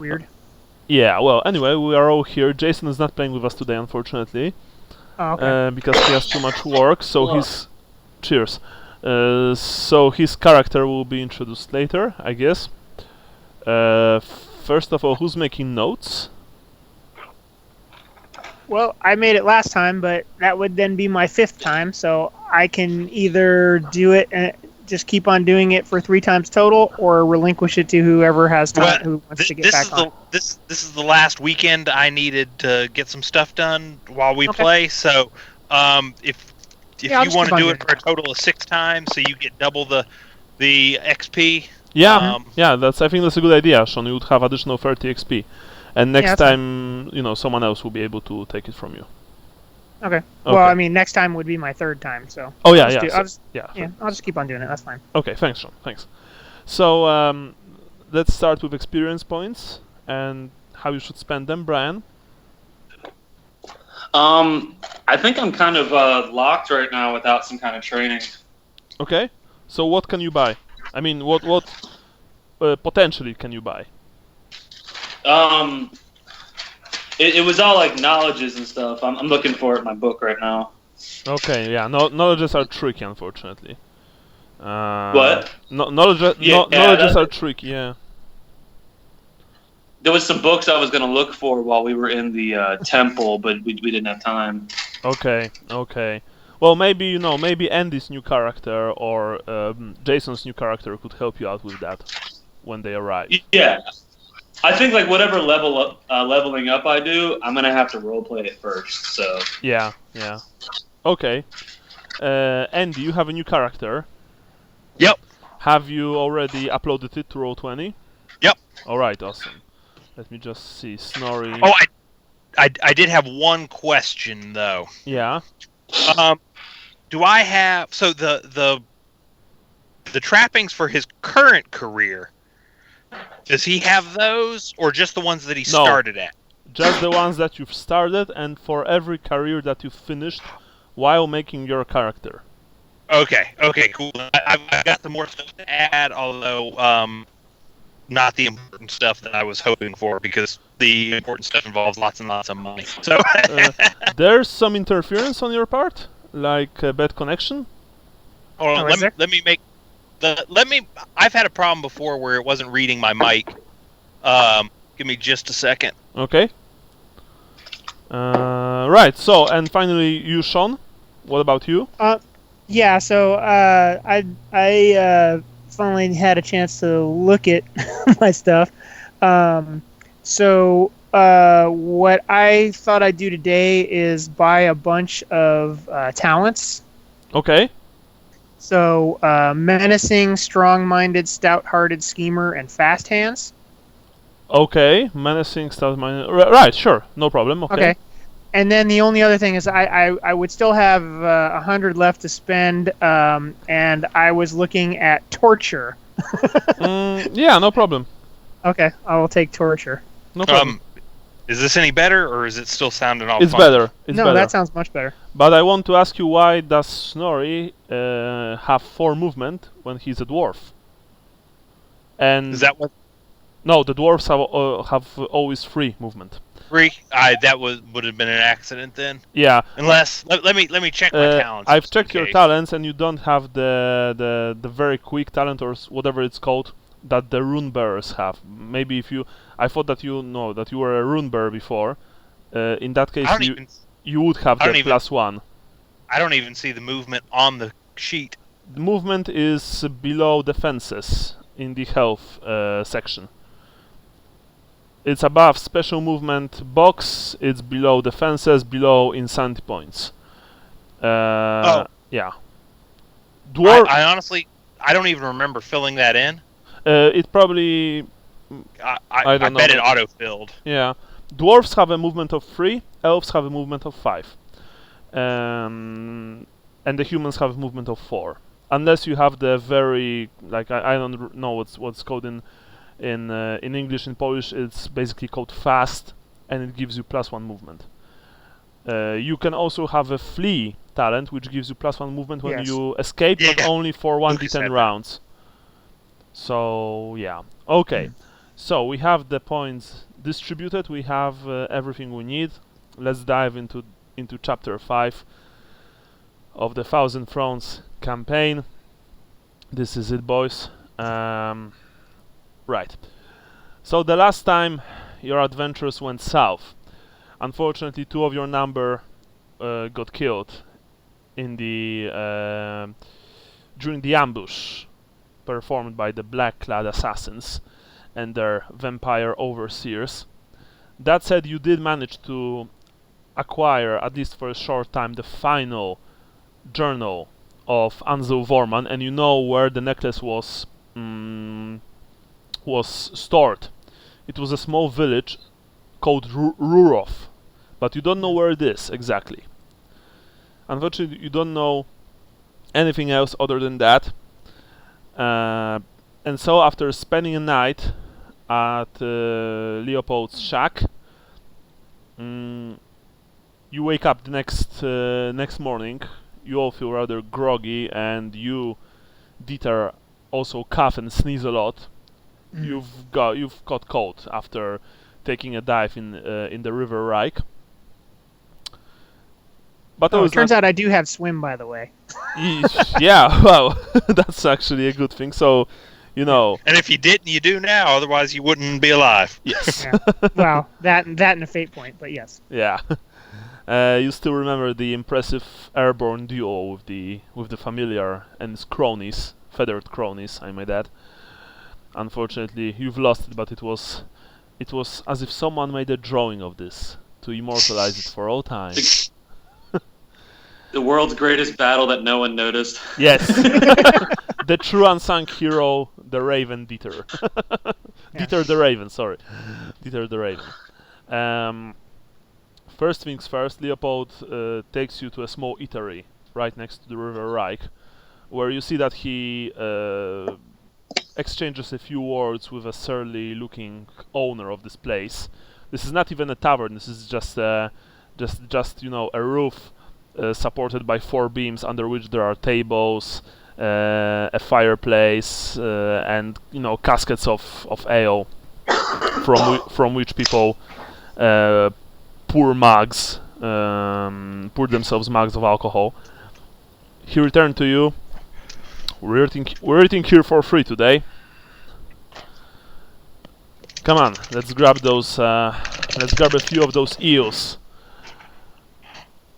Weird. Yeah, well, anyway, we are all here. Jason is not playing with us today, unfortunately. Oh, okay. Because he has too much work, so Hello. his... Cheers. So his character will be introduced later, I guess. First of all, who's making notes? Well, I made it last time, but that would then be my 5th time, so I can either do it and just keep on doing it for 3 times total, or relinquish it to whoever has time, who wants to get back on. This is the last weekend I needed to get some stuff done while we play. So, if you want to do it for a total of 6 times, so you get double the XP. Yeah, yeah. I think that's a good idea, Sean. You would have additional 30 XP, and next time, someone else will be able to take it from you. Okay. Well, I mean, next time would be my 3rd time, so. Oh yeah, I'll just keep on doing it. That's fine. Okay, thanks, Sean. Thanks. So let's start with experience points and how you should spend them, Brian. I think I'm kind of locked right now without some kind of training. Okay. So what can you buy? I mean, what potentially can you buy? It was all like knowledges and stuff. I'm looking for it in my book right now. Okay, yeah. Knowledges are tricky, unfortunately. What? Knowledges are tricky, yeah. There was some books I was going to look for while we were in the temple, but we didn't have time. Okay. Well, maybe, maybe Andy's new character or Jason's new character could help you out with that when they arrive. Yeah. I think like whatever leveling up I do, I'm going to have to roleplay it first, so... Yeah. Okay. Andy, you have a new character. Yep. Have you already uploaded it to Roll20? Yep. Alright, awesome. Let me just see. Snorri. Oh, I did have one question though. Yeah. Do I have the trappings for his current career? Does he have those, or just the ones that he started at? Just the ones that you've started, and for every career that you've finished while making your character. Okay, cool. I've got some more stuff to add, although not the important stuff that I was hoping for, because the important stuff involves lots and lots of money. So there's some interference on your part, like a bad connection. Hold on, let me make I've had a problem before where it wasn't reading my mic. Give me just a second. Okay. Right. So, and finally, you, Sean. What about you? Yeah. So, I finally had a chance to look at my stuff. So, what I thought I'd do today is buy a bunch of talents. Okay. So, menacing, strong-minded, stout-hearted, schemer, and fast hands. Okay, menacing, stout-minded. Right, sure, no problem. Okay. And then the only other thing is I would still have 100 left to spend, and I was looking at torture. Yeah, no problem. Okay, I will take torture. No problem. Is this any better, or is it still sounding all It's funny? better. No, that sounds much better. But I want to ask you, why does Snorri have 4 movement when he's a dwarf? And is that what? No, the dwarves have always 3 movement. 3? That would have been an accident then. Yeah. Unless let me check my talents. I've checked your talents, and you don't have the very quick talent, or whatever it's called, that the rune bearers have. Maybe if you, I thought that you were a rune bearer before. In that case, you would have the +1. I don't even see the movement on the sheet. The movement is below defenses in the health section. It's above special movement box. It's below defenses, below insanity points. Yeah. I honestly, I don't even remember filling that in. It probably... I don't know. Bet it auto-filled. Yeah. Dwarves have a movement of 3, elves have a movement of 5. And the humans have a movement of 4. Unless you have the very... Like, I don't know what's called in English. In Polish, it's basically called fast, and it gives you +1 movement. You can also have a flee talent, which gives you +1 movement when you escape, but only for 1d10 rounds. So, yeah. Okay. So we have the points distributed. We have everything we need. Let's dive into chapter 5 of the Thousand Thrones campaign. This is it, boys. Right. So the last time your adventurers went south, unfortunately 2 of your number got killed in the during the ambush performed by the black-clad assassins and their vampire overseers. That said, you did manage to acquire, at least for a short time, the final journal of Anzel Vorman, and you know where the necklace was stored. It was a small village called Ruhrhoff, but you don't know where it is exactly. Unfortunately, you don't know anything else other than that. And so, after spending a night at Leopold's shack, you wake up the next morning. You all feel rather groggy, and you, Dieter, also cough and sneeze a lot. You've got cold after taking a dive in the River Reich. But it turns out I do have swim, by the way. Yeah, well, that's actually a good thing. So, you know. And if you didn't, you do now. Otherwise, you wouldn't be alive. Yes. Yeah. Well, that and a fate point, but yes. Yeah. You still remember the impressive airborne duo with the familiar and his cronies, feathered cronies, I might add. Unfortunately, you've lost it, but it was as if someone made a drawing of this to immortalize it for all time. The world's greatest battle that no one noticed. Yes. The true unsung hero, the Raven Dieter. Dieter the Raven, sorry. Dieter the Raven. First things first, Leopold takes you to a small eatery right next to the River Reich, where you see that he exchanges a few words with a surly-looking owner of this place. This is not even a tavern. This is just a roof supported by 4 beams under which there are tables, a fireplace, and caskets of ale from which people pour themselves mugs of alcohol. He returned to you. We're eating here for free today. Come on, let's grab a few of those eels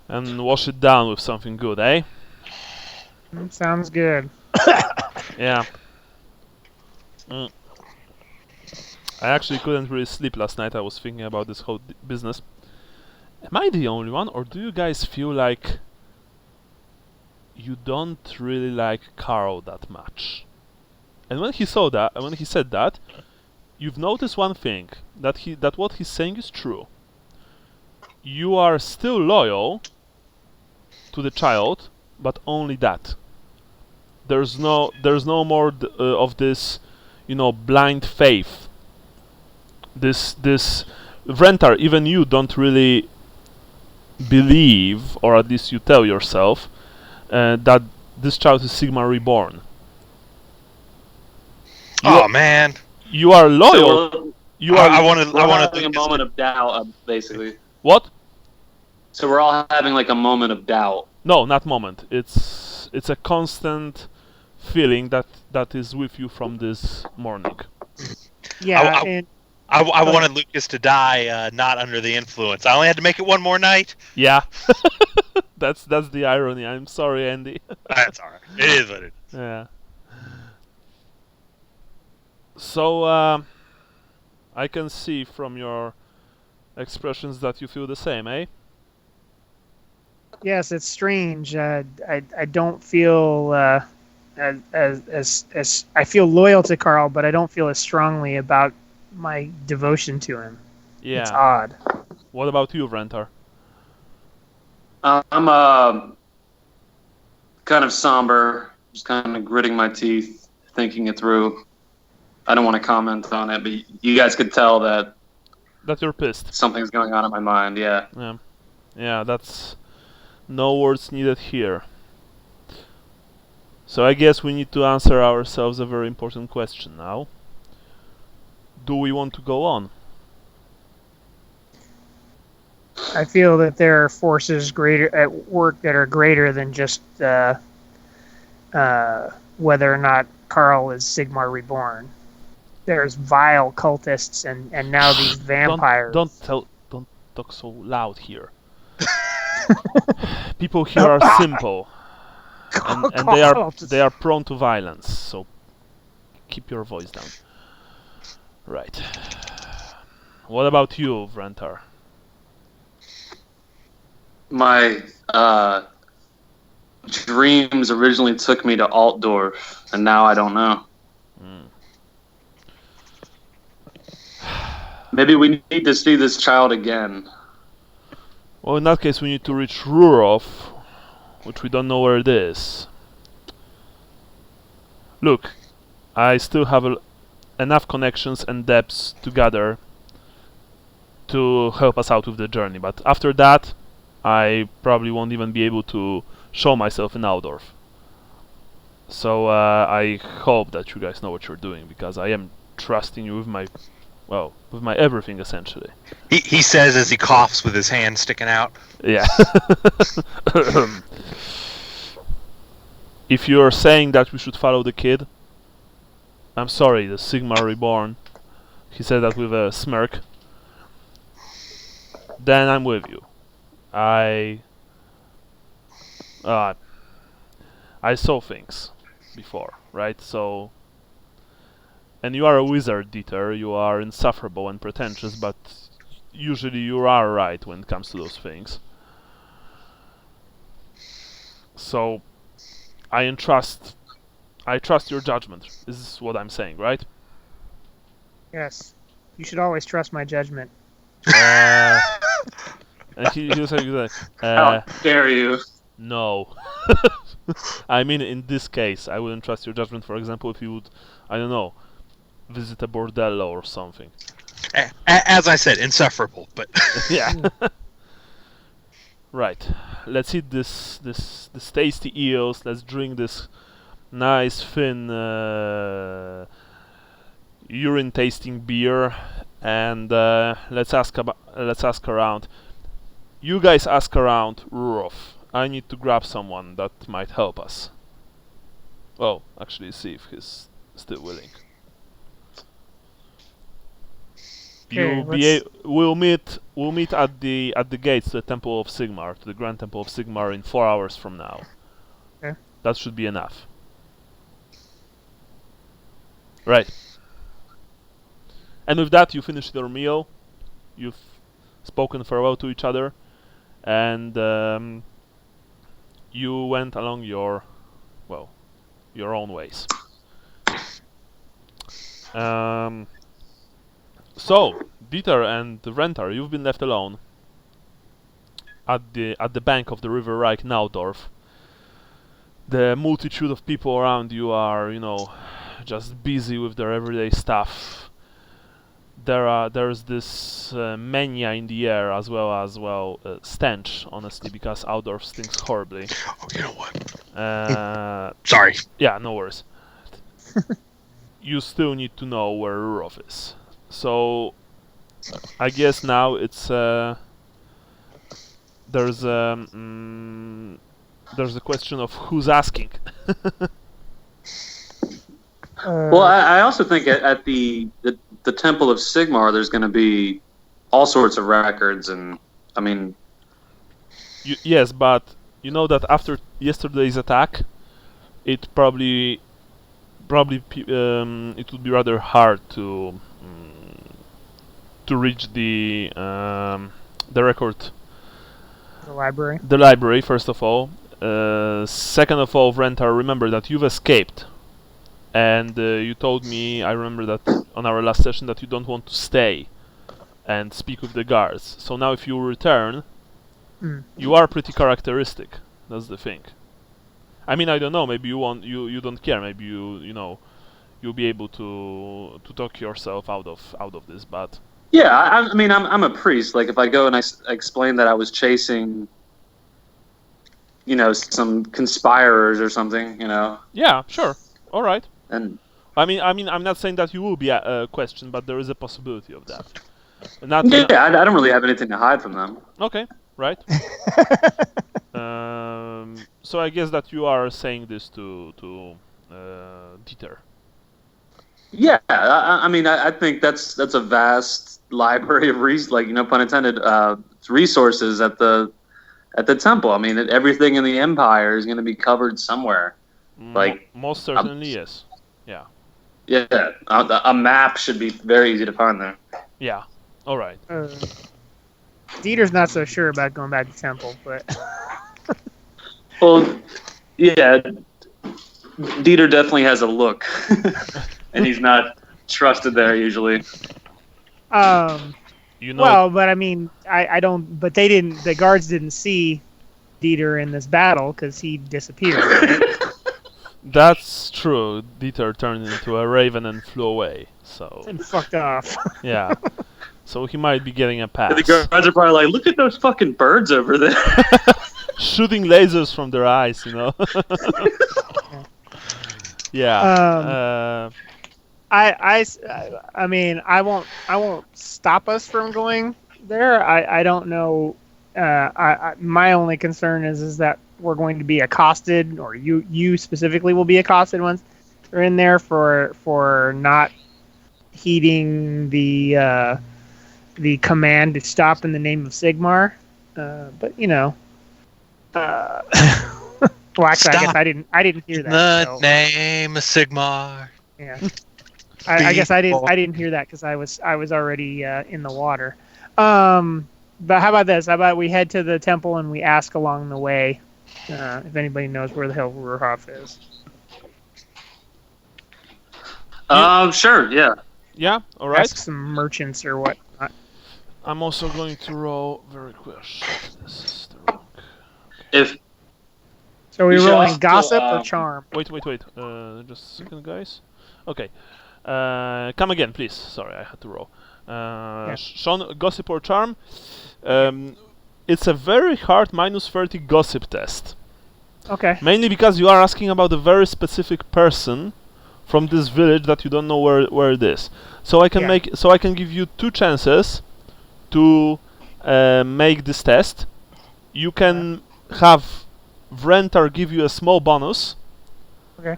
and wash it down with something good, eh? Sounds good. Yeah. I actually couldn't really sleep last night. I was thinking about this whole business. Am I the only one, or do you guys feel like you don't really like Karl that much? And when he said that, you've noticed one thing, that what he's saying is true. You are still loyal to the child, but only that. There's no more of this, blind faith. This Vrentar, even you don't really believe, or at least you tell yourself, that this child is Sigmar reborn. Man! You are loyal. So I want to having a moment of doubt, basically. What? So we're all having like a moment of doubt. No, not moment. It's a constant feeling that is with you from this morning. Yeah. I wanted Lukas to die not under the influence. I only had to make it one more night. Yeah. That's the irony. I'm sorry, Andy. That's alright. It is what it is. Yeah. So, I can see from your expressions that you feel the same, eh? Yes, it's strange. I don't feel as I feel loyal to Karl, but I don't feel as strongly about my devotion to him. Yeah. It's odd. What about you, Vrentar? I'm kind of somber, just kind of gritting my teeth, thinking it through. I don't want to comment on it, but you guys could tell that you're pissed. Something's going on in my mind, yeah. Yeah, that's no words needed here. So I guess we need to answer ourselves a very important question now. do we want to go on? I feel that there are forces greater at work that are greater than just whether or not Karl is Sigmar reborn. There's vile cultists and now these vampires. Don't talk so loud here. People here are simple, and they are prone to violence. So keep your voice down. Right. What about you, Vrentar? My dreams originally took me to Altdorf, and now I don't know. Maybe we need to see this child again. Well, in that case, we need to reach Ruhrhoff, which we don't know where it is. Look, I still have enough connections and depths to gather to help us out with the journey, but after that, I probably won't even be able to show myself in Altdorf. So I hope that you guys know what you're doing, because I am trusting you with my everything, essentially. He says as he coughs with his hand sticking out. Yeah. If you're saying that we should follow the kid, I'm sorry, the Sigmar Reborn. He said that with a smirk. Then I'm with you. I saw things before, right? So, and you are a wizard, Dieter. You are insufferable and pretentious, but usually you are right when it comes to those things. So, I trust your judgment. This is what I'm saying, right? Yes. You should always trust my judgment. And he was like, how dare you? No. I mean, in this case, I wouldn't trust your judgment. For example, if you would, I don't know, visit a bordello or something. As I said, insufferable, but yeah. Right. Let's eat this tasty eels. Let's drink this nice thin urine-tasting beer, and let's ask around. You guys ask around Ruhrhoff. I need to grab someone that might help us. Well, actually, see if he's still willing. Okay, we'll meet at the gates to the Temple of Sigmar, to the Grand Temple of Sigmar, in 4 hours from now. Okay. That should be enough. Right. And with that, you finished your meal. You've spoken farewell to each other, and you went along your own ways. So, Dieter and Vrentar, you've been left alone at the bank of the River Reich, Naudorf. The multitude of people around you are, just busy with their everyday stuff. There's this mania in the air, as well stench, honestly, because Altdorf stinks horribly. Oh, you know what? Sorry. Yeah, no worries. You still need to know where Ruhrhoff is. So, I guess now it's there's a question of who's asking. Well, I also think at the Temple of Sigmar, there's going to be all sorts of records, and I mean, yes, but you know that after yesterday's attack, it probably it would be rather hard to reach the record. The library. The library, first of all. Second of all, Vrentar, remember that you've escaped. And you told me, I remember that on our last session, that you don't want to stay and speak with the guards. So now if you return, you are pretty characteristic. That's the thing. I mean, I don't know, maybe you don't care, maybe you'll be able to talk yourself out of this, but... Yeah, I mean, I'm a priest. Like, if I go and I explain that I was chasing, some conspirers or something, Yeah, sure. All right. And I'm not saying that you will be questioned, but there is a possibility of that. I don't really have anything to hide from them. Okay, right. So I guess that you are saying this to Dieter. Yeah, I think that's a vast library of pun intended, resources at the temple. I mean, everything in the empire is going to be covered somewhere. Most certainly, yes. Yeah. Yeah, a map should be very easy to find there. Yeah. All right. Dieter's not so sure about going back to temple, but. Well, yeah, Dieter definitely has a look, and he's not trusted there usually. Well, but I mean, I don't. But they didn't. The guards didn't see Dieter in this battle because he disappeared. Right? That's true. Dieter turned into a raven and flew away. So. And fucked off. Yeah. So he might be getting a pass. The guards are probably like, "Look at those fucking birds over there." Shooting lasers from their eyes, Yeah. I mean, I won't stop us from going there. I don't know. My only concern is that we're going to be accosted, or you specifically will be accosted once we're in there for not heeding the command to stop in the name of Sigmar. But well, actually, Stop. I guess I didn't hear that. The name of Sigmar. Yeah. I guess I didn't hear that because I was already in the water. But how about this? How about we head to the temple and we ask along the way if anybody knows where the hell Ruhrhoff is. Sure, yeah. Yeah, all right. Ask some merchants or whatnot. I'm also going to roll very quick. This is the wrong. If So we're We should rolling also, gossip or charm? Wait. Just a second, guys. Okay. Come again, please. Sorry, I had to roll. Sean, gossip or charm? It's a very hard -30 gossip test. Okay. Mainly because you are asking about a very specific person from this village that you don't know where it is. So I can give you 2 chances to make this test. You can have Vrentar give you a small bonus. Okay.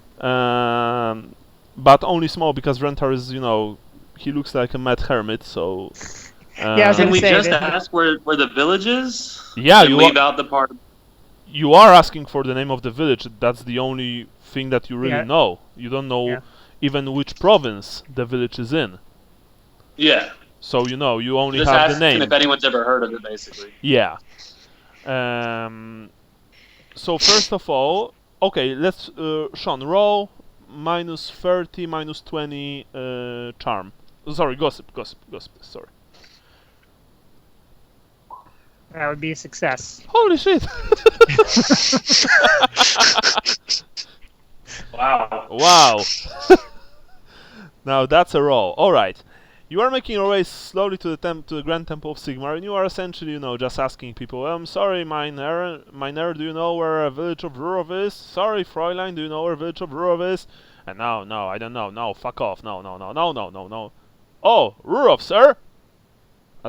But only small because Vrentar is, he looks like a mad hermit, so... Yeah, I was can gonna we say just that- ask where the village is? Yeah, And leave out the part. You are asking for the name of the village. That's the only thing that you really know. You don't know even which province the village is in. Yeah. So you only Just have the asking name. if anyone's ever heard of it, basically. Yeah. So first of all, okay, let's Sean roll -30, -20 charm. Sorry, gossip. Sorry. That would be a success. Holy shit! Wow. Now that's a roll. All right. You are making your way slowly to the Grand Temple of Sigmar, and you are essentially, just asking people. I'm sorry, Miner, do you know where a village of Ruhrhoff is? Sorry, Fräulein, do you know where a village of Ruhrhoff is? And no, I don't know. No, fuck off. No. Oh, Ruhrhoff, sir.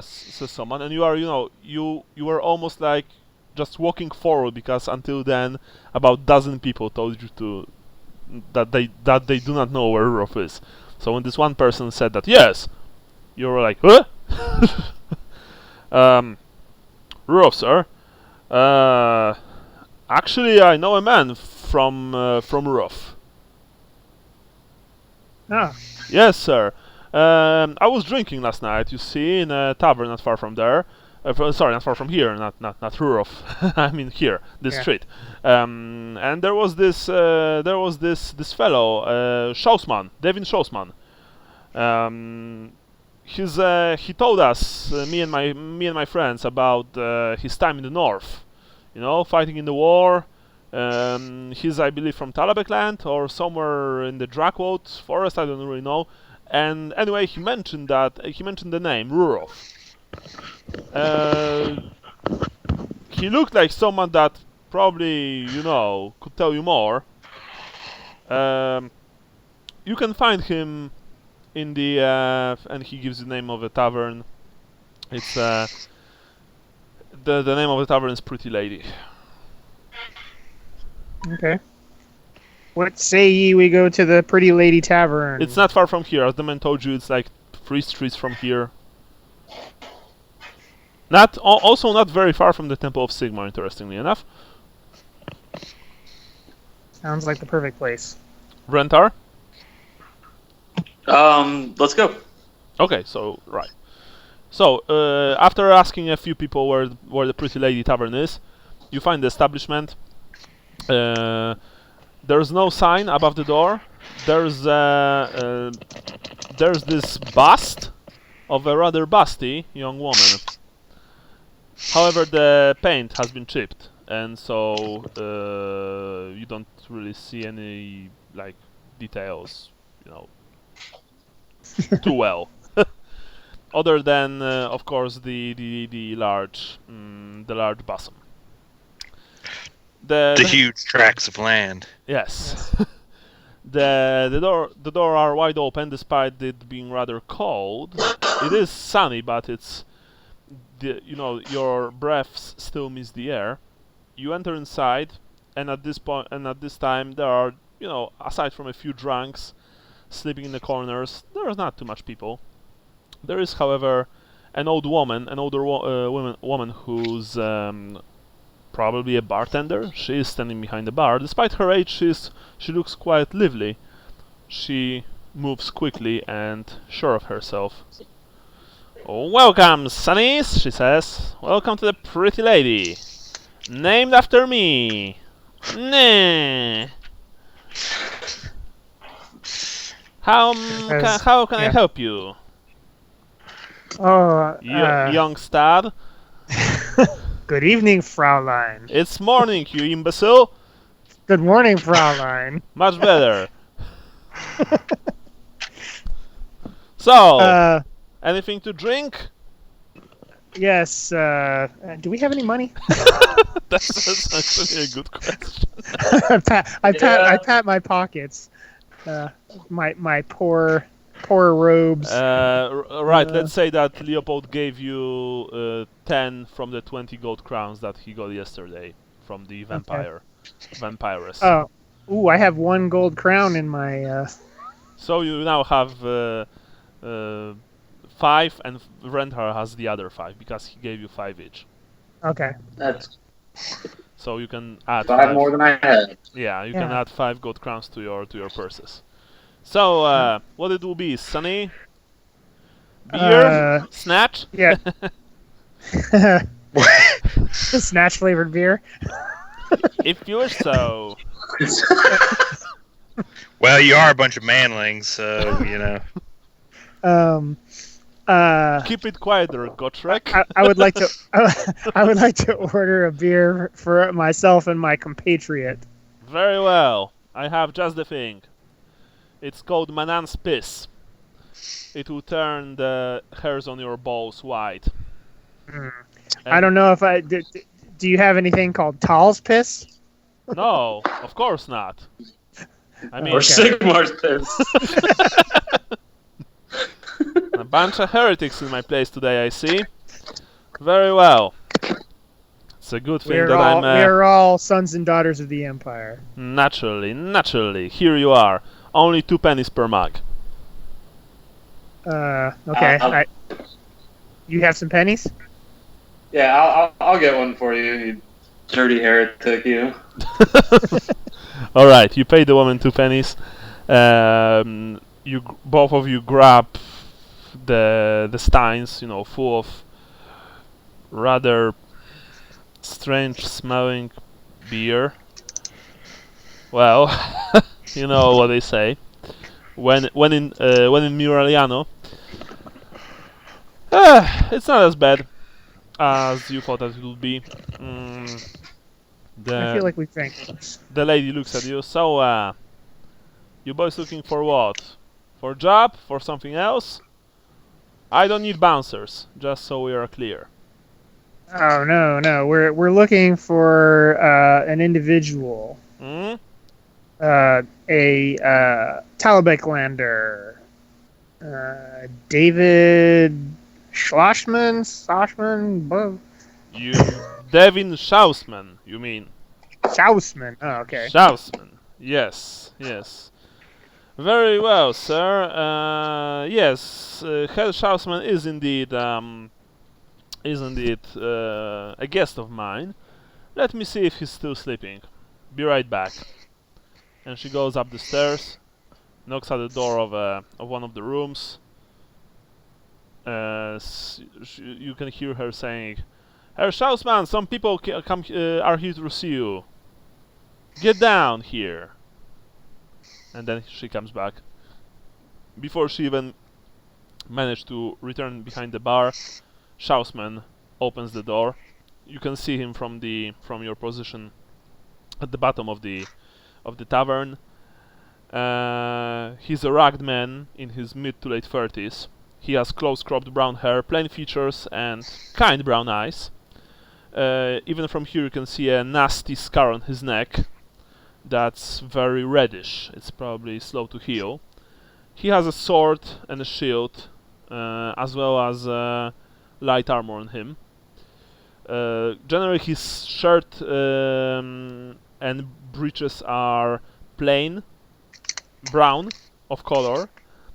Says someone, and you are, you were almost like just walking forward because until then, about dozen people told you that they do not know where Ruhrhoff is. So when this one person said that, yes, you were like, huh? Ruhrhoff, sir. Actually, I know a man from Ruhrhoff. Oh. Yes, sir. I was drinking last night, you see, in a tavern not far from there. Sorry, not far from here, not Ruhrhoff. I mean here, this street. And there was this fellow, Schausman, Devin Schausman. He told us, me and my friends, about his time in the north. Fighting in the war. He's, I believe, from Talabek land or somewhere in the Drakwold forest. I don't really know. And anyway, he mentioned the name Ruhrhoff. He looked like someone that probably, could tell you more. you can find him in the and he gives the name of a tavern. It's the name of the tavern is Pretty Lady. Okay. What say ye we go to the Pretty Lady Tavern? It's not far from here. As the man told you, it's like 3 streets from here. Also not very far from the Temple of Sigmar, interestingly enough. Sounds like the perfect place. Rentar? Let's go. Okay, so right. So after asking a few people where the Pretty Lady Tavern is, you find the establishment. There's no sign above the door. There's this bust of a rather busty young woman. However, the paint has been chipped, and so you don't really see any like details, too well. Other than, of course, the large bosom. The huge tracts of land. Yes. the door are wide open despite it being rather cold. It is sunny, but it's your breath still miss the air. You enter inside, and at this time there are aside from a few drunks sleeping in the corners, there is not too much people. There is, however, an older woman who's probably a bartender. She is standing behind the bar. Despite her age, she looks quite lively. She moves quickly and sure of herself. "Welcome, sonnies," she says. "Welcome to the Pretty Lady. Named after me. Nah. How can I help you? Oh, Young stud. Good evening, Fraulein. It's morning, you imbecile. Good morning, Fraulein. Much better. So, anything to drink?" Yes. Do we have any money? That's actually a good question. I pat my pockets. My poor robes. Right. Let's say that Leopold gave you 10 from the 20 gold crowns that he got yesterday from the vampiress. Oh, ooh! I have 1 gold crown in my. So you now have 5, and Rentar has the other 5 because he gave you 5 each. Okay. That's So you can add 5 more than I had. Yeah, you can add 5 gold crowns to your purses. So what it will be, Sonny? Beer? Snatch? Yeah. Snatch flavored beer. If you wish so. Well, you are a bunch of manlings, so Keep it quieter, Gotrek. I would like to. I would like to order a beer for myself and my compatriot. Very well. I have just the thing. It's called Manan's Piss. It will turn the hairs on your balls white. I don't know if I... Do you have anything called Tal's Piss? No, of course not. I mean, Or Sigmar's Piss. A bunch of heretics in my place today, I see. Very well. It's a good thing that we're all sons and daughters of the Empire. Naturally. Here you are. Only 2 pennies per mug. Okay. You have some pennies? Yeah, I'll get one for you, you dirty heretic, you. All right, you pay the woman 2 pennies. Both of you grab the steins, full of rather strange-smelling beer. Well, you know what they say. When in Muraliano, it's not as bad as you thought that it would be. I feel like we drank this. The lady looks at you. So, you boys looking for what? For a job? For something else? I don't need bouncers, just so we are clear. Oh no, we're looking for an individual. A Talabecklander. David Schlossman? You, Devin Schausman, you mean? Schausman. Oh, okay. Schausman. Yes, yes. Very well, sir. Yes, Herr Schausman is indeed a guest of mine. Let me see if he's still sleeping. Be right back. And she goes up the stairs, knocks at the door of one of the rooms. You can hear her saying, "Herr Schausman, some people are here to see you. Get down here." And then she comes back. Before she even managed to return behind the bar, Schausman opens the door. You can see him from your position at the bottom of the tavern. He's a rugged man in his mid to late 30s. He has close-cropped brown hair, plain features, and kind brown eyes. Even from here you can see a nasty scar on his neck that's very reddish. It's probably slow to heal. He has a sword and a shield, as well as light armor on him. Generally his shirt and breeches are plain brown of color.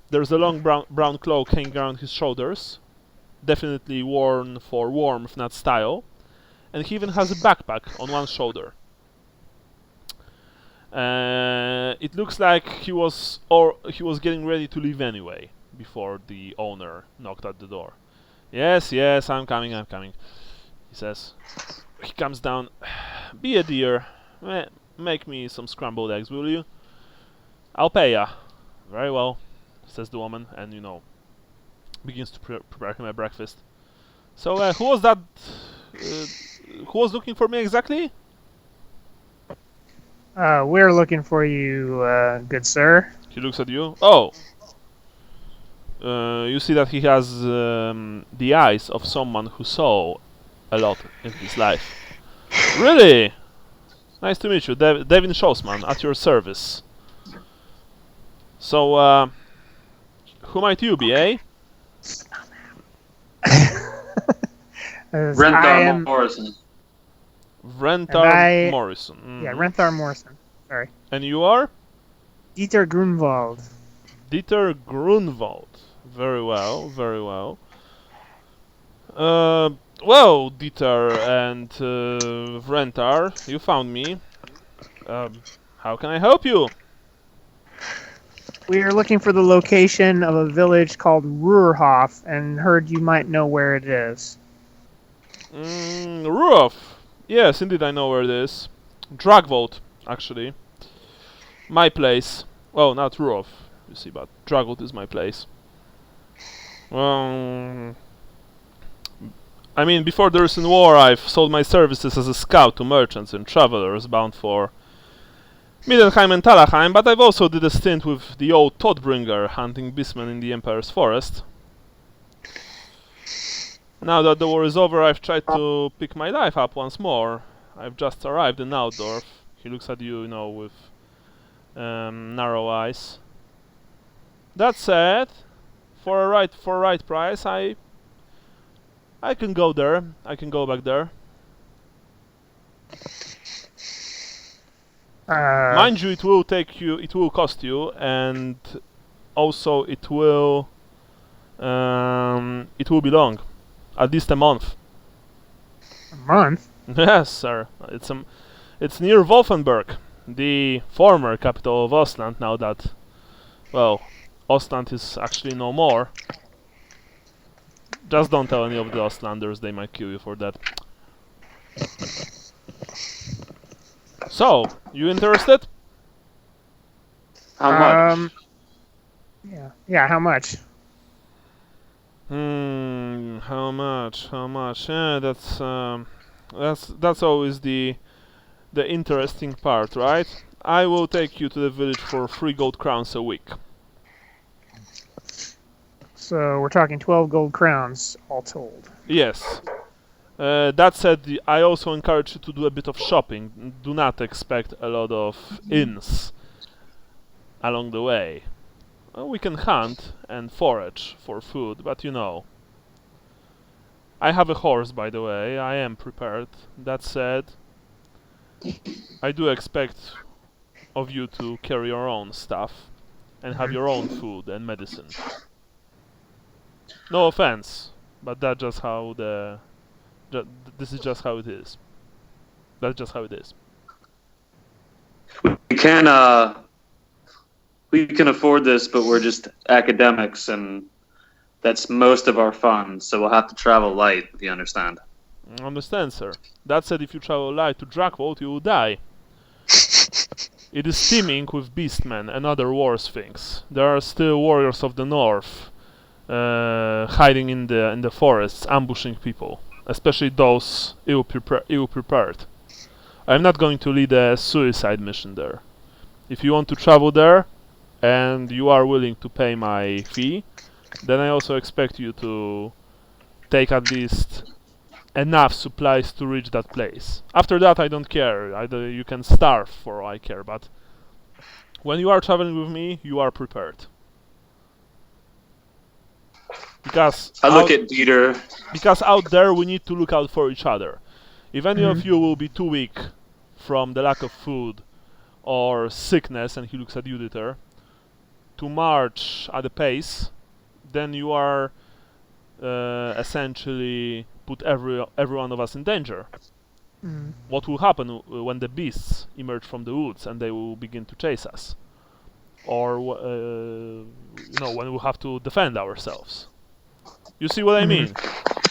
There's a long brown cloak hanging around his shoulders, definitely worn for warmth, not style, and he even has a backpack on one shoulder. It looks like he was getting ready to leave anyway before the owner knocked at the door. Yes, I'm coming, he says. He comes down. Be a dear. Make me some scrambled eggs, will you? I'll pay ya. Very well, says the woman, and begins to prepare him a breakfast. So, who was that? Who was looking for me exactly? We're looking for you, good sir. He looks at you. Oh. You see that he has the eyes of someone who saw a lot in his life. Really? Nice to meet you, Devin Schausman, at your service. So, who might you be, eh? Renthar Morrison. Renthar Morrison. Mm-hmm. Yeah, Renthar Morrison. Sorry. And you are? Dieter Grunwald. Dieter Grunwald. Very well, very well. Well, Dieter and Renthar, you found me. How can I help you? We are looking for the location of a village called Ruhrhoff, and heard you might know where it is. Ruhrhoff. Yes, indeed, I know where it is. Dragvold, actually. My place. Well, not Ruhrhoff, you see, but Dragvold is my place. I mean, before the recent war, I've sold my services as a scout to merchants and travelers bound for Middenheim and Talachheim, but I've also did a stint with the old Todbringer hunting beastmen in the Emperor's Forest. Now that the war is over, I've tried to pick my life up once more. I've just arrived in Altdorf. He looks at you, with narrow eyes. That said, for a right price, I can go there. I can go back there. Mind you, it will cost you, and also it will be long, at least a month. A month? Yes, sir. It's near Wolfenburg, the former capital of Ostland. Now that, well, Ostland is actually no more. Just don't tell any of the Ostlanders; they might kill you for that. So, you interested? How much? Yeah, how much? How much? Yeah, that's always the interesting part, right? I will take you to the village for 3 gold crowns a week. So we're talking 12 gold crowns, all told. Yes. That said, I also encourage you to do a bit of shopping. Do not expect a lot of inns along the way. We can hunt and forage for food, but you know. I have a horse, by the way. I am prepared. That said, I do expect of you to carry your own stuff and have your own food and medicine. No offense, but that's just how this is just how it is. That's just how it is. We can afford this, but we're just academics, and that's most of our funds, so we'll have to travel light, if you understand. I understand, sir. That said, if you travel light to Dragvolt, you will die. It is teeming with beastmen and other worse things. There are still warriors of the north hiding in the forests, ambushing people, especially those ill-prepared. I'm not going to lead a suicide mission there. If you want to travel there, and you are willing to pay my fee, then I also expect you to take at least enough supplies to reach that place. After that, I don't care. Either you can starve for all I care, but when you are traveling with me, you are prepared. Because I look at Dieter. Because out there, we need to look out for each other. If any of you will be too weak from the lack of food or sickness, and he looks at you, Dieter, to march at a pace, then you are essentially put every one of us in danger. What will happen when the beasts emerge from the woods and they will begin to chase us? Or when we have to defend ourselves. You see what I mean?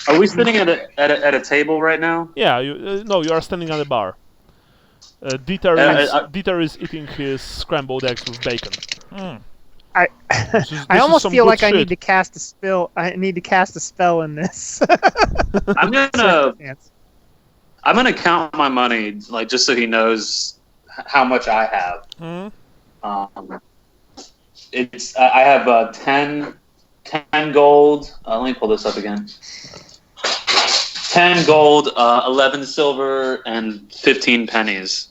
Are we sitting at a table right now? Yeah, you are standing at a bar. Dieter is eating his scrambled eggs with bacon. I almost feel like I need to cast a spell. I need to cast a spell in this. I'm gonna count my money, like, just so he knows how much I have. I have 10 gold. Let me pull this up again. 10 gold, 11 silver, and 15 pennies.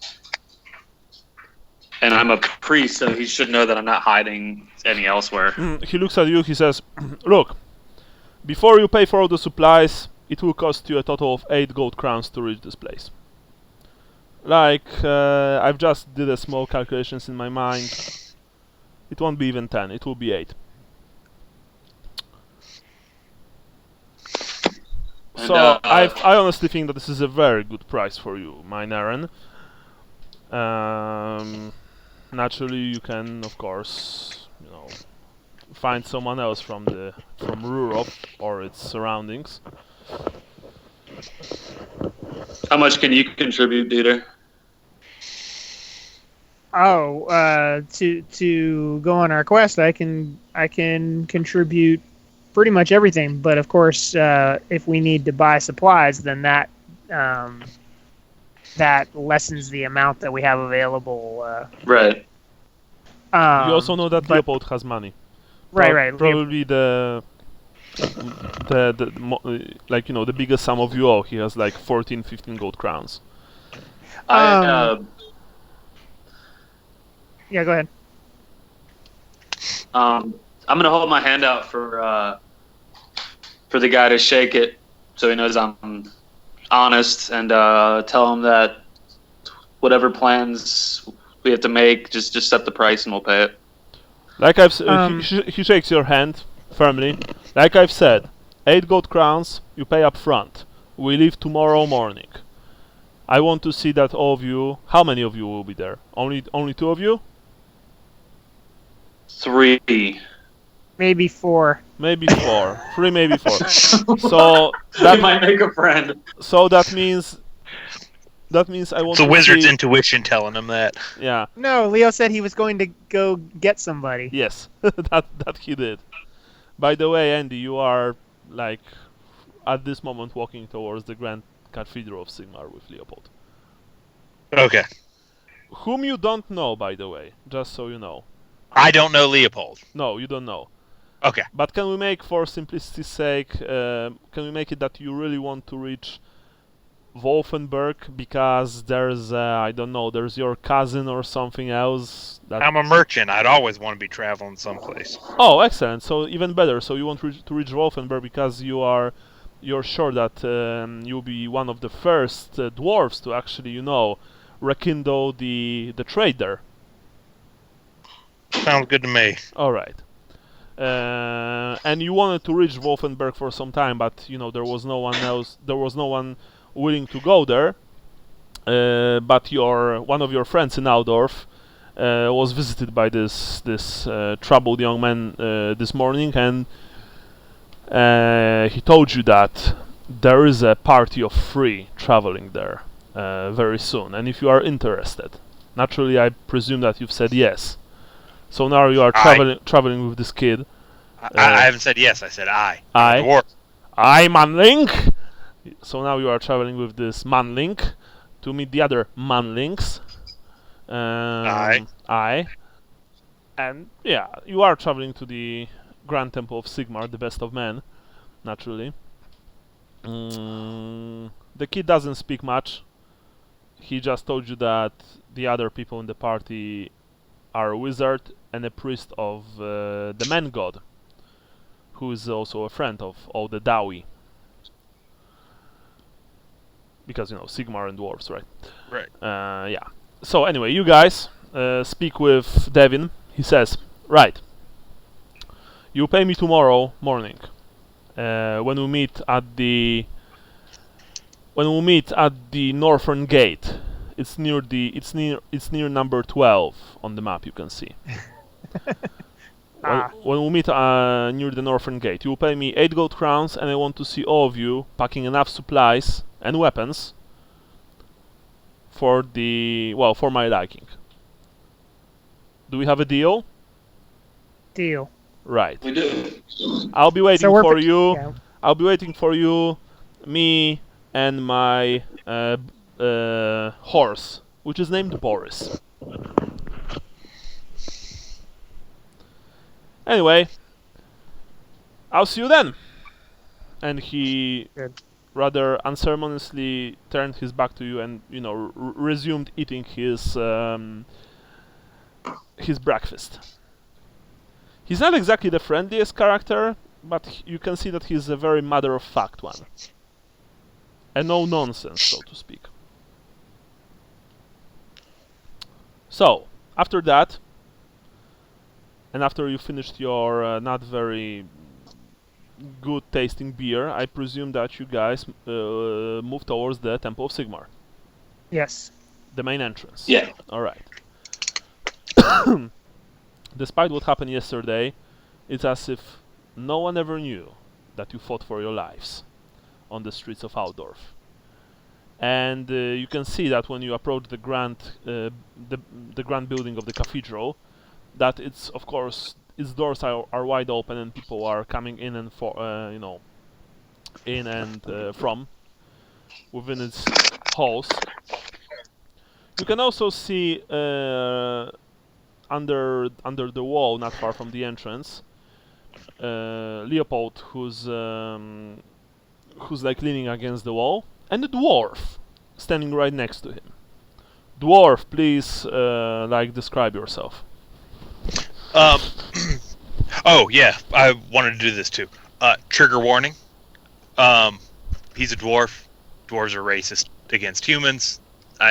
And I'm a priest, so he should know that I'm not hiding any elsewhere. He looks at you, he says, look, before you pay for all the supplies, it will cost you a total of 8 gold crowns to reach this place. Like, I've just did a small calculations in my mind. It won't be even 10, it will be 8. So, I honestly think that this is a very good price for you, mine Aaron. Naturally, you can, of course, find someone else from Ruhrhoff or its surroundings. How much can you contribute, Dieter? To go on our quest, I can contribute pretty much everything. But of course, if we need to buy supplies, then that lessens the amount that we have available. Right. You also know that Leopold has money. Right. Probably the biggest sum of you all. He has like 14, 15 gold crowns. Yeah, go ahead. I'm gonna hold my hand out for the guy to shake it, so he knows I'm honest, and tell him that whatever plans we have to make, just set the price and we'll pay it. Like I've he shakes your hand firmly. Like I've said, 8 gold crowns you pay up front. We leave tomorrow morning. I want to see that all of you. How many of you will be there? Only 2 of you? 3. Maybe 4. Maybe 4. 3, maybe 4. So that might make a friend. So that means I want the to wizard's see... intuition telling him that. Yeah. No, Leo said he was going to go get somebody. Yes, that he did. By the way, Andy, you are like at this moment walking towards the Grand Cathedral of Sigmar with Leopold. Okay. Whom you don't know, by the way, just so you know. I don't know Leopold. No, you don't know. Okay. But can we make, for simplicity's sake, can we make it that you really want to reach Wolfenberg because there's I don't know, there's your cousin or something else. I'm a merchant. I'd always want to be traveling someplace. Oh, excellent. So even better. So you want to reach Wolfenberg because you're sure that you'll be one of the first dwarves to actually, rekindle the trade there. Sounds good to me. All right. And you wanted to reach Wolfenberg for some time, but there was no one else. There was no one willing to go there. But one of your friends in Aldorf was visited by this troubled young man this morning, and he told you that there is a party of 3 traveling there very soon, and if you are interested, naturally I presume that you've said yes. So now you are traveling with this kid. I haven't said yes. I said I. I manling. So now you are traveling with this manling to meet the other manlings. And yeah, you are traveling to the Grand Temple of Sigmar, the best of men, naturally. The kid doesn't speak much. He just told you that the other people in the party are a wizard and a priest of the man god, who is also a friend of all the Dawi. Because, Sigmar and dwarves, right? Right. Yeah. So anyway, you guys speak with Devin. He says, right, you pay me tomorrow morning when we meet at the northern gate. It's near number 12 on the map. You can see. When we meet near the northern gate, you will pay me 8 gold crowns, and I want to see all of you packing enough supplies and weapons for my liking. Do we have a deal? Deal. Right. We do. I'll be waiting for you. Yeah. I'll be waiting for you, me and my horse, which is named Boris. Anyway, I'll see you then. And he rather unceremoniously turned his back to you and, resumed eating his breakfast. He's not exactly the friendliest character, but you can see that he's a very matter-of-fact one. A no-nonsense, so to speak. So, after that, and after you finished your not very good tasting beer, I presume that you guys move towards the Temple of Sigmar. Yes. The main entrance. Yeah. Alright. Despite what happened yesterday, it's as if no one ever knew that you fought for your lives on the streets of Aldorf. And you can see that when you approach the grand building of the cathedral, that it's, of course, its doors are wide open and people are coming in and from within its halls. You can also see under the wall, not far from the entrance, Leopold, who's like leaning against the wall, and a dwarf standing right next to him. Dwarf, please, describe yourself. Oh yeah, I wanted to do this too. Trigger warning. He's a dwarf. Dwarves are racist against humans,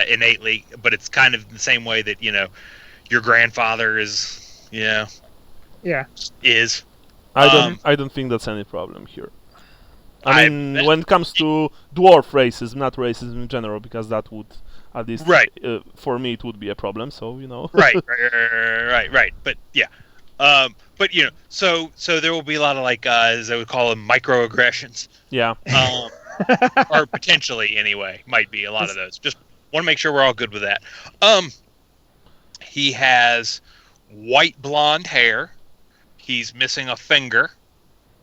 innately, but it's kind of the same way that your grandfather is, Yeah. is. I don't think that's any problem here. I mean, when it comes to dwarf racism, not racism in general, because that would, at least for me, it would be a problem. So right. But yeah, so there will be a lot of as I would call them, microaggressions. Yeah. Or potentially anyway, might be a lot of those. Just want to make sure we're all good with that. He has white blonde hair. He's missing a finger.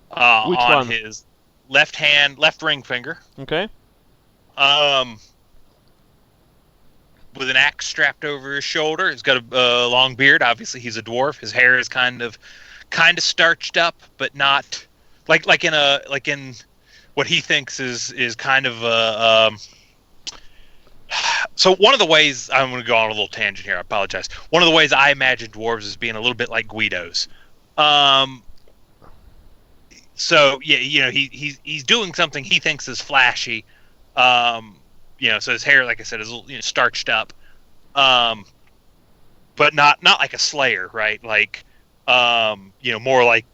Which on one? His left ring finger. Okay. With an axe strapped over his shoulder. He's got a long beard. Obviously, he's a dwarf. His hair is kind of starched up, but not like in what he thinks is kind of So one of the ways, I'm going to go on a little tangent here, I apologize. One of the ways I imagine dwarves is being a little bit like Guidos. So yeah, he's doing something he thinks is flashy. So his hair, like I said, is a little, starched up. But not like a slayer, right? Like more like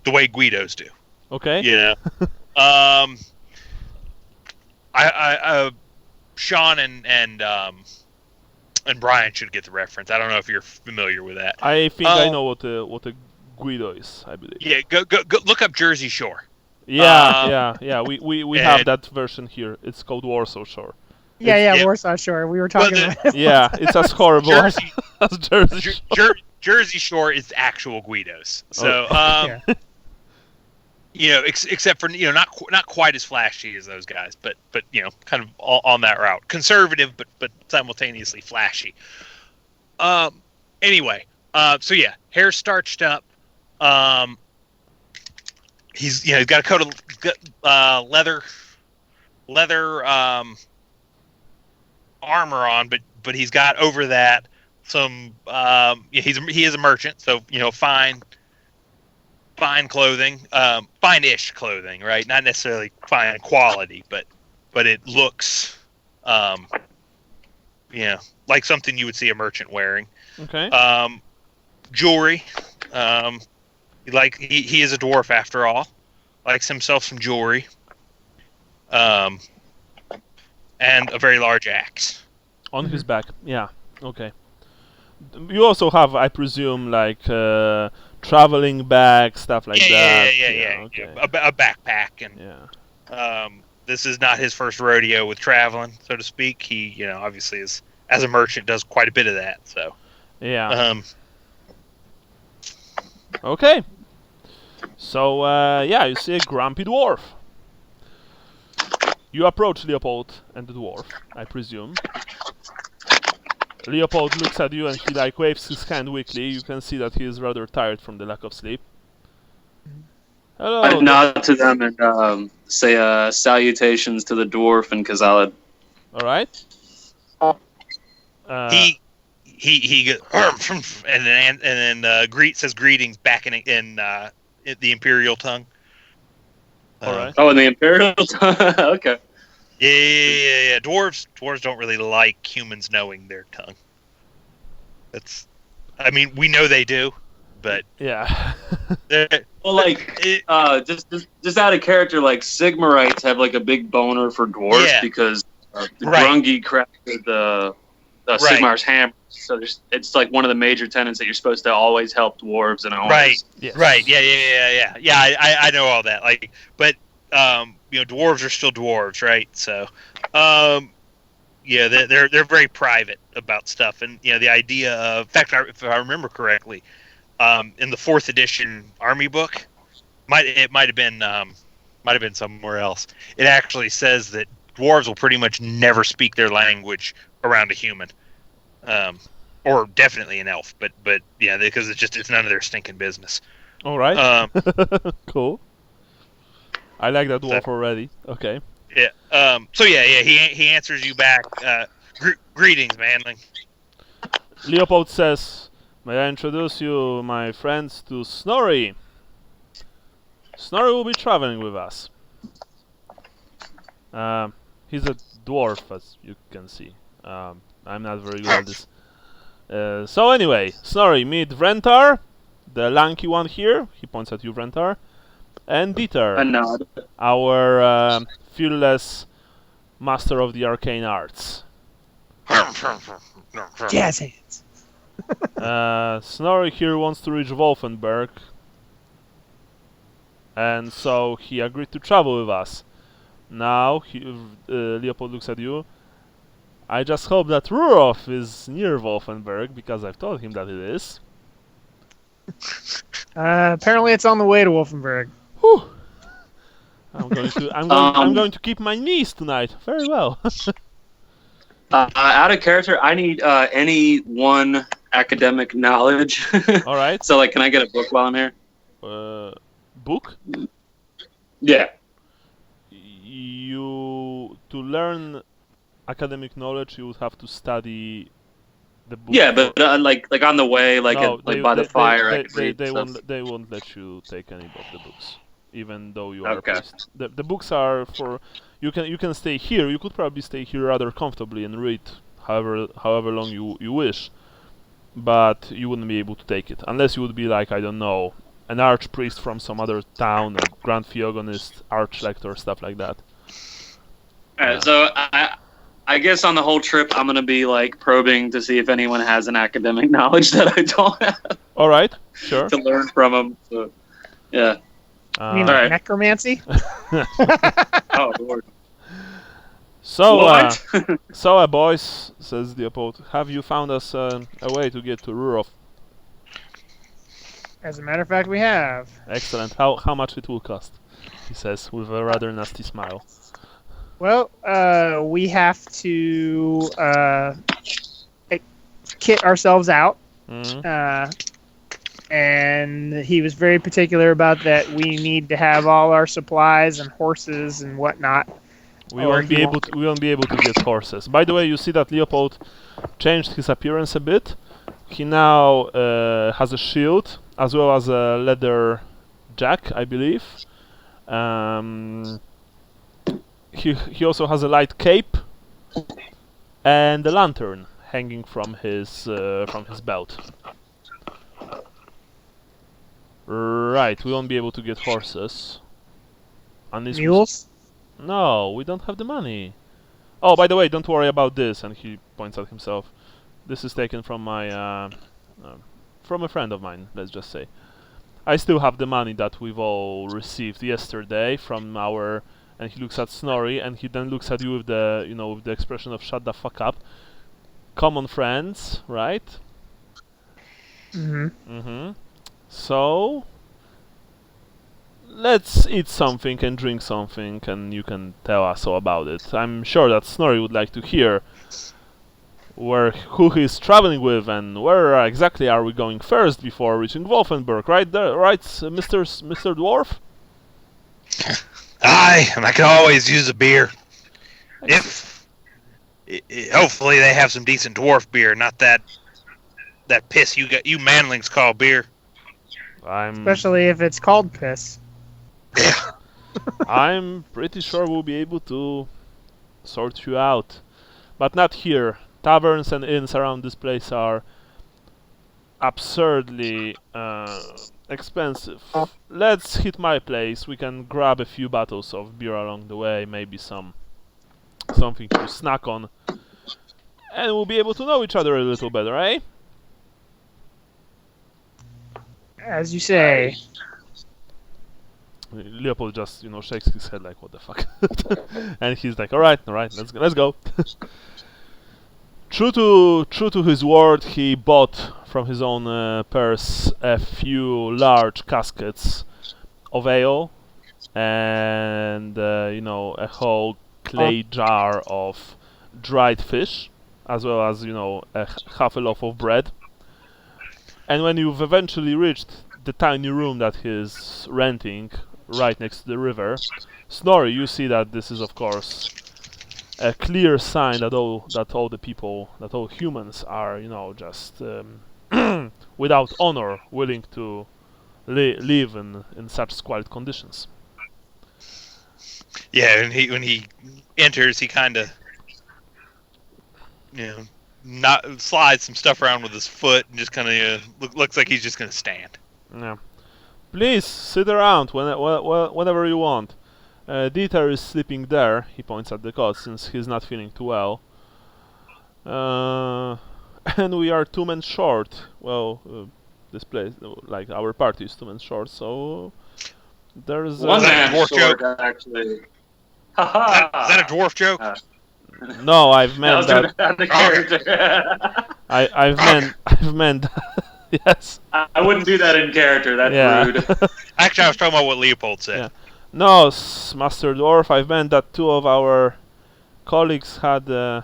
the way Guidos do. Okay. Sean and Brian should get the reference. I don't know if you're familiar with that. I think I know what a Guido is, I believe. Yeah, go look up Jersey Shore. Yeah. We have that version here. It's called Warsaw Shore. Yeah, Warsaw Shore. We were talking about it. Yeah, it's as horrible as Jersey Shore. Jersey Shore is actual Guidos. So, except for not quite as flashy as those guys, but kind of on that route, conservative but simultaneously flashy. Anyway, so yeah, hair starched up. He's got a coat of leather armor on, but he's got over that some he is a merchant, so fine clothing, fine-ish clothing, right? Not necessarily fine quality, but it looks like something you would see a merchant wearing. Okay. Jewelry. He is a dwarf after all. Likes himself some jewelry. And a very large axe. On his back, yeah. Okay. You also have, I presume, like traveling bag, stuff like that. Yeah. Okay. A backpack, and this is not his first rodeo with traveling, so to speak. He, obviously is, as a merchant, does quite a bit of that. So. Yeah. Okay. So you see a grumpy dwarf. You approach Leopold and the dwarf, I presume. Leopold looks at you and he waves his hand weakly. You can see that he is rather tired from the lack of sleep. Hello. I nod to them and say salutations to the dwarf and Kazalid. All right. He goes, and then says greetings back in the Imperial tongue. All right. Oh, in the Imperial tongue. Okay. Yeah. Dwarves don't really like humans knowing their tongue. We know they do, but yeah. Well, just out of character, like Sigmarites have like a big boner for dwarves because the Grungi crafted the Sigmar's hammer. So it's like one of the major tenets that you're supposed to always help dwarves and always. Right. Yes. Right. Yeah. I know all that. But dwarves are still dwarves, right? So, they're very private about stuff, and the idea of, in fact, if I remember correctly, in the 4th edition army book, it might have been somewhere else. It actually says that dwarves will pretty much never speak their language around a human. Or definitely an elf, but because it's none of their stinking business. All right. Cool. I like that dwarf already. Okay. Yeah. He answers you back. Greetings, manling. Leopold says, "May I introduce you, my friends, to Snorri? Snorri will be traveling with us. He's a dwarf, as you can see. I'm not very good at this. So anyway, Snorri, meet Vrentar, the lanky one here. He points at you, Vrentar. And Dieter, A nod. our fearless master of the arcane arts. Jazz hands. Snorri here wants to reach Wolfenberg. And so he agreed to travel with us. Now, Leopold looks at you. I just hope that Ruhrhoff is near Wolfenberg, because I've told him that it is. Apparently it's on the way to Wolfenberg. Whew. I'm going to keep my knees tonight. Very well. Out of character, I need any one academic knowledge. All right. So, can I get a book while I'm here? Book? Yeah. To learn academic knowledge, you would have to study the book. Yeah, but like on the way, like by the fire, I could read stuff. They won't let you take any of the books, even though you are Okay. The books are for you can stay here. You could probably stay here rather comfortably and read however long you wish, but you wouldn't be able to take it unless you would be like, I don't know, an archpriest from some other town, a grand theogonist, archlector, stuff like that. Alright, so I guess on the whole trip, I'm gonna be like probing to see if anyone has an academic knowledge that I don't have. All right, sure. To learn from them. So, yeah. You mean like necromancy? Oh Lord. So, boys, says Leopold, have you found us a way to get to Ruhrhoff? As a matter of fact, we have. Excellent. How much it will cost? He says with a rather nasty smile. Well, we have to kit ourselves out. Mm-hmm. And he was very particular about that we need to have all our supplies and horses and whatnot. We won't be able to get horses. By the way, you see that Leopold changed his appearance a bit. He now has a shield as well as a leather jack, I believe. He also has a light cape and a lantern hanging from his belt. Right, we won't be able to get horses. Mules? No, we don't have the money. Oh, by the way, don't worry about this. And he points at himself. This is taken from my from a friend of mine. Let's just say. I still have the money that we've all received yesterday from our. And he looks at Snorri, and he then looks at you with the with the expression of "shut the fuck up." Common friends, right? Mm-hmm. Mm-hmm. So, let's eat something and drink something, and you can tell us all about it. I'm sure that Snorri would like to hear who he's traveling with and where exactly are we going first before reaching Wolfenburg, right there, right, Mr. Dwarf? Aye, and I can always use a beer. Hopefully they have some decent dwarf beer, not that piss you manlings call beer. Especially if it's called piss. Yeah. I'm pretty sure we'll be able to sort you out. But not here. Taverns and inns around this place are absurdly expensive. Let's hit my place. We can grab a few bottles of beer along the way, maybe something to snack on. And we'll be able to know each other a little better, eh? As you say. Leopold just, shakes his head like, what the fuck? And he's like, alright, let's go. True to his word, he bought from his own purse a few large caskets of ale and, a whole clay jar of dried fish, as well as, half a loaf of bread. And when you've eventually reached the tiny room that he's renting right next to the river, Snorri, you see that this is, of course, a clear sign that all humans are, just without honor, willing to live in such squalid conditions. Yeah, and when he enters, he kind of, not slides some stuff around with his foot and just kind of looks like he's just going to stand. Yeah. Please sit around whenever you want. Dieter is sleeping there. He points at the cot since he's not feeling too well. And we are 2 men short. Well, this place, like our party, is 2 men short. So there's one man dwarf short, joke. actually. Is that a dwarf joke? No, I've meant that. I've meant. Yes. I wouldn't do that in character. That's rude. Actually, I was talking about what Leopold said. Yeah. No, Master Dwarf, I've meant that 2 of our colleagues had an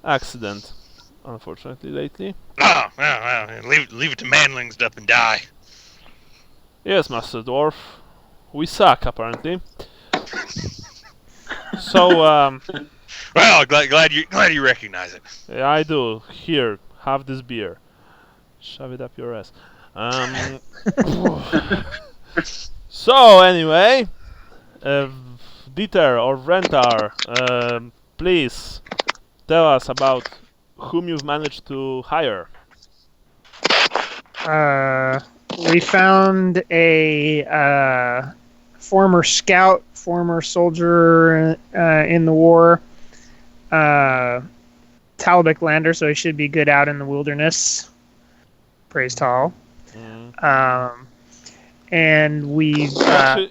accident, unfortunately, lately. Oh, well, leave it to manlings to up and die. Yes, Master Dwarf. We suck, apparently. So, Well, glad you recognize it. Yeah, I do. Here, have this beer. Shove it up your ass. So anyway, Dieter or Rentar, please tell us about whom you've managed to hire. We found a former scout, former soldier in the war, Talbot lander, so he should be good out in the wilderness. Praise Tal. And we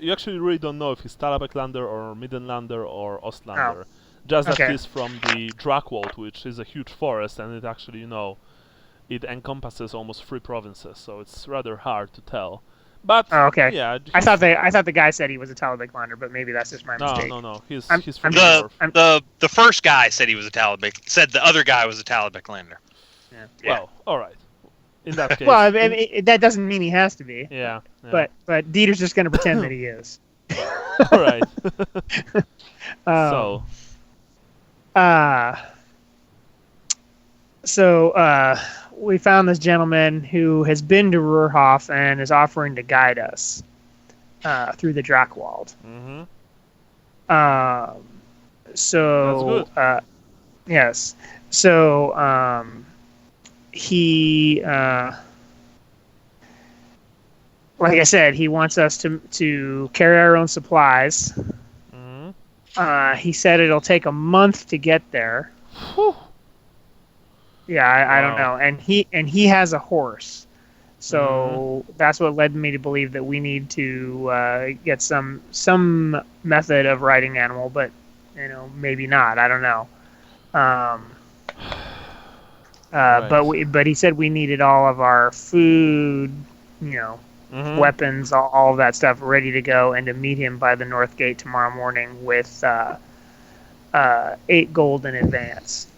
You actually really don't know if he's Talabecklander or Middenlander or Ostlander. Just that he's from the Drakwold, which is a huge forest, and it actually, it encompasses almost 3 provinces, so it's rather hard to tell. But yeah, I thought the guy said he was a Talabecklander, but maybe that's just my mistake. No. He's from the north. The first guy said he was a Talabek. Said the other guy was a Talabecklander. Yeah. Well, all right. In that case. Well, I mean, that doesn't mean he has to be. Yeah. But Dieter's just going to pretend that he is. All right. So we found this gentleman who has been to Ruhrhoff and is offering to guide us through the Drakwold. So that's good. yes. So he, like I said, he wants us to carry our own supplies. He said it'll take a month to get there. Whew. Yeah, I don't know. And he has a horse. So that's what led me to believe that we need to get some method of riding animal, but maybe not. I don't know. Right. But he said we needed all of our food, weapons, all of that stuff ready to go, and to meet him by the North Gate tomorrow morning with 8 gold in advance.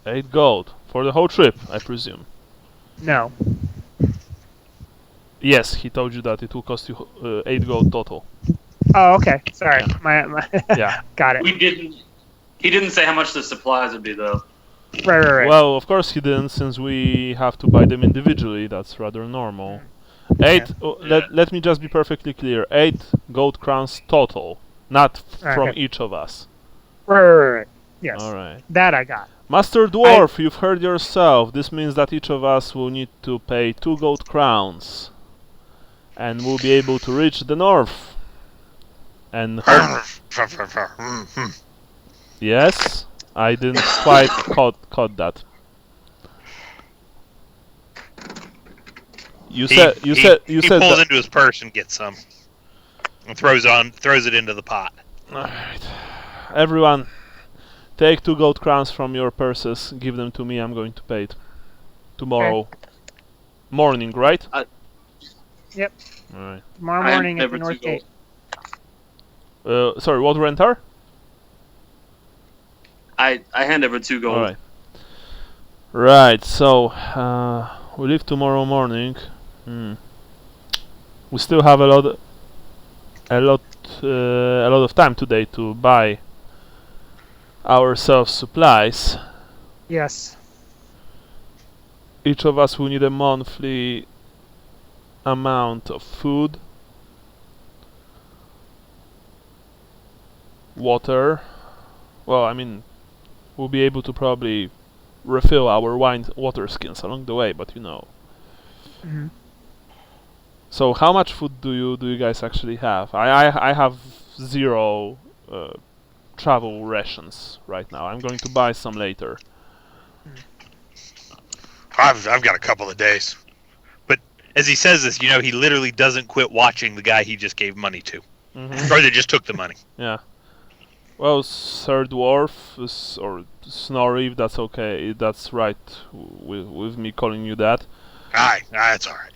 8 gold for the whole trip, I presume. No. Yes, he told you that it will cost you 8 gold total. Oh, okay. Sorry. Yeah. Got it. He didn't say how much the supplies would be, though. Right. Well, of course he didn't, since we have to buy them individually. That's rather normal. 8. Let me just be perfectly clear. 8 gold crowns total, not from each of us. Right. Yes. All right. That I got. Master Dwarf, you've heard yourself. This means that each of us will need to pay 2 gold crowns, and we'll be able to reach the north. And yes, I didn't quite caught that. He pulls into his purse and gets some, and throws it into the pot. All right, everyone, take 2 gold crowns from your purses. Give them to me. I'm going to pay it tomorrow morning, right? Yep. All right. Tomorrow morning at the North Gate. Sorry, what Rentar? I hand over 2 gold. All right. Right. So we leave tomorrow morning. We still have a lot of time today to buy ourselves supplies. Yes. Each of us will need a monthly amount of food, water. Well, I mean, we'll be able to probably refill our water skins along the way, but So how much food do you guys actually have? I have 0 travel rations right now. I'm going to buy some later. I've got a couple of days. But as he says this, he literally doesn't quit watching the guy he just gave money to. Or they just took the money. Yeah. Well, Sir Dwarf, or Snorri, if that's okay, that's right with me calling you that. Aye, that's alright.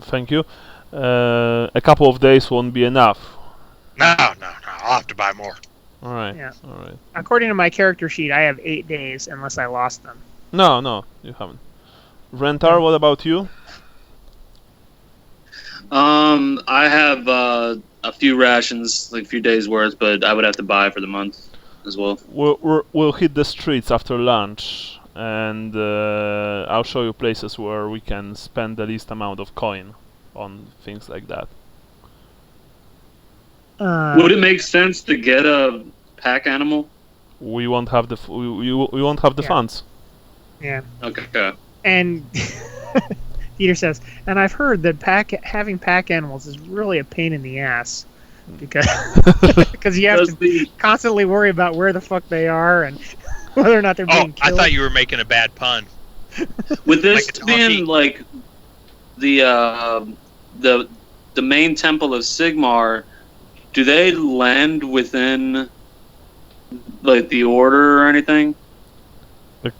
Thank you. A couple of days won't be enough. No, I'll have to buy more. Alright. Yeah. Alright. According to my character sheet, I have 8 days unless I lost them. No, you haven't. Rentar, what about you? I have a few rations, like a few days worth, but I would have to buy for the month. as well. We'll hit the streets after lunch, and I'll show you places where we can spend the least amount of coin on things like that. Would it make sense to get a pack animal? We won't have the we won't have the funds. Yeah. Okay. And Peter says, and I've heard that having pack animals is really a pain in the ass because you have to constantly worry about where the fuck they are and whether or not they're being killed. I thought you were making a bad pun. With this being like the main temple of Sigmar, do they land within like the order or anything?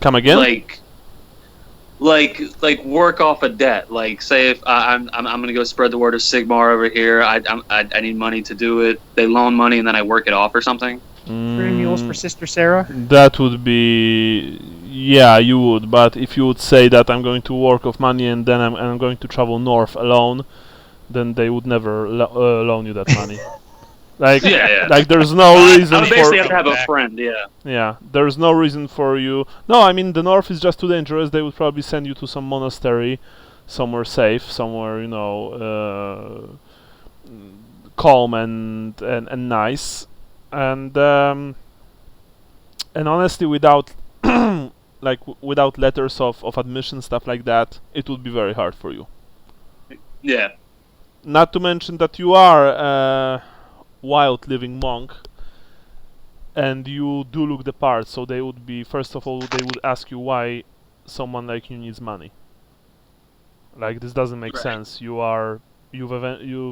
Come again? Like work off a debt. Like say if I'm gonna go spread the word of Sigmar over here. I need money to do it. They loan money and then I work it off or something. 3 mules for Sister Sarah. That would be, yeah, you would. But if you would say that I'm going to work off money and then I'm going to travel north alone, then they would never loan you that money. Like, like there's no reason. I would basically have to have a friend. Yeah. Yeah, there's no reason for you. No, I mean the north is just too dangerous. They would probably send you to some monastery, somewhere safe, somewhere calm and nice, and honestly, without without letters of admission, stuff like that, it would be very hard for you. Yeah. Not to mention that you are wild living monk, and you do look the part, so they would be, first of all, they would ask you why someone like you needs money. Like, this doesn't make sense. You've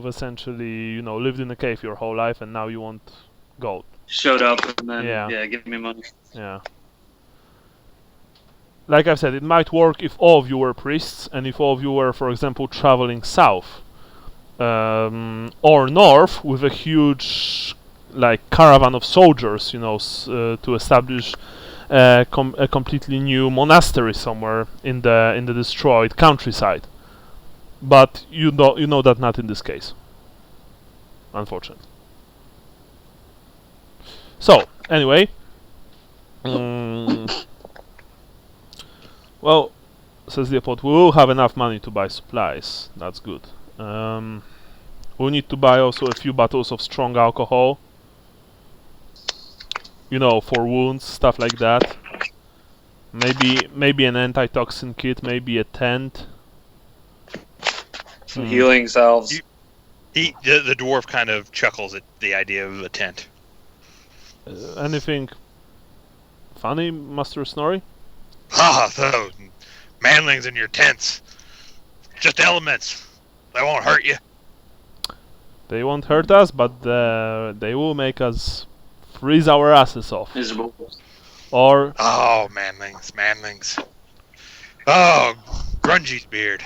essentially, lived in a cave your whole life, and now you want gold. Showed up and then, give me money. Yeah. Like I've said, it might work if all of you were priests, and if all of you were, for example, traveling south. Or north with a huge caravan of soldiers, to establish a completely new monastery somewhere in the destroyed countryside. But you know that not in this case, unfortunately. So anyway, well, says Leopold, we will have enough money to buy supplies. That's good. We need to buy also a few bottles of strong alcohol. For wounds, stuff like that. Maybe an antitoxin kit, maybe a tent. Some healing salves. The dwarf kind of chuckles at the idea of a tent. Anything funny, Master Snorri? Those manlings in your tents. Just elements. They won't hurt you. They won't hurt us, but they will make us freeze our asses off. Miserable. Or... Oh, manlings. Oh, Grungy's beard.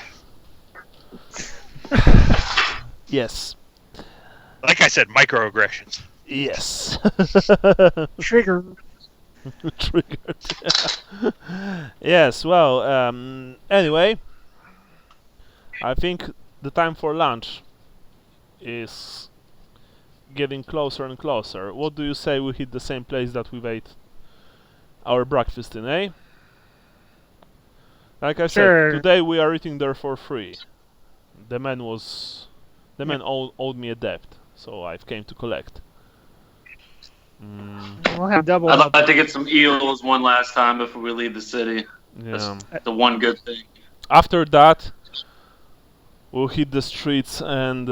Yes. Like I said, microaggressions. Yes. Trigger. Triggered. Yes, well, anyway, I think the time for lunch is getting closer and closer. What do you say we hit the same place that we ate our breakfast in, eh? Like I said, today we are eating there for free. The man owed me a debt, so I've came to collect. We'll have double. I'd like to get some eels one last time before we leave the city. Yeah. That's the one good thing. After that, we'll hit the streets and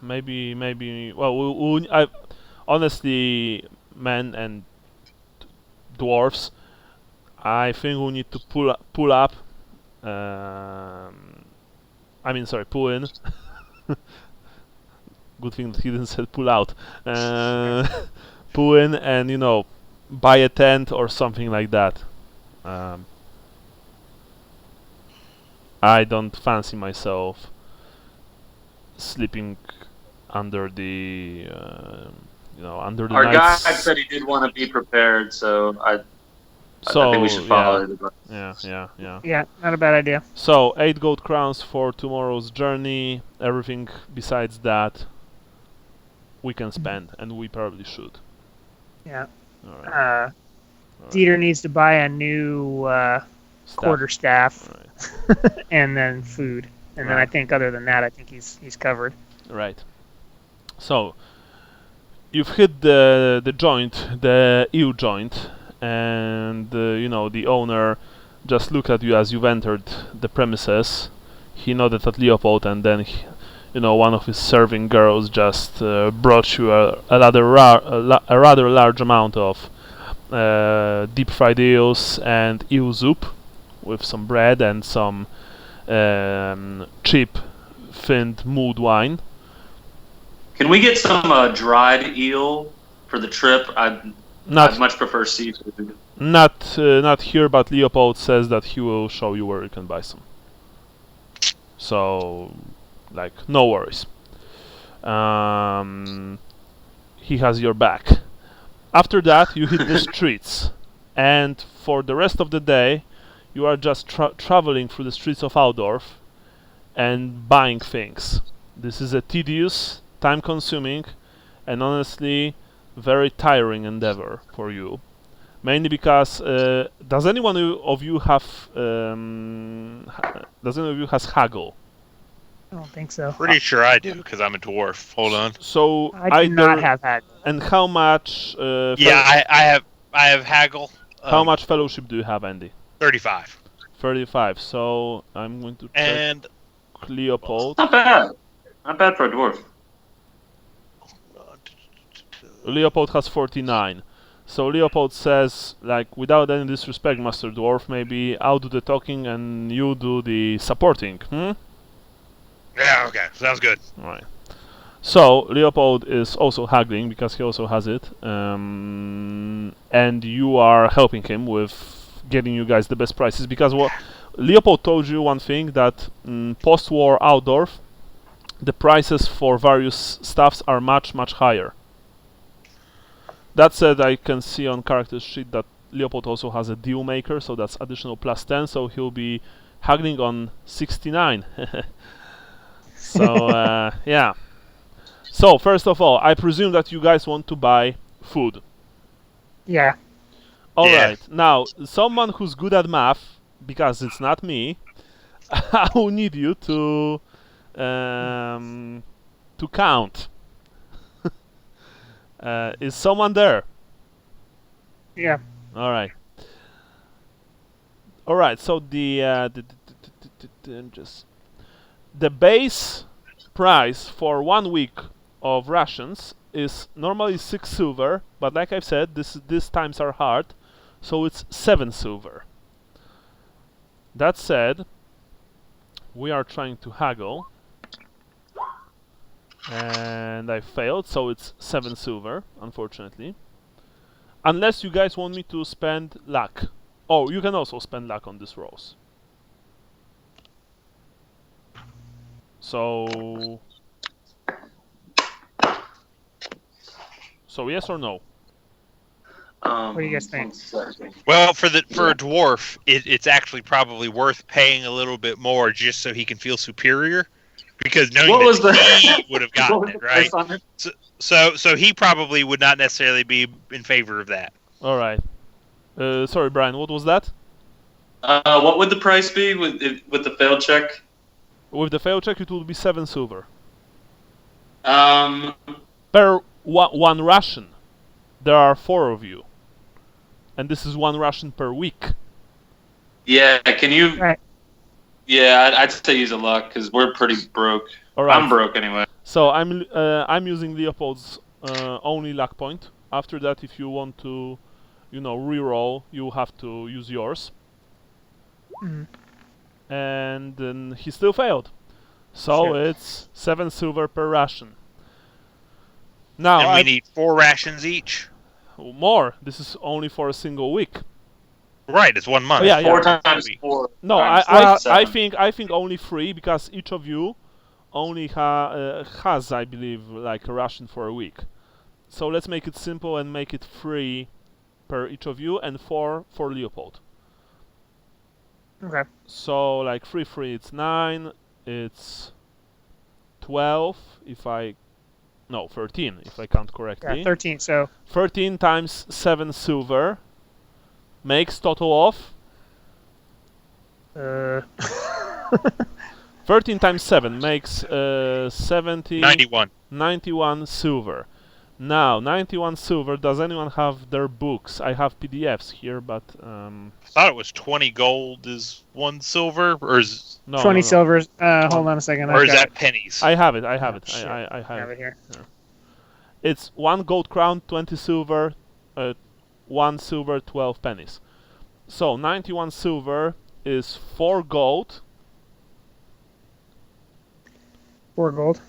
maybe. Well, honestly, men and dwarves, I think we need to pull up. Pull in. Good thing that he didn't say pull out. Pull in and buy a tent or something like that. I don't fancy myself sleeping under the under the Our guide nights. said he did want to be prepared, so I think we should follow the advice. Yeah, not a bad idea. So 8 gold crowns for tomorrow's journey. Everything besides that we can spend, and we probably should. Yeah. All right. Dieter needs to buy a new quarterstaff, and then food, and then I think other than that, I think he's covered. Right. So you've hit the joint, the EU joint, and the owner just looked at you as you've entered the premises. He nodded at Leopold, and then one of his serving girls just brought you a rather large amount of deep fried eels and eel soup with some bread and some cheap thinned mulled wine. Can we get some dried eel for the trip? I'd much prefer seafood. Not here, but Leopold says that he will show you where you can buy some. So, no worries. He has your back. After that, you hit the streets, and for the rest of the day, you are just traveling through the streets of Altdorf and buying things. This is a tedious, time-consuming, and honestly, very tiring endeavor for you. Mainly because does anyone of you has haggle? I don't think so. Pretty sure I do because I'm a dwarf. Hold on. So I do not have haggle. And how much? I have haggle. How much fellowship do you have, Andy? 35. 35. So I'm going to check. And Leopold. Not bad. Not bad for a dwarf. Leopold has 49. So Leopold says, without any disrespect, Master Dwarf, maybe I'll do the talking and you do the supporting. Yeah, okay. Sounds good. Right. So Leopold is also haggling because he also has it. And you are helping him with getting you guys the best prices because Leopold told you one thing, that post-war Altdorf, the prices for various stuffs are much, much higher. That said, I can see on character sheet that Leopold also has a deal maker, so that's additional plus 10, so he'll be haggling on 69. So, yeah. So, first of all, I presume that you guys want to buy food. Yeah. Alright, now, someone who's good at math, because it's not me, I will need you to count. Is someone there? Yeah. All right. All right. So the base price for 1 week of rations is normally 6 silver, but like I've said, these times are hard, so it's 7 silver. That said, we are trying to haggle. And I failed, so it's 7 silver, unfortunately. Unless you guys want me to spend luck. Oh, you can also spend luck on these rolls. So yes or no? What do you guys think? Well, for a dwarf, it's actually probably worth paying a little bit more just so he can feel superior. Because knowing he would have gotten it, right? So he probably would not necessarily be in favor of that. All right. Sorry, Brian. What was that? What would the price be with the failed check? With the failed check, it would be 7 silver. Per one ration. There are 4 of you, and this is 1 ration per week. Yeah. Can you? Right. Yeah, I'd say use a luck because we're pretty broke. All right. I'm broke anyway. So I'm using Leopold's only luck point. After that, if you want to, re-roll, you have to use yours. And then he still failed. So it's 7 silver per ration. Now and we need 4 rations each. More. This is only for a single week. Right, it's 1 month. Oh, yeah, 4 times 4. No, I think only 3 because each of you only has, I believe, a ration for a week. So let's make it simple and make it 3 per each of you and 4 for Leopold. Okay. So 3, it's 9. It's 12 if I No, 13, if I count correctly. Yeah, 13. So 13 times 7 silver makes total of... 13 times 7 makes 70... 91. 91 silver. Now, 91 silver, does anyone have their books? I have PDFs here, but... I thought it was 20 gold is 1 silver, or is... No, 20 no. silvers. Hold on a second. Or is that pennies? I have it, I have it. Shit. I have have it here. It's 1 gold crown, 20 silver, 1 silver, 12 pennies. So 91 silver is 4 gold. 4 gold.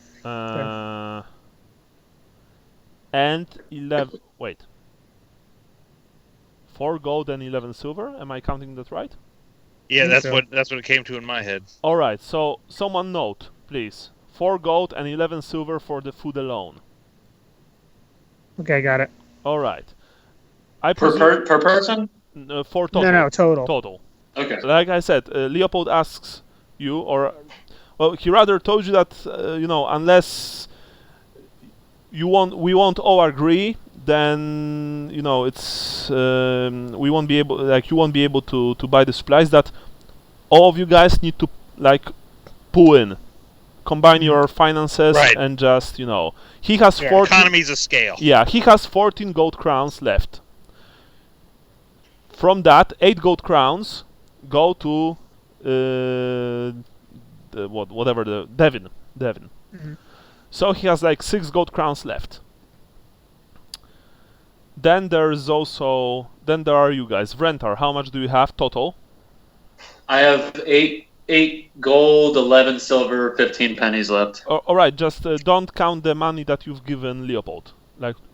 And 11. Wait. 4 gold and 11 silver. Am I counting that right? Yeah, that's so. what it came to in my head. All right. So someone note, please. 4 gold and 11 silver for the food alone. Okay, got it. All right. Per person? For total. No, total. Total. Okay. Like I said, Leopold asks you, or well, he rather told you that unless we won't all agree, then it's we won't be able, you won't be able to buy the supplies that all of you guys need to pull in, combine your finances, Right. and just he has 14. Economies of scale. Yeah, he has 14 gold crowns left. From that, 8 gold crowns go to Devin. Mm-hmm. So he has 6 gold crowns left. Then there are you guys. Vrentar, how much do you have total? I have 8 gold, 11 silver, 15 pennies left. All right, just don't count the money that you've given Leopold,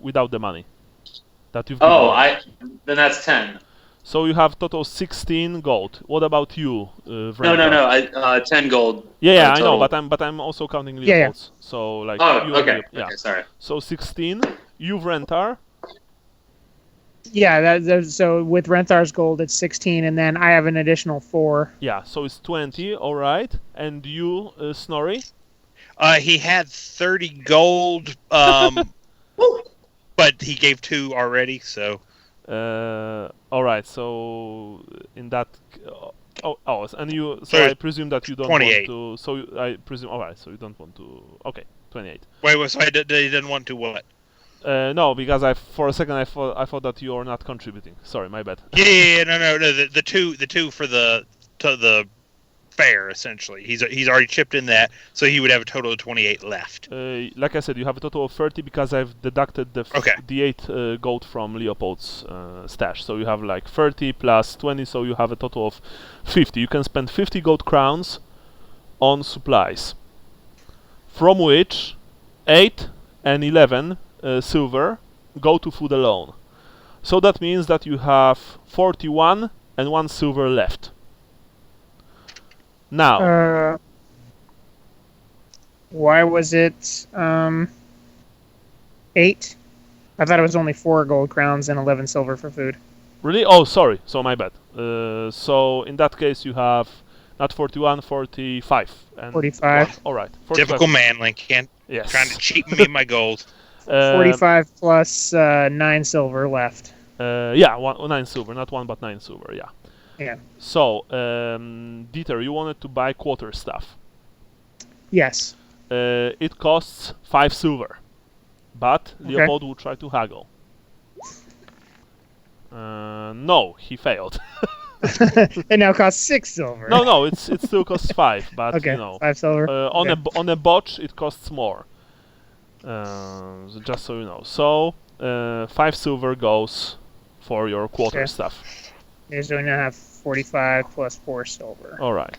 without the money that you've given. Then that's 10. So you have total 16 gold. What about you, Vrentar? No. 10 gold. Yeah, I know, total. but I'm also counting Yeah. Leopold's. So you Okay. yeah. Okay, sorry. So 16. You Vrentar. Yeah, so with Renthar's gold, it's 16, and then I have an additional 4. Yeah, so it's 20. All right. And you, Snorri. He had 30 gold, but he gave 2 already, so... All right. So in that, and you. So Sorry, I presume that you don't 28. want to. So I presume. All right. So you don't want to. Okay, 28. Wait, so he didn't want to what? No, because for a second I thought that you are not contributing. Sorry, my bad. Yeah, no. The two for the fair essentially. He's already chipped in that, so he would have a total of 28 left. Like I said, you have a total of 30 because I've deducted the 8 gold from Leopold's stash. So you have 30 plus 20, so you have a total of 50. You can spend 50 gold crowns on supplies, from which 8 and 11 silver go to food alone. So that means that you have 41 and 1 silver left. Now, why was it 8? I thought it was only 4 gold crowns and 11 silver for food. really? Oh, sorry. So my bad. So in that case, you have not 41, 45. And 45. All right. 45. Typical man, Lincoln. Yes. Trying to cheat me my gold. 45 plus 9 silver left. 9 silver, not 1 but 9 silver. Yeah. Yeah. So, Dieter, you wanted to buy quarter stuff. Yes. It costs 5 silver, but Leopold will try to haggle. No, he failed. It now costs 6 silver. No, it still costs 5, but okay, 5 silver. On a botch it costs more. Just so you know. So 5 silver goes for your quarter stuff. So we now have 45 plus 4 silver. All right.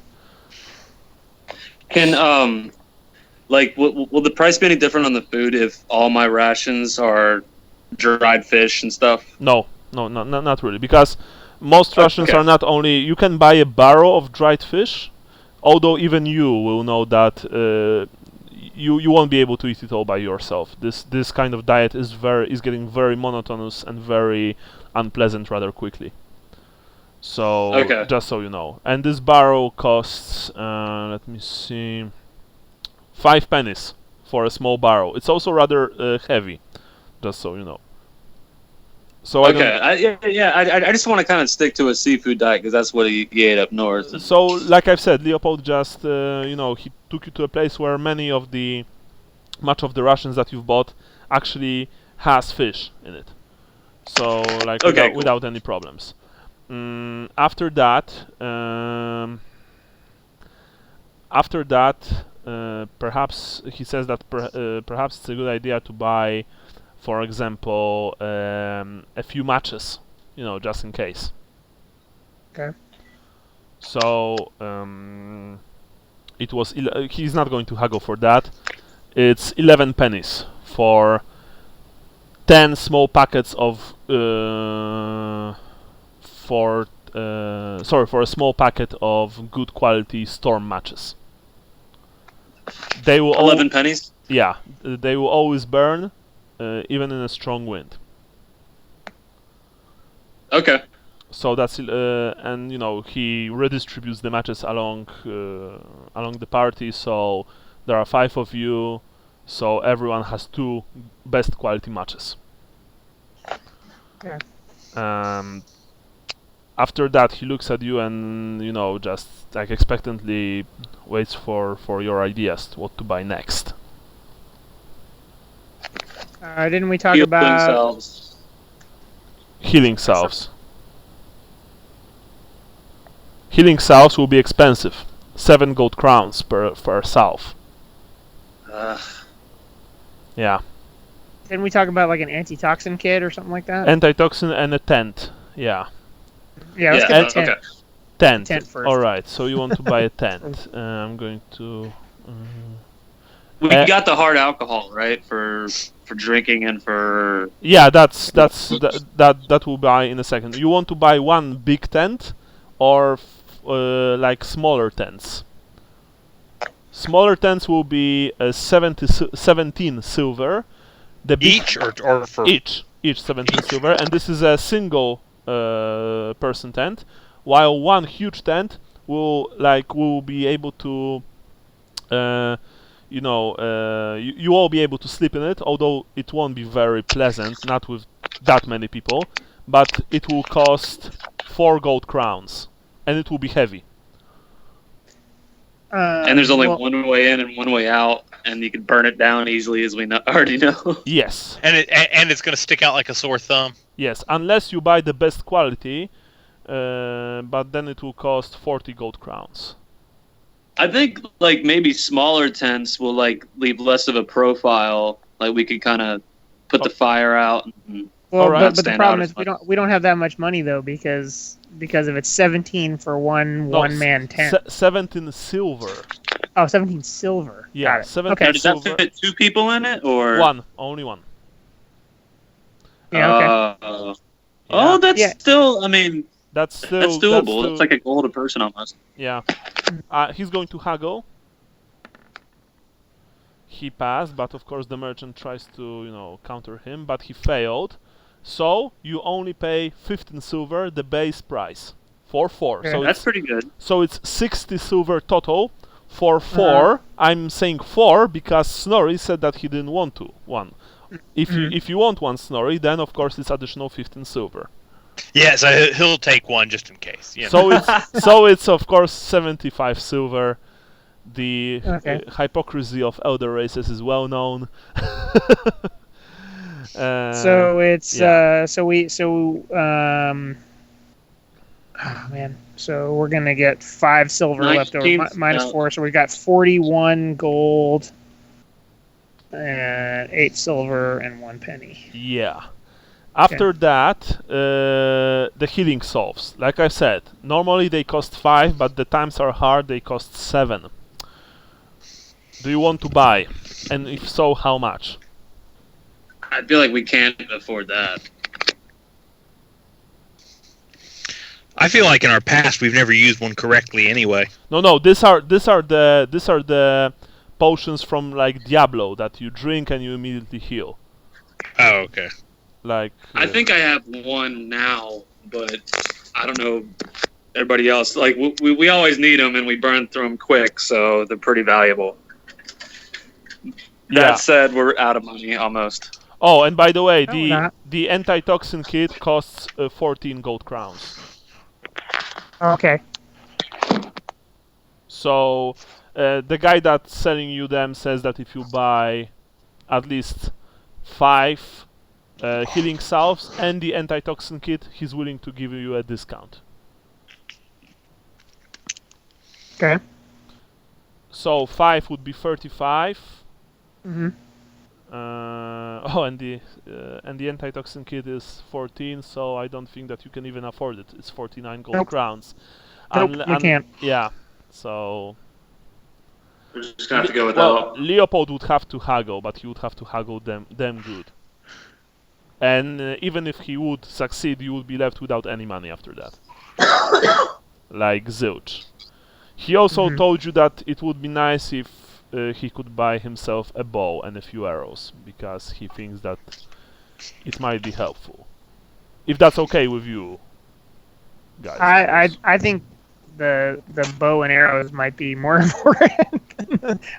Can will the price be any different on the food if all my rations are dried fish and stuff? No, not really, because most rations are not only. You can buy a barrel of dried fish, although even you will know that you won't be able to eat it all by yourself. This kind of diet is getting very monotonous and very unpleasant rather quickly. So just so you know, and this barrel costs let me see, 5 pennies for a small barrel. It's also rather heavy, just so you know. So okay, I just want to kind of stick to a seafood diet because that's what he ate up north. So, like I've said, Leopold just, he took you to a place where much of the rations that you've bought actually has fish in it. So, like, without any problems. After that, perhaps he says that perhaps it's a good idea to buy, for example, a few matches, just in case. Okay. So it was. He's not going to haggle for that. It's 11 pennies for 10 small packets of. For a small packet of good quality storm matches. They will 11 pennies. Yeah, they will always burn, even in a strong wind. Okay. So that's and he redistributes the matches along the party. So there are 5 of you, so everyone has 2 best quality matches. Yeah. After that, he looks at you and just like expectantly waits for your ideas what to buy next. Didn't we talk about healing salves? Healing salves will be expensive. 7 gold crowns per salve. Yeah. Didn't we talk about like an antitoxin kit or something like that? Antitoxin and a tent. Yeah. Yeah, let's get the tent. Okay. Tent first. All right. So you want to buy a tent? I'm going to. We got the hard alcohol, right, for drinking and for. Yeah, that will buy in a second. You want to buy one big tent, or like smaller tents? Smaller tents will be 17 silver. The each or for each 17 silver, and this is a single person tent, while one huge tent will be able to you will be able to sleep in it, although it won't be very pleasant, not with that many people, but it will cost 4 gold crowns, and it will be heavy. And there's only one way in and one way out, and you can burn it down easily, as we already know. Yes. And it's going to stick out like a sore thumb. Yes, unless you buy the best quality, but then it will cost 40 gold crowns. I think maybe smaller tents will leave less of a profile. Like we could kind of put the fire out. Well, but the problem is we don't have that much money though because if it's 17 for one man tent. 17 silver. Oh, 17 silver. Yeah, 17 Does silver. that fit 2 people in it or only one? Yeah. Okay. Oh, that's still. I mean, that's doable. It's like a gold a person almost. Yeah. He's going to haggle. He passed, but of course the merchant tries to counter him, but he failed. So you only pay 15 silver, the base price, for 4. Yeah, so that's pretty good. So it's 60 silver total for 4. I'm saying 4 because Snorri said that he didn't want one. If you want one, Snorri, then of course it's additional 15 silver. Yeah, so he'll take one just in case. So it's of course 75 silver. The hypocrisy of elder races is well known. So it's oh man, so we're gonna get 5 silver left over minus 4, so we got 41 gold and 8 silver and 1 penny. Yeah. After that, the healing salves. Like I said, normally they cost 5, but the times are hard, they cost 7. Do you want to buy? And if so, how much? I feel like we can't afford that. I feel like in our past we've never used one correctly anyway. No, these are the potions from Diablo that you drink and you immediately heal. Oh, okay. I think I have one now, but I don't know everybody else. We always need them and we burn through them quick, so they're pretty valuable. That said, we're out of money almost. Oh, and by the way, No, the anti-toxin kit costs 14 gold crowns. Okay. So the guy that's selling you them says that if you buy at least 5 healing salves and the anti-toxin kit, he's willing to give you a discount. Okay. So 5 would be 35. Mm-hmm. And the anti-toxin kit is 14, so I don't think that you can even afford it. It's 49 gold crowns. Nope, you can't. Yeah, so We're just gonna have to go with well, that. Leopold would have to haggle, but he would have to haggle them good. And even if he would succeed, you would be left without any money after that. Like zilch. He also told you that it would be nice if he could buy himself a bow and a few arrows, because he thinks that it might be helpful. If that's okay with you, guys. I think the bow and arrows might be more important.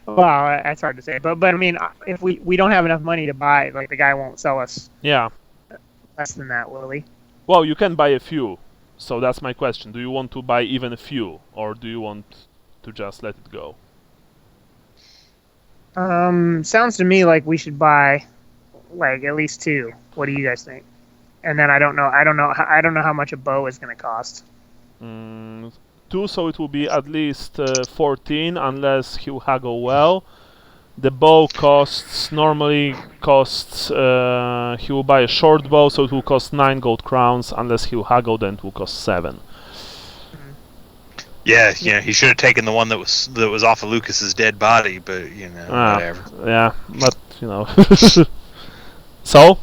Well, that's hard to say, but I mean, if we don't have enough money to buy, like the guy won't sell us Yeah. less than that, will he? Well, you can buy a few. So that's my question. Do you want to buy even a few, or do you want to just let it go? Sounds to me like we should buy like at least 2. What do you guys think? And then I don't know how much a bow is going to cost. 2, so it will be at least 14, unless he'll haggle well. The bow normally costs, he will buy a short bow, so it will cost 9 gold crowns, unless he'll haggle, then it will cost 7. Yeah, he should have taken the one that was off of Lukas's dead body, but whatever. Yeah, but So?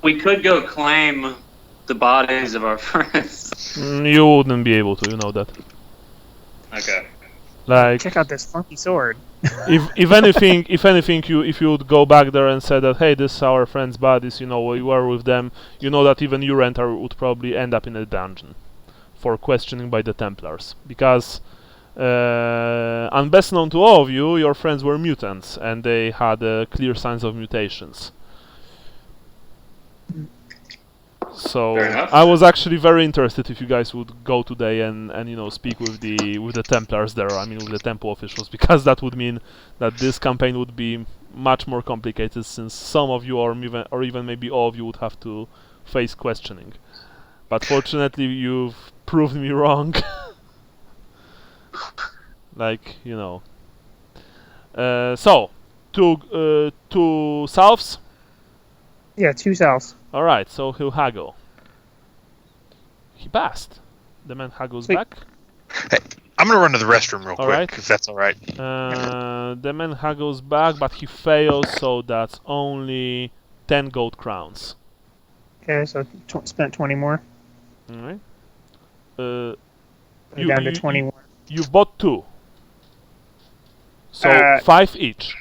We could go claim the bodies of our friends. You wouldn't be able to, you know that. Okay. Like, check out this funky sword. if anything, if you would go back there and say that, hey, this is our friends' bodies, we were with them, that even your renter would probably end up in a dungeon for questioning by the Templars, because unbeknown to all of you, your friends were mutants and they had clear signs of mutations. So I was actually very interested if you guys would go today and speak with the Templars there. I mean, with the temple officials, because that would mean that this campaign would be much more complicated, since some of you or even maybe all of you would have to face questioning. But fortunately, you've proved me wrong. So 2 salves. Yeah, 2 salves. Alright, so he'll haggle. He passed. The man haggles back. Hey, I'm gonna run to the restroom real quick, if that's alright. The man haggles back, but he fails, so that's only 10 gold crowns. Okay, so spent 20 more. Alright. Down to 21. You've bought 2. So 5 each.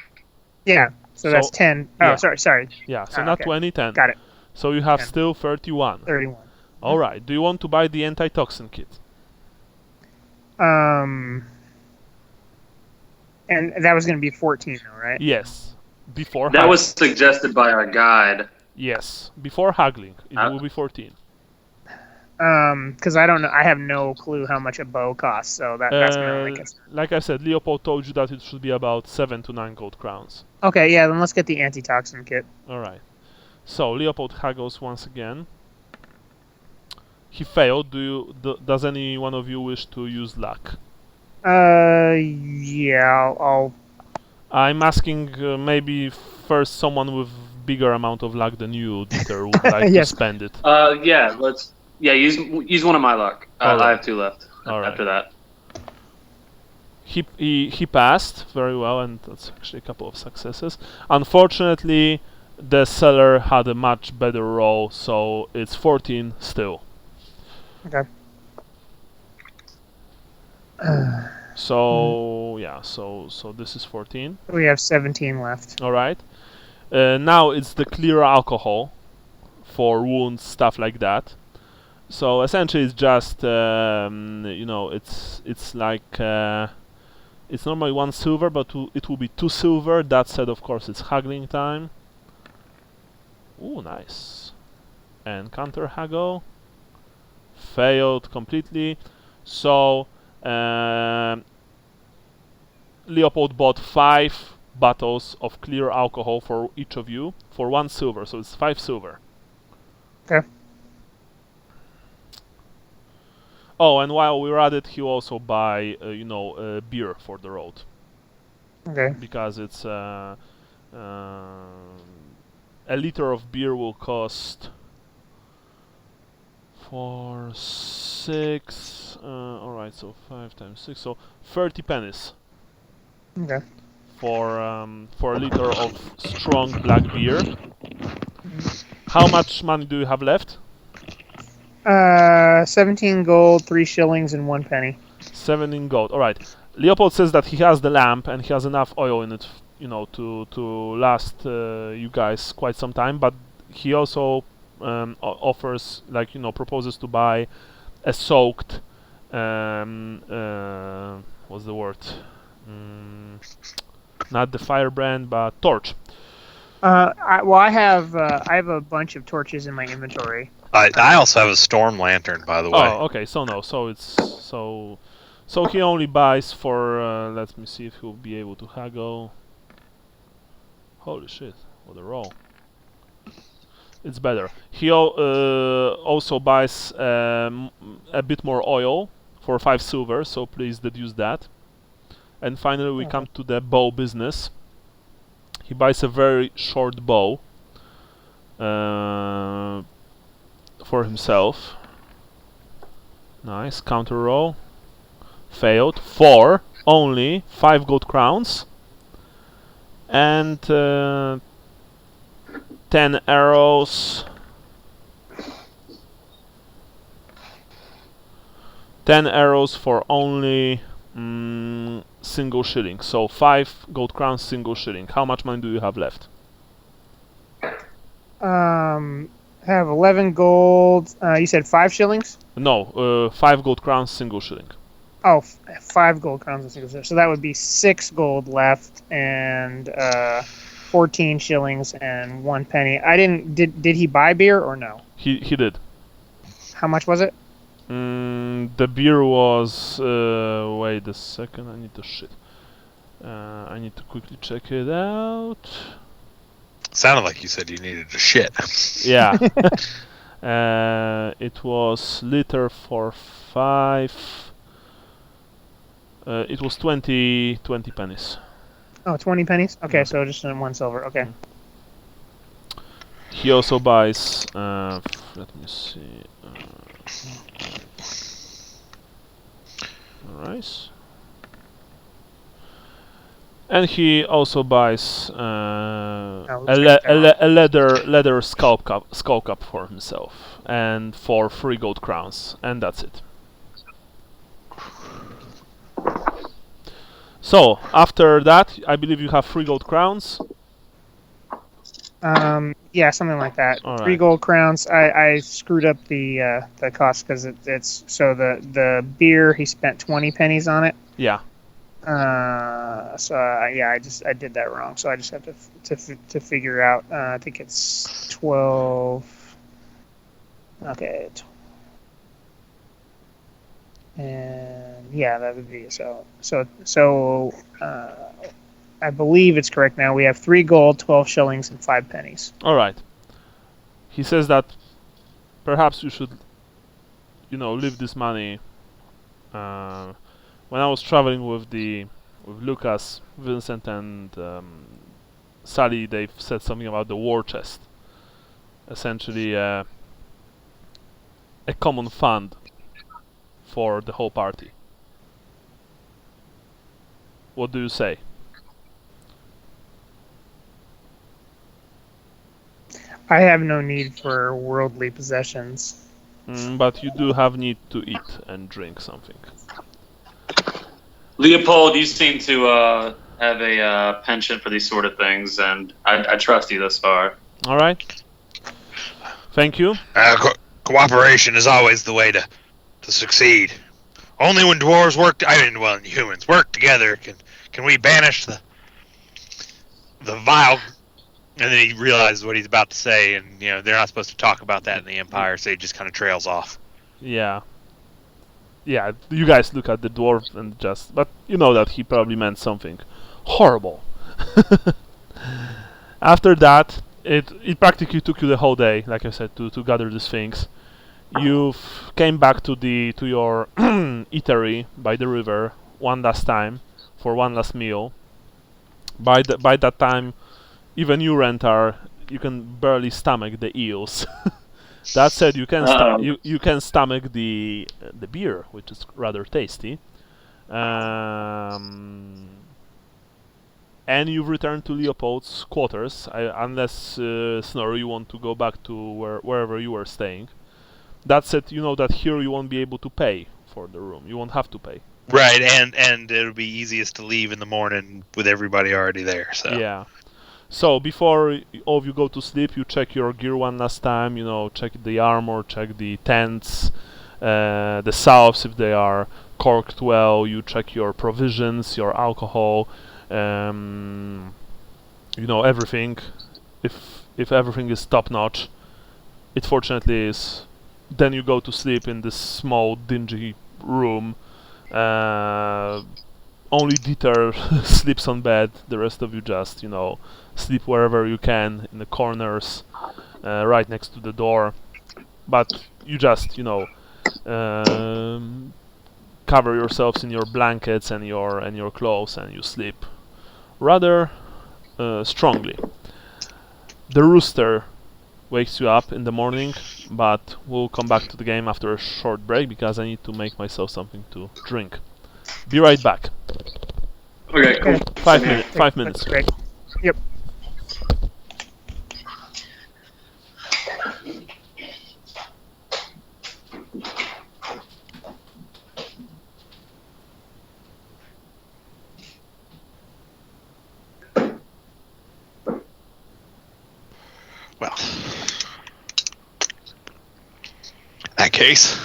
Yeah, so that's 10. Oh, sorry. Yeah, so not 20, 10. Got it. So you have 10. still 31. 31. Alright, do you want to buy the anti-toxin kit? And that was going to be 14, though, right? Yes. Before that was suggested by our guide. Yes, before haggling, it will be 14. Because I don't know, I have no clue how much a bow costs, so that's my only concern. Like I said, Leopold told you that it should be about 7 to 9 gold crowns. Okay, yeah, then let's get the antitoxin kit. Alright. So, Leopold haggles once again. He failed. Does any one of you wish to use luck? Yeah, I'll... I'm asking maybe first someone with bigger amount of luck than you, Dieter, would like to spend it. Yeah, let's... Yeah, use one of my luck. Right. I have 2 left Right. after that. He passed very well, and that's actually a couple of successes. Unfortunately, the seller had a much better roll, so it's 14 still. Okay. So yeah, so this is 14. We have 17 left. All right. Now it's the clear alcohol for wounds, stuff like that. So essentially, it's just it's like It's normally 1 silver, but it will be 2 silver. That said, of course, it's haggling time. Ooh, nice. And counter haggle. Failed completely. So, Leopold bought 5 bottles of clear alcohol for each of you for 1 silver, so it's 5 silver. Okay. Oh, and while we're at it, he also buy, beer for the road. Okay. Because it's a liter of beer will cost 4, 6. All right, so 5 times 6, so 30 pennies. Okay. For a liter of strong black beer. How much money do you have left? 17 gold, 3 shillings, and 1 penny. 17 gold. All right. Leopold says that he has the lamp and he has enough oil in it, to last you guys quite some time. But he also offers, proposes to buy a soaked. What's the word? Not the firebrand, but torch. I have a bunch of torches in my inventory. I also have a storm lantern, by the way. Oh, okay. So no. So it's so he only buys for. Let me see if he'll be able to haggle. Holy shit! What a roll! It's better. He also buys a bit more oil for 5 silver. So please deduce that. And finally, we come to the bow business. He buys a very short bow for himself. Nice. Counter roll. Failed. 4. Only 5 gold crowns. And 10 arrows. 10 arrows for only single shilling. So 5 gold crowns, single shilling. How much money do you have left? Have 11 gold. You said 5 shillings? No, 5 gold crowns, single shilling. Oh, 5 gold crowns and single shilling. So that would be 6 gold left and 14 shillings and 1 penny. I didn't. Did he buy beer or no? He did. How much was it? The beer was. Wait a second. I need to shit. I need to quickly check it out. Sounded like you said you needed to shit. Yeah. It was liter for 5. It was 20 pennies. Oh, 20 pennies? Okay, so just 1 silver. Okay. He also buys. Let me see. Alright. And he also buys a leather skull cup for himself, and for 3 gold crowns, and that's it. So after that, I believe you have 3 gold crowns. Yeah, something like that. All 3 right. gold crowns. I screwed up the cost because it's so the beer he spent 20 pennies on it. Yeah. So yeah, I did that wrong. So I just have to figure out. I think it's 12. Okay. And yeah, that would be so. I believe it's correct now. We have 3 gold, 12 shillings, and 5 pennies. All right. He says that perhaps you should, leave this money. When I was traveling with Lukas, Vincent, and Sally, they've said something about the war chest. Essentially, a common fund for the whole party. What do you say? I have no need for worldly possessions. But you do have need to eat and drink something. Leopold, you seem to have a penchant for these sort of things, and I trust you thus far. All right. Thank you. Cooperation is always the way to succeed. only when dwarves work. When humans work together can we banish the vile. And then he realizes what he's about to say, and they're not supposed to talk about that in the Empire, so he just kind of trails off. Yeah. Yeah, you guys look at the dwarf and but you know that he probably meant something horrible. After that, it practically took you the whole day, like I said, to gather these things. You came back to your eatery by the river one last time for one last meal. By that time, even you, Rentar, you can barely stomach the eels. That said, you can you can stomach the beer, which is rather tasty. And you've returned to Leopold's quarters, unless Snorri, you want to go back to wherever you were staying. That said, you know that here you won't be able to pay for the room. You won't have to pay. Right, and it'll be easiest to leave in the morning with everybody already there. So yeah. So before all of you go to sleep, you check your gear one last time. Check the armor, check the tents, the salves if they are corked well. You check your provisions, your alcohol, everything. If everything is top notch, it fortunately is. Then you go to sleep in this small, dingy room. Only Dieter sleeps on bed. The rest of you just, sleep wherever you can in the corners, right next to the door. But you just, cover yourselves in your blankets and your clothes, and you sleep rather strongly. The rooster wakes you up in the morning, but we'll come back to the game after a short break because I need to make myself something to drink. Be right back. Okay, cool. 5 minutes. 5 minutes. Great. Yep. Well, in that case,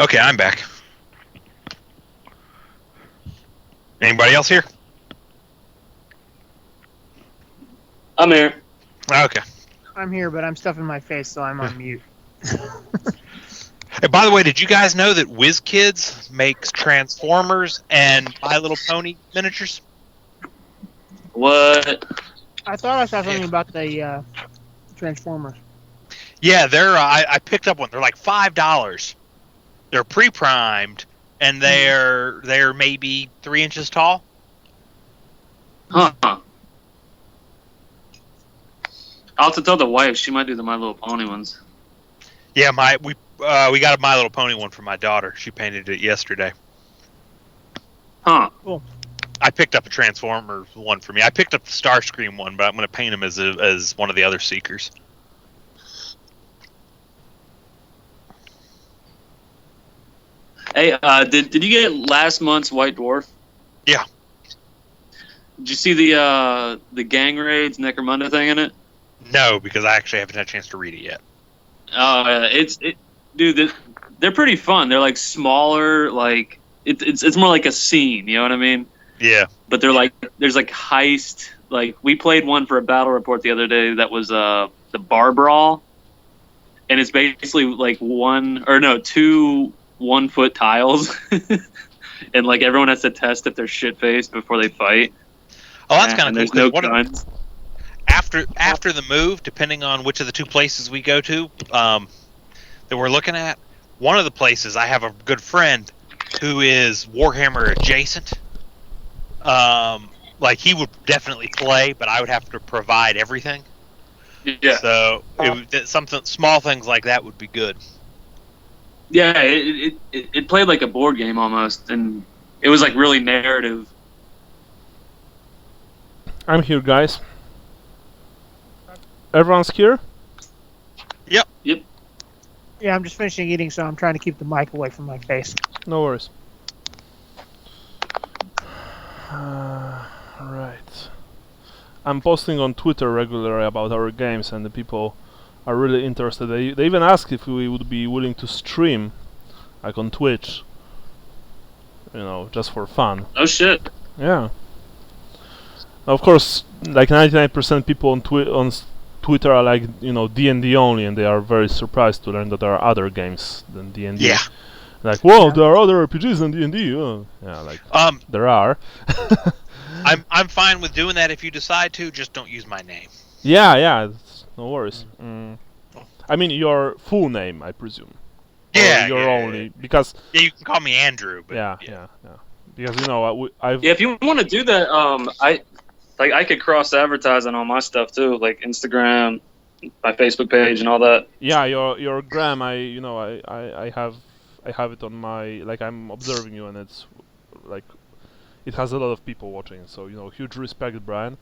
Okay, I'm back. Anybody else here? I'm here. Okay. I'm here, but I'm stuffing my face, so I'm on mute. Hey, by the way, did you guys know that WizKids makes Transformers and My Little Pony miniatures? What? I thought I saw something about the Transformers. Yeah, they're. I picked up one. They're like $5. They're pre-primed, and they're maybe 3 inches tall. Huh. I'll have to tell the wife. She might do the My Little Pony ones. Yeah, we got a My Little Pony one for my daughter. She painted it yesterday. Huh. Cool. I picked up a Transformers one for me. I picked up the Starscream one, but I'm going to paint him as one of the other Seekers. Hey, did you get last month's White Dwarf? Yeah. Did you see the gang raids Necromunda thing in it? No, because I actually haven't had a chance to read it yet. Dude, they're pretty fun. They're like smaller, like it's more like a scene. You know what I mean? Yeah. But there's like heist. Like we played one for a battle report the other day that was the bar brawl, and it's basically like 2 1-foot tiles, and like everyone has to test if they're shit faced before they fight. Oh, that's kind of cool. There's no guns. After the move, depending on which of the 2 places we go to, that we're looking at, one of the places I have a good friend who is Warhammer adjacent. Like he would definitely play, but I would have to provide everything. Yeah. So something small things like that would be good. Yeah, it played like a board game almost, and it was like really narrative. I'm here, guys. Everyone's here? Yep. Yeah, I'm just finishing eating, so I'm trying to keep the mic away from my face. No worries. Right. I'm posting on Twitter regularly about our games, and the people are really interested. They even asked if we would be willing to stream, like on Twitch. You know, just for fun. Oh shit. Yeah. Of course, like 99% people on Twitter are like, you know, D&D only, and they are very surprised to learn that there are other games than D&D. Yeah. Like, whoa, there are other RPGs than D&D. Oh. Yeah, like there are. I'm fine with doing that if you decide to. Just don't use my name. Yeah, no worries. I mean, your full name, I presume. Yeah, or your only because. Yeah, you can call me Andrew. But Yeah. Because you know, I've. Yeah, if you want to do that, I could cross advertise on all my stuff too, like Instagram, my Facebook page, and all that. Yeah, your gram, I have it on my, like, I'm observing you, and it's like it has a lot of people watching. So huge respect, Brian.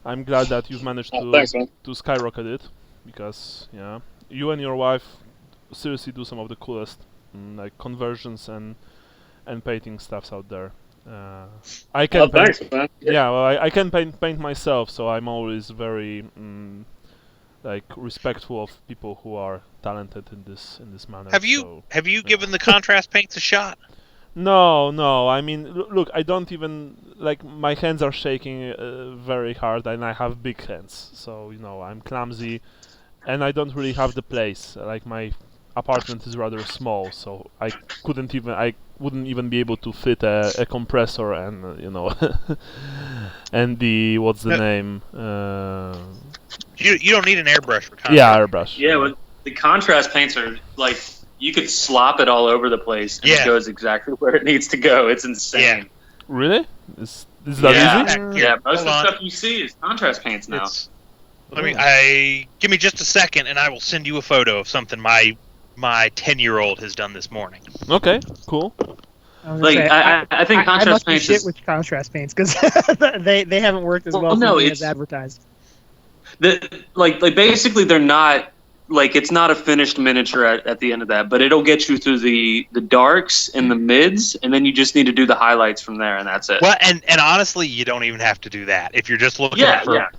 I'm glad that you've managed to skyrocket it, because you and your wife seriously do some of the coolest like conversions and painting stuffs out there. I can paint. Thanks, man. Yeah, well, I can paint myself, so I'm always very like respectful of people who are talented in this manner. Have you given the contrast paints a shot? No. I mean, look, I don't even like, my hands are shaking very hard, and I have big hands, so I'm clumsy, and I don't really have the place. Like, my apartment is rather small, so I wouldn't even be able to fit a compressor and and the what's the name? You don't need an airbrush for contrast. Yeah, airbrush. Yeah, but the contrast paints are like, you could slop it all over the place, and it goes exactly where it needs to go. It's insane. Yeah. Really? Is that easy? Yeah, most of the stuff you see is contrast paints now. Give me just a second, and I will send you a photo of something my 10-year-old has done this morning. Okay, cool. I think contrast paints shit with contrast paints, because they haven't worked as well as advertised. Basically they're not, like, it's not a finished miniature at the end of that, but it'll get you through the darks and the mids, and then you just need to do the highlights from there, and that's it. Well, and honestly, you don't even have to do that if you're just looking for.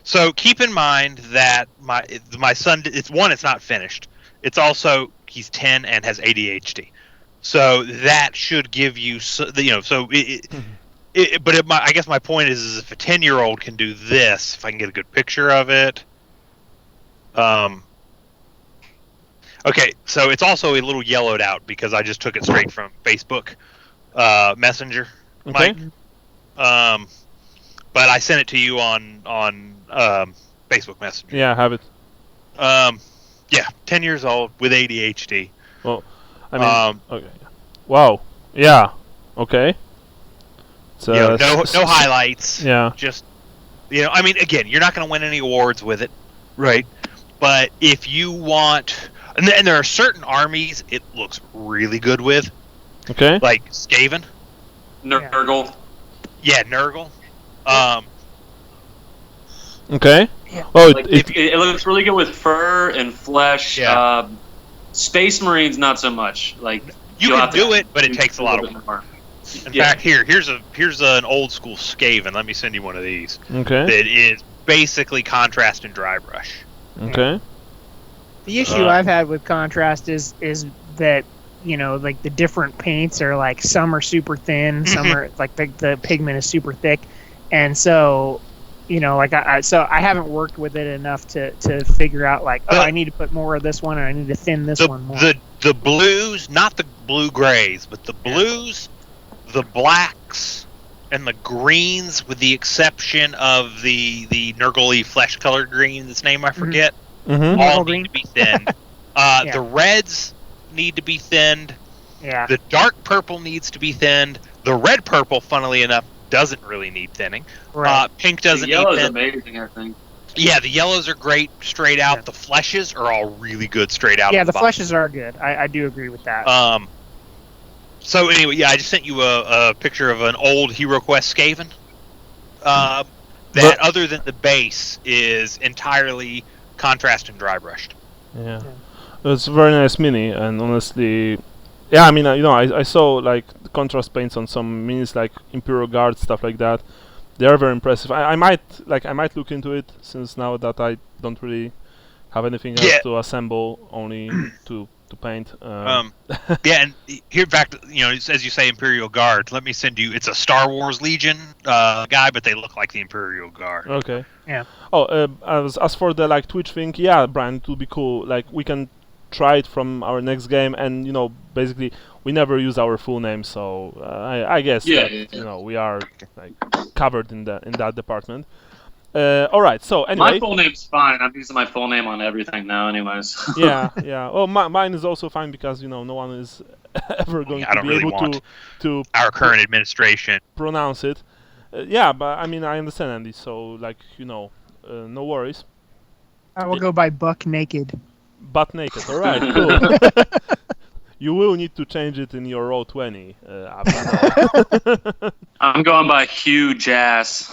So keep in mind that my son, it's not finished. It's also he's 10 and has ADHD. So that should give you, I guess my point is if a 10-year-old can do this, if I can get a good picture of it. Okay, so it's also a little yellowed out because I just took it straight from Facebook Messenger. Okay. Mike. But I sent it to you on Facebook Messenger. Yeah, I have it. 10 years old with ADHD. Well, I mean, okay. Wow. Yeah. Okay. So no highlights. Yeah. Just I mean, again, you're not going to win any awards with it, right? But if you want, and there are certain armies it looks really good with. Okay. Like Skaven. Nurgle. Yeah, Nurgle. Okay. Yeah. Oh, It looks really good with fur and flesh. Yeah. Space Marines, not so much. Like you can do it, but it takes a lot of work. more. In fact, here's an old school Skaven. Let me send you one of these. Okay. That is basically contrast and dry brush. Okay. The issue I've had with contrast is that like the different paints are like some are super thin, some are like the pigment is super thick, and so I haven't worked with it enough to figure out like I need to put more of this one and I need to thin this one more. The blues, not the blue grays, but the blues, the blacks, and the greens, with the exception of the Nurgle flesh colored green, this name I forget, all need to be thinned. The reds need to be thinned. Yeah. The dark purple needs to be thinned. The red purple, funnily enough, doesn't really need thinning. Right. Pink doesn't need yellow's thinning. amazing, I think. Yeah, the yellows are great straight out. Yeah. The fleshes are all really good straight out. Yeah, of the box. fleshes are good. I do agree with that. So anyway, I just sent you a picture of an old Hero Quest Skaven. That other than the base is entirely contrast and dry brushed. Yeah. It's a very nice mini, and honestly, yeah, I mean, I saw like the contrast paints on some minis like Imperial Guard, stuff like that. They are very impressive. I might look into it, since now that I don't really have anything else to assemble, only to paint. Yeah, and here back to, as you say, Imperial Guard. Let me send you. It's a Star Wars Legion guy, but they look like the Imperial Guard. Okay. Yeah. Oh, as for the like Twitch thing, yeah, Brian, it would be cool. Like we can try it from our next game, and basically we never use our full name, so I guess that, we are like covered in that department. All right, so anyway. My full name's fine. I'm using my full name on everything now, anyways. yeah. Oh, mine is also fine because no one is ever going to be able to our current administration pronounce it. Yeah, but I mean I understand, Andy. So like no worries. I will go by Buck Naked. Butt naked. All right, cool. You will need to change it in your Roll20. I'm going by Huge Ass.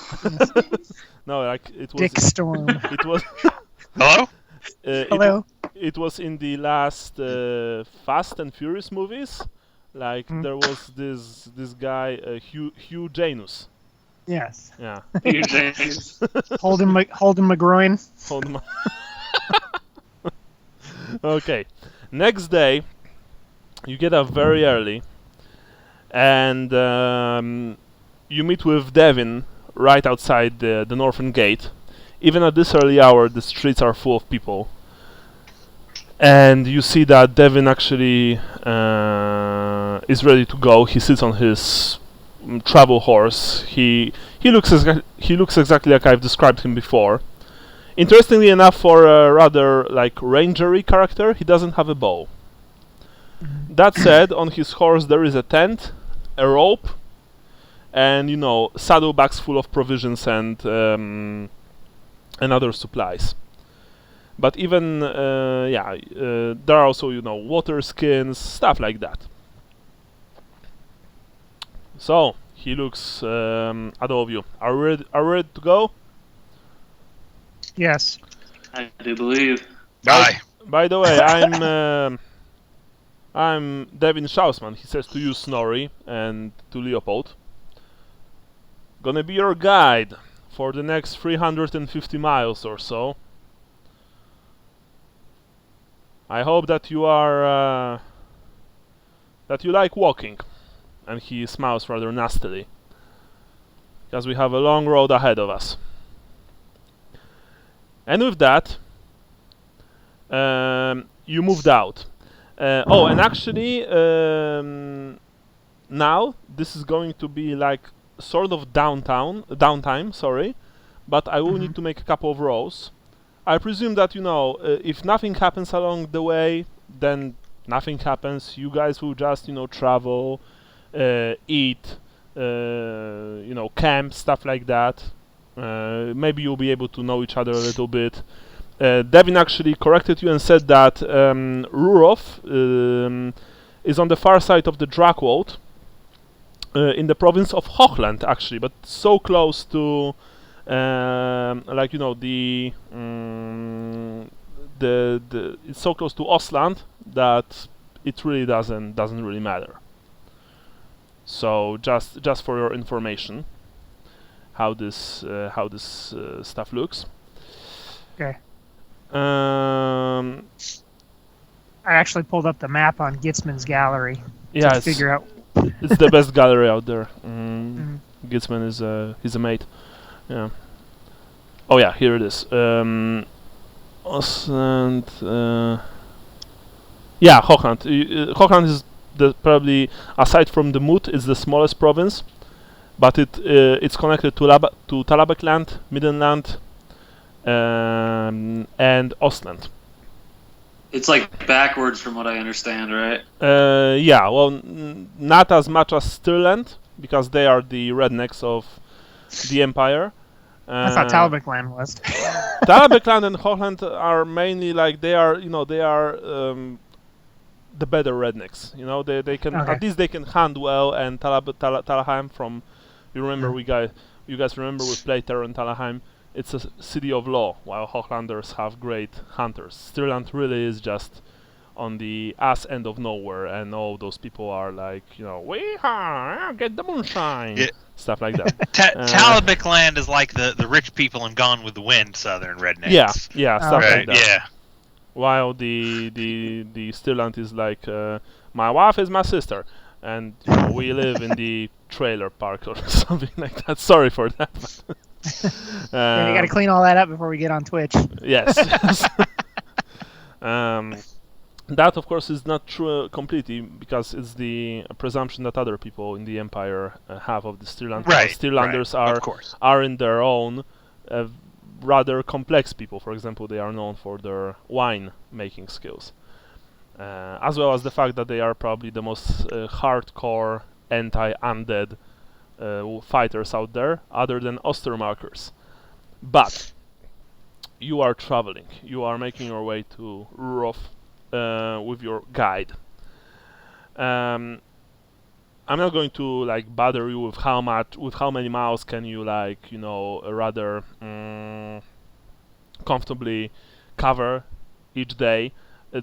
No, like it was. Dick Storm. It was. Hello. Hello. It was in the last Fast and Furious movies. Like there was this guy Hugh Janus. Yes. Yeah. Huge James. Holden McGroin. Hold my. Okay. Next day, you get up very early, and you meet with Devin right outside the northern gate. Even at this early hour, the streets are full of people. And you see that Devin actually is ready to go. He sits on his travel horse. He looks exactly like I've described him before. Interestingly enough, for a rather like rangery character, he doesn't have a bow. That said, on his horse there is a tent, a rope, and saddlebags full of provisions and other supplies. But even there are also water skins, stuff like that. So he looks at all of you. Are we ready to go? Yes. I do believe. Bye. By the way, I'm Devin Schausman. He says to you, Snorri, and to Leopold. Gonna be your guide for the next 350 miles or so. I hope that you are that you like walking. And he smiles rather nastily, because we have a long road ahead of us. And with that, you moved out. And actually, now this is going to be like sort of downtime. Sorry, but I will need to make a couple of rolls. I presume that if nothing happens along the way, then nothing happens. You guys will just travel, eat, camp, stuff like that. Maybe you'll be able to know each other a little bit. Devin actually corrected you and said that Ruhrhoff is on the far side of the Dragwold, in the province of Hochland, actually, but so close to, it's so close to Ostland that it really doesn't really matter. So just for your information, how this stuff looks. Okay. I actually pulled up the map on Gitzman's gallery to figure out. It's the best gallery out there. Gitzman he's a mate. Yeah. Oh yeah, here it is. Ostland. Yeah, Hochland. Hochland is probably, aside from the Mut, is the smallest province, but it's connected to Talabekland, Middenland, and Ostland. It's like backwards from what I understand, right? Yeah, well, not as much as Stirland, because they are the rednecks of the Empire. I thought Talabekland was. Talabekland and Hochland are mainly like they are the better rednecks. They can at least they can hunt well. And Talheim, from you guys remember we played Terror in Talheim. It's a city of law, while Hochlanders have great hunters. Stirland really is just on the ass end of nowhere, and all those people are like, wee-haw, get the moonshine, stuff like that. Talabekland is like the rich people in Gone with the Wind, southern rednecks. Yeah, stuff like that. Yeah. While the Stirland is like, my wife is my sister, and we live in the trailer park or something like that. Sorry for that. You got to clean all that up before we get on Twitch. Yes. That, of course, is not true completely, because it's the presumption that other people in the Empire have of the Stirland. Right. Stirlanders are in their own rather complex people. For example, they are known for their wine making skills, as well as the fact that they are probably the most hardcore anti-undead fighters out there, other than Ostermarkers. But you are traveling. You are making your way to Ruhrhoff with your guide. I'm not going to bother you with how many miles can you rather comfortably cover each day.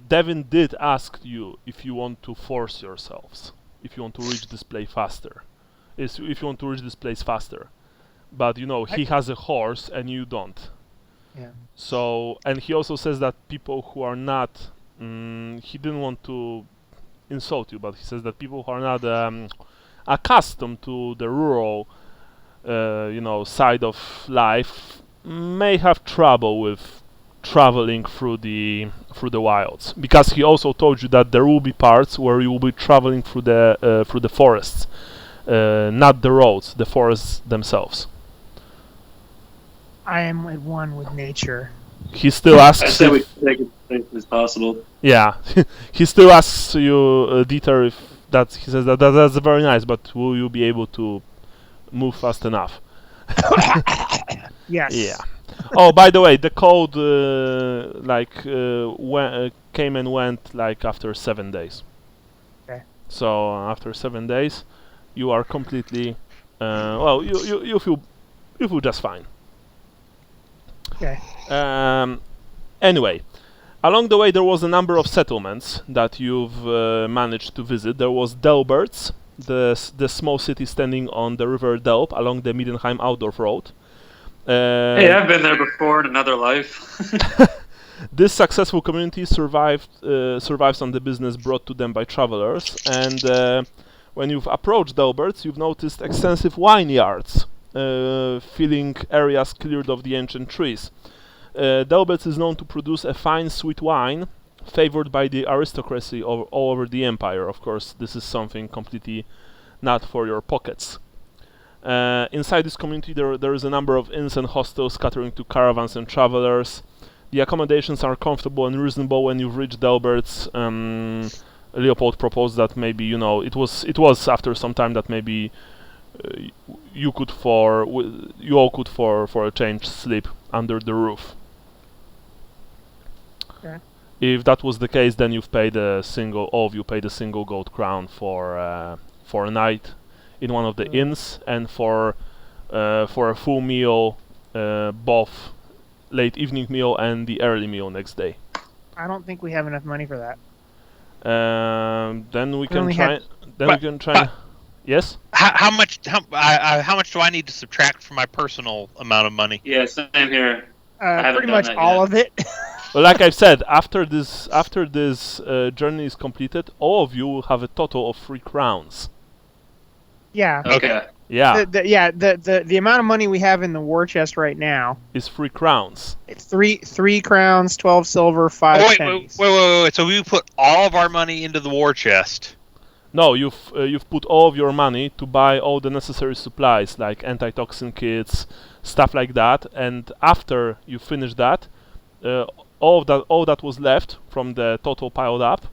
Devin did ask you if you want to force yourselves, if you want to reach this place faster. But he has a horse and you don't. Yeah. So, and he also says that people who are not, he didn't want to insult you, but he says that people who are not accustomed to the rural, side of life may have trouble with traveling through the wilds, because he also told you that there will be parts where you will be traveling through the forests, not the roads, the forests themselves. I am at one with nature. He still asks. I say we take it as safe as possible. Yeah, he still asks you, Dieter, if that. He says that's very nice, but will you be able to move fast enough? Yes. Yeah. Oh, by the way, the code came and went after 7 days. Okay. So after 7 days, you are completely. You feel just fine. Okay. Anyway, along the way there was a number of settlements that you've managed to visit. There was Delberts, the small city standing on the river Delb along the Middenheim Outdoor Road. Hey, I've been there before in another life. This successful community survives on the business brought to them by travelers, and when you've approached Delberts, you've noticed extensive wine yards, filling areas cleared of the ancient trees. Delberts is known to produce a fine, sweet wine, favored by the aristocracy all over the empire. Of course, this is something completely not for your pockets. Inside this community, there is a number of inns and hostels catering to caravans and travelers. The accommodations are comfortable and reasonable. When you've reached Delberts, Leopold proposed that maybe, you know, it was after some time that maybe you all could for a change sleep under the roof. Okay. If that was the case, then all of you paid a single gold crown for a night in one of the inns, and for a full meal, both late evening meal and the early meal next day. I don't think we have enough money for that. Then we can try. We can try. Yes. How much do I need to subtract from my personal amount of money? Yeah, same here. Pretty much all of it. Well, like I've said, after this journey is completed, all of you will have a total of 3 crowns. Yeah. Okay. Yeah. The amount of money we have in the war chest right now is 3 crowns. It's three crowns, 12 silver, 5 pennies. Wait. So we put all of our money into the war chest. No, you've put all of your money to buy all the necessary supplies like antitoxin kits, stuff like that, and after you finish that, all that was left from the total piled up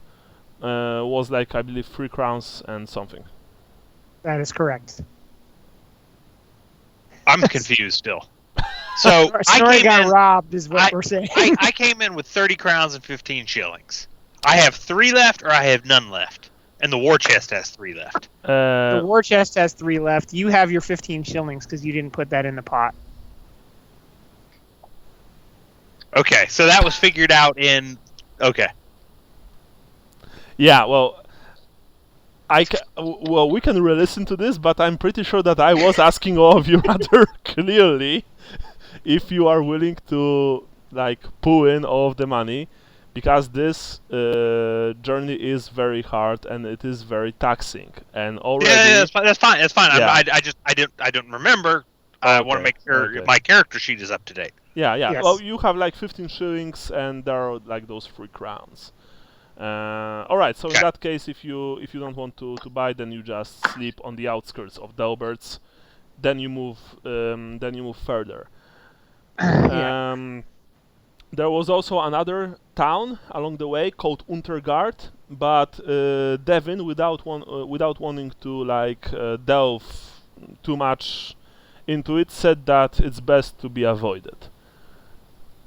was like, I believe, 3 crowns and something. That is correct. I'm confused still. So I got robbed, is what we're saying. I came in with 30 crowns and 15 shillings. I have 3 left, or I have none left. And the war chest has 3 left. The war chest has 3 left. You have your 15 shillings because you didn't put that in the pot. Okay, so that was figured out in... Okay. Yeah, well, we can re-listen to this, but I'm pretty sure that I was asking all of you rather clearly if you are willing to, like, pull in all of the money. Because this journey is very hard and it is very taxing, and already. Yeah, that's fine. Yeah. I don't remember. I want to make sure my character sheet is up to date. Yeah. Yes. Well, you have like 15 shillings, and there are like those 3 crowns. All right. So in that case, if you don't want to buy, then you just sleep on the outskirts of Delberts. Then you move further. There was also another town along the way called Untergard, but Devin, without wanting to delve too much into it, said that it's best to be avoided.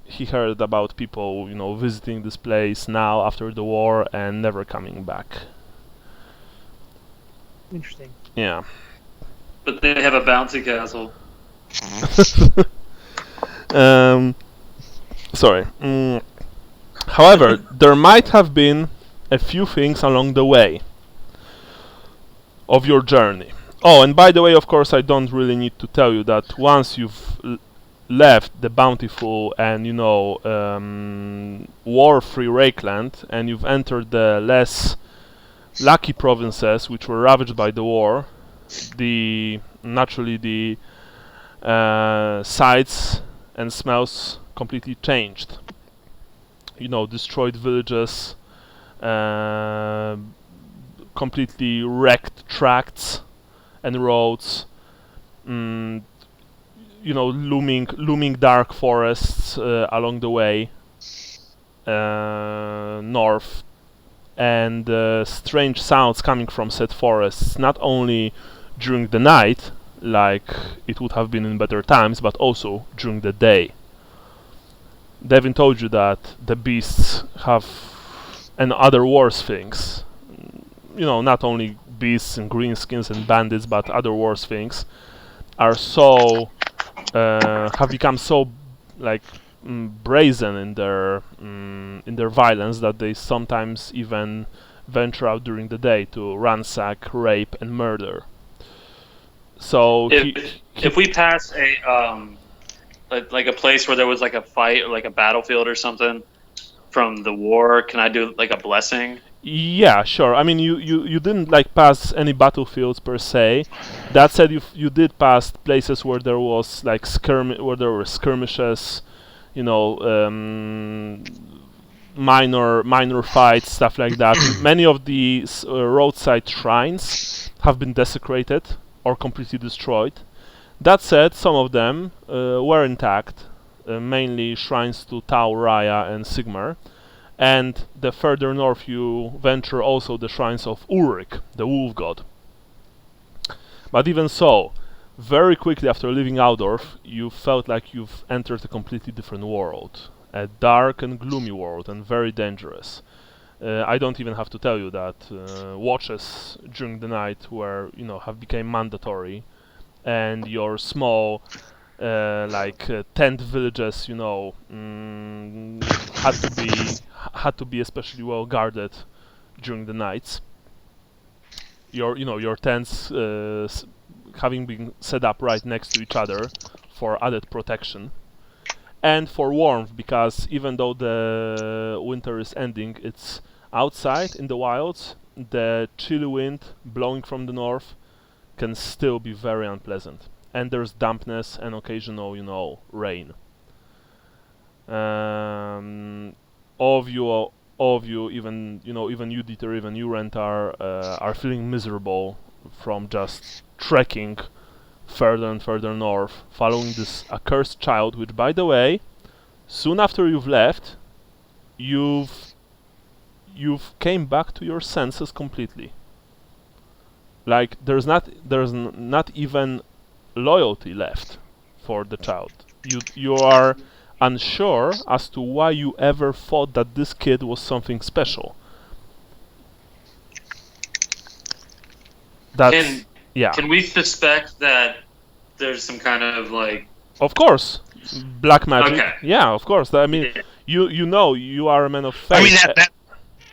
He heard about people, visiting this place now after the war and never coming back. Interesting. Yeah. But they have a bouncy castle. Sorry. However, there might have been a few things along the way of your journey. Oh, and by the way, of course, I don't really need to tell you that once you've left the bountiful and, war-free Rakeland, and you've entered the less lucky provinces which were ravaged by the war, naturally the sights and smells completely changed. Destroyed villages, completely wrecked tracts and roads, looming dark forests along the way north, and strange sounds coming from said forests, not only during the night, like it would have been in better times, but also during the day. Devin told you that the beasts have, and other worse things, not only beasts and greenskins and bandits, but other worse things, have become so brazen in their violence that they sometimes even venture out during the day to ransack, rape, and murder. So if we pass a place where there was like a fight or like a battlefield or something, from the war, can I do like a blessing? Yeah, sure. I mean, you didn't like pass any battlefields per se. That said, you did pass places where there was like where there were skirmishes, you know, minor fights, stuff like that. Many of the roadside shrines have been desecrated or completely destroyed. That said, some of them were intact, mainly shrines to Tau, Raya, and Sigmar. And the further north you venture, also the shrines of Ulrich, the wolf god. But even so, very quickly after leaving Aldorf, you felt like you've entered a completely different world. A dark and gloomy world, and very dangerous. I don't even have to tell you that watches during the night have become mandatory, and your small tent villages, had to be especially well guarded during the nights. Your tents having been set up right next to each other for added protection, and for warmth, because even though the winter is ending, it's outside in the wilds. The chilly wind blowing from the north can still be very unpleasant. And there's dampness and occasional, rain. All of you, even you, Dieter, even you, Rentar, are feeling miserable from just trekking further and further north, following this accursed child. Which, by the way, soon after you've left, you've came back to your senses completely. Like there's not even loyalty left for the child. You are unsure as to why you ever thought that this kid was something special. Can we suspect that there's some kind of like? Of course, black magic. Okay. Yeah, of course. I mean, you are a man of faith. I mean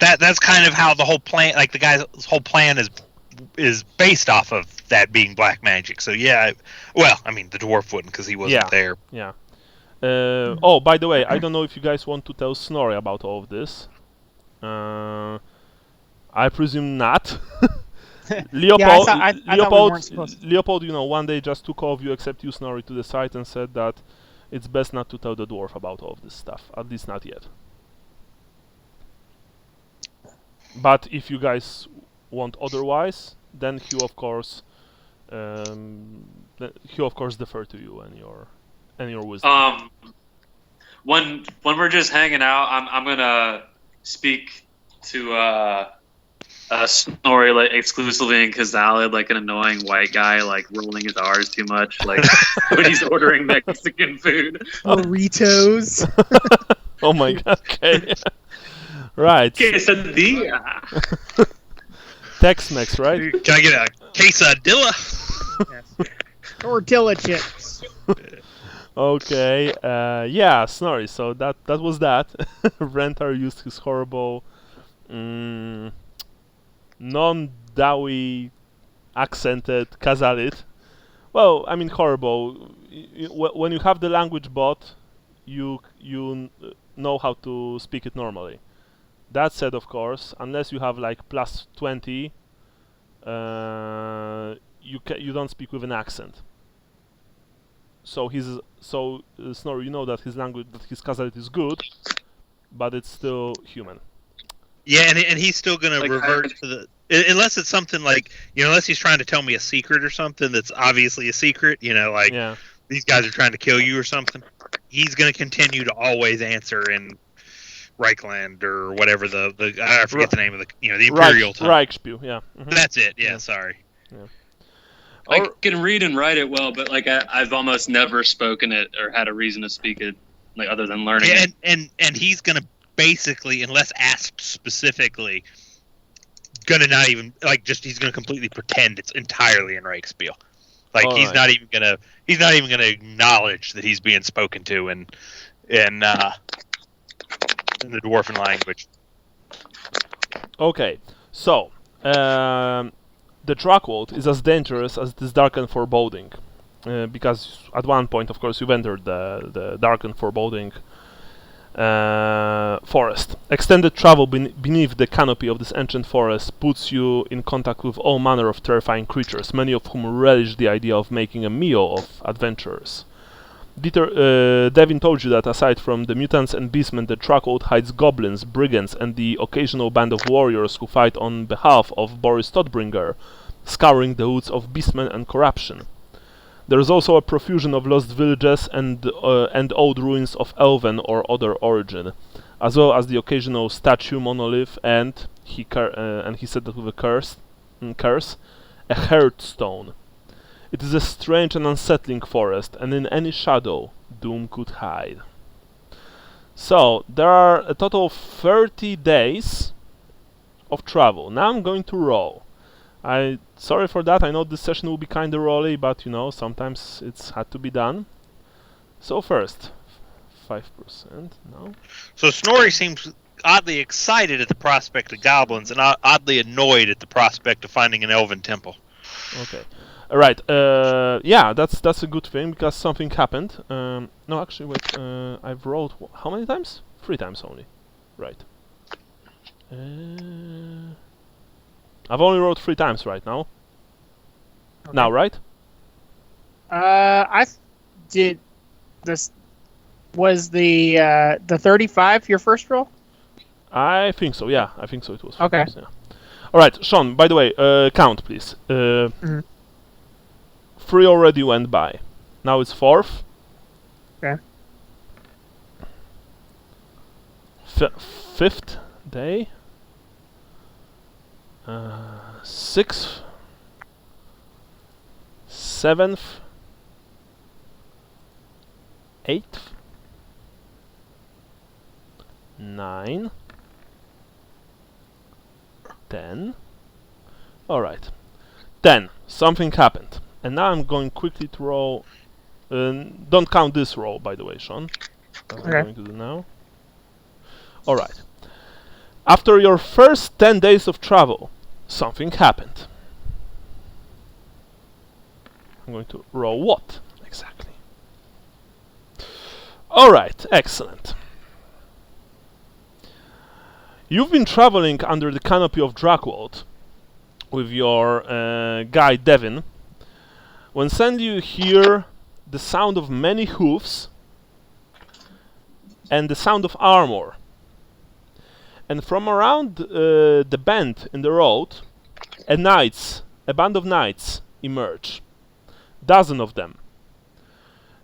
that's kind of how the whole plan, like the guy's whole plan is based off of that being black magic. So yeah, well, I mean the dwarf wouldn't because he wasn't there. Yeah. Oh, by the way, I don't know if you guys want to tell Snorri about all of this. I presume not. Leopold, I thought we weren't supposed to. Leopold, one day just took all of you except you, Snorri, to the side and said that it's best not to tell the dwarf about all of this stuff. At least not yet. But if you guys want otherwise, then he'll of course defer to you and your wisdom. When we're just hanging out, I'm gonna speak to Snorri like exclusively in Kazalid, like an annoying white guy, like rolling his R's too much, like when he's ordering Mexican food. Burritos. Oh my god! Okay. Right. Quesadilla. Tex-Mex, right? Can I get a quesadilla? Yes. Tortilla chips. Okay. Yeah, Snorri. So that was that. Rentar used his horrible, non-Dawi accented Khazalit. Well, I mean horrible. When you have the language bot, you know how to speak it normally. That said, of course, unless you have like plus 20, you don't speak with an accent. So Snorri, you know that his language, that his Khazalit is good, but it's still human. Yeah, and he's still gonna revert to the, unless it's something like, unless he's trying to tell me a secret or something that's obviously a secret, these guys are trying to kill you or something. He's gonna continue to always answer in Reichland or whatever the I forget the name of the the Imperial tongue. Reichspiel, yeah. Mm-hmm. That's it. Yeah, sorry. Yeah. I can read and write it well, but like I've almost never spoken it or had a reason to speak it, like other than learning it. And he's gonna basically, unless asked specifically, gonna not even he's gonna completely pretend it's entirely in Reichspiel. Like All he's right. not even gonna acknowledge that he's being spoken to in the dwarven language. Okay, so the Dracwold is as dangerous as it is dark and foreboding, because at one point, of course, you've entered the dark and foreboding forest. Extended travel beneath the canopy of this ancient forest puts you in contact with all manner of terrifying creatures, many of whom relish the idea of making a meal of adventurers. Devin told you that aside from the mutants and beastmen, the Trackwood hides goblins, brigands, and the occasional band of warriors who fight on behalf of Boris Todbringer, scouring the woods of beastmen and corruption. There is also a profusion of lost villages and old ruins of elven or other origin, as well as the occasional statue, monolith, and he said that with a curse, a hearthstone. It is a strange and unsettling forest, and in any shadow, doom could hide. So, there are a total of 30 days of travel. Now I'm going to roll. Sorry for that, I know this session will be kinda rolly, but you know, sometimes it's had to be done. So first, 5%, no? So Snorri seems oddly excited at the prospect of goblins and oddly annoyed at the prospect of finding an elven temple. Okay. Alright, yeah, that's a good thing, because something happened. No, actually, wait, I've rolled... how many times? 3 times only. Right. I've only rolled 3 times right now. Okay. Now, right? I did... this... was the 35 your first roll? I think so, yeah. I think so, it was. Okay. Times, yeah. Alright, Sean, by the way, count, please. 3 already went by. Now it's 4th. Okay. 5th day. 6th. 7th. 8th. 9. 10. Alright. 10. Something happened. And now I'm going quickly to roll... don't count this roll, by the way, Sean. That's what I'm going to do now. Alright. After your first 10 days of travel, something happened. I'm going to roll what? Exactly. Alright, excellent. You've been traveling under the canopy of Drakwald with your guide Devin, when suddenly you hear the sound of many hoofs and the sound of armor. And from around the bend in the road, a band of knights emerge. Dozen of them.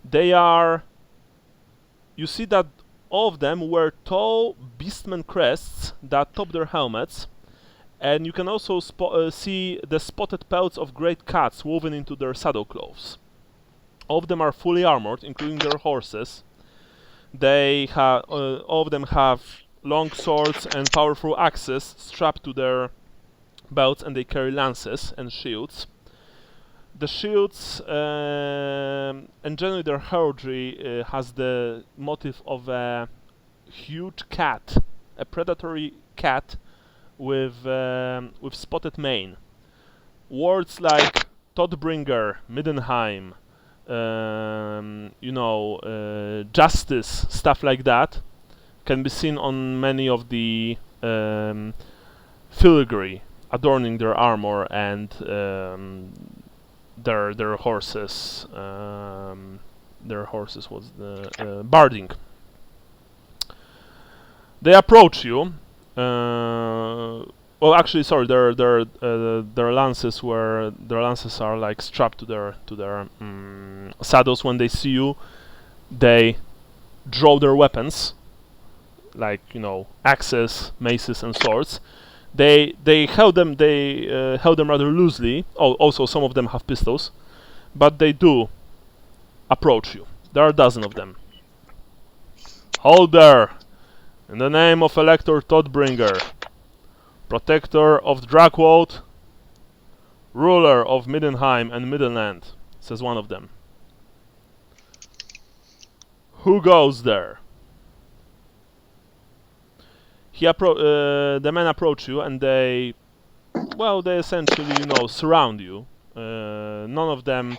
They are... you see that all of them wear tall beastman crests that top their helmets, and you can also see the spotted pelts of great cats woven into their saddle cloths. All of them are fully armored, including their horses. All of them have long swords and powerful axes strapped to their belts, and they carry lances and shields. The shields and generally their heraldry has the motif of a huge cat, a predatory cat with spotted mane. Words like Todbringer, Middenheim, justice, stuff like that, can be seen on many of the filigree adorning their armor and their horses. Their horses was the barding. They approach you. Well, actually, sorry. Their lances are like strapped to their saddles. When they see you, they draw their weapons, like axes, maces, and swords. They held them rather loosely. Oh, also some of them have pistols, but they do approach you. There are a dozen of them. Hold there! In the name of Elector Todbringer, Protector of Drakwald, Ruler of Middenheim and Middenland, says one of them. Who goes there? The men approach you and they essentially, surround you. None of them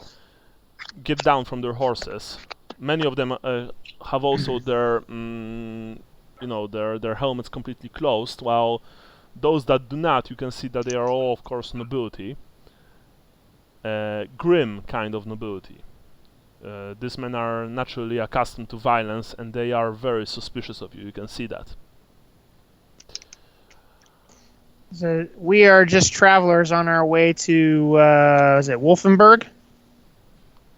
get down from their horses. Many of them have also their, their helmets completely closed, while those that do not, you can see that they are all, of course, nobility. Grim kind of nobility. These men are naturally accustomed to violence, and they are very suspicious of you. You can see that. So we are just travelers on our way to, is it Wolfenburg?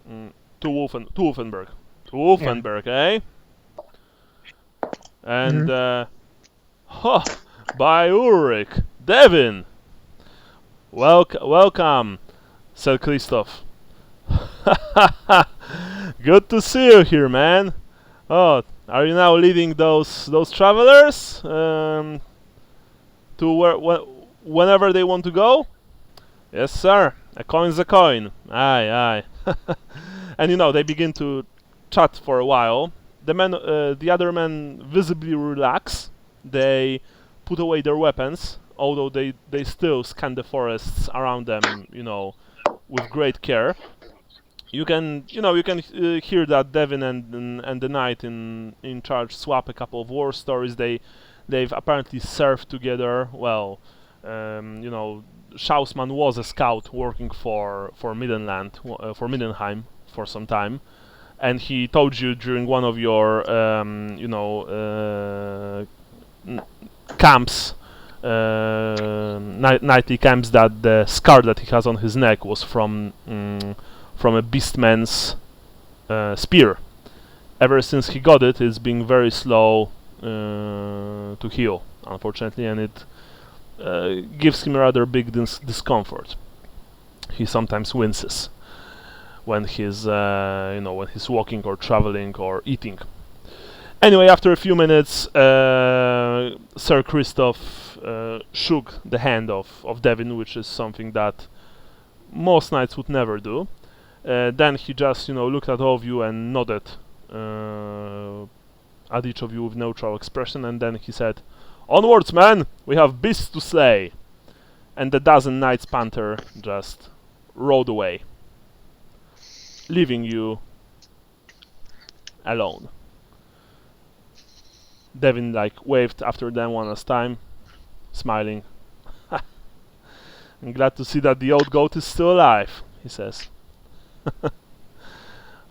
To Wolfenburg. To Wolfenburg, eh? And, by Ulrich, Devin! Welcome, said Christoph. Good to see you here, man. Oh, are you now leading those travelers to whenever they want to go? Yes, sir. A coin's a coin. Aye. And they begin to chat for a while. The other men visibly relax. They put away their weapons, although they still scan the forests around them, with great care. You can hear that Devin and the knight in charge swap a couple of war stories. They've apparently served together. Well, Schausman was a scout working for Middenland, for Middenheim for some time, and he told you during one of your camps, nightly camps, that the scar that he has on his neck was from a beastman's spear. Ever since he got it, it's been very slow to heal, unfortunately, and it gives him a rather big discomfort. He sometimes winces when he's walking or traveling or eating. Anyway, after a few minutes, Sir Christoph shook the hand of Devin, which is something that most knights would never do. Then he just, looked at all of you and nodded at each of you with neutral expression, and then he said, "Onwards, men! We have beasts to slay!" And the dozen Knights Panther just rode away, leaving you alone. Devin waved after them one last time, smiling. "I'm glad to see that the old goat is still alive," he says.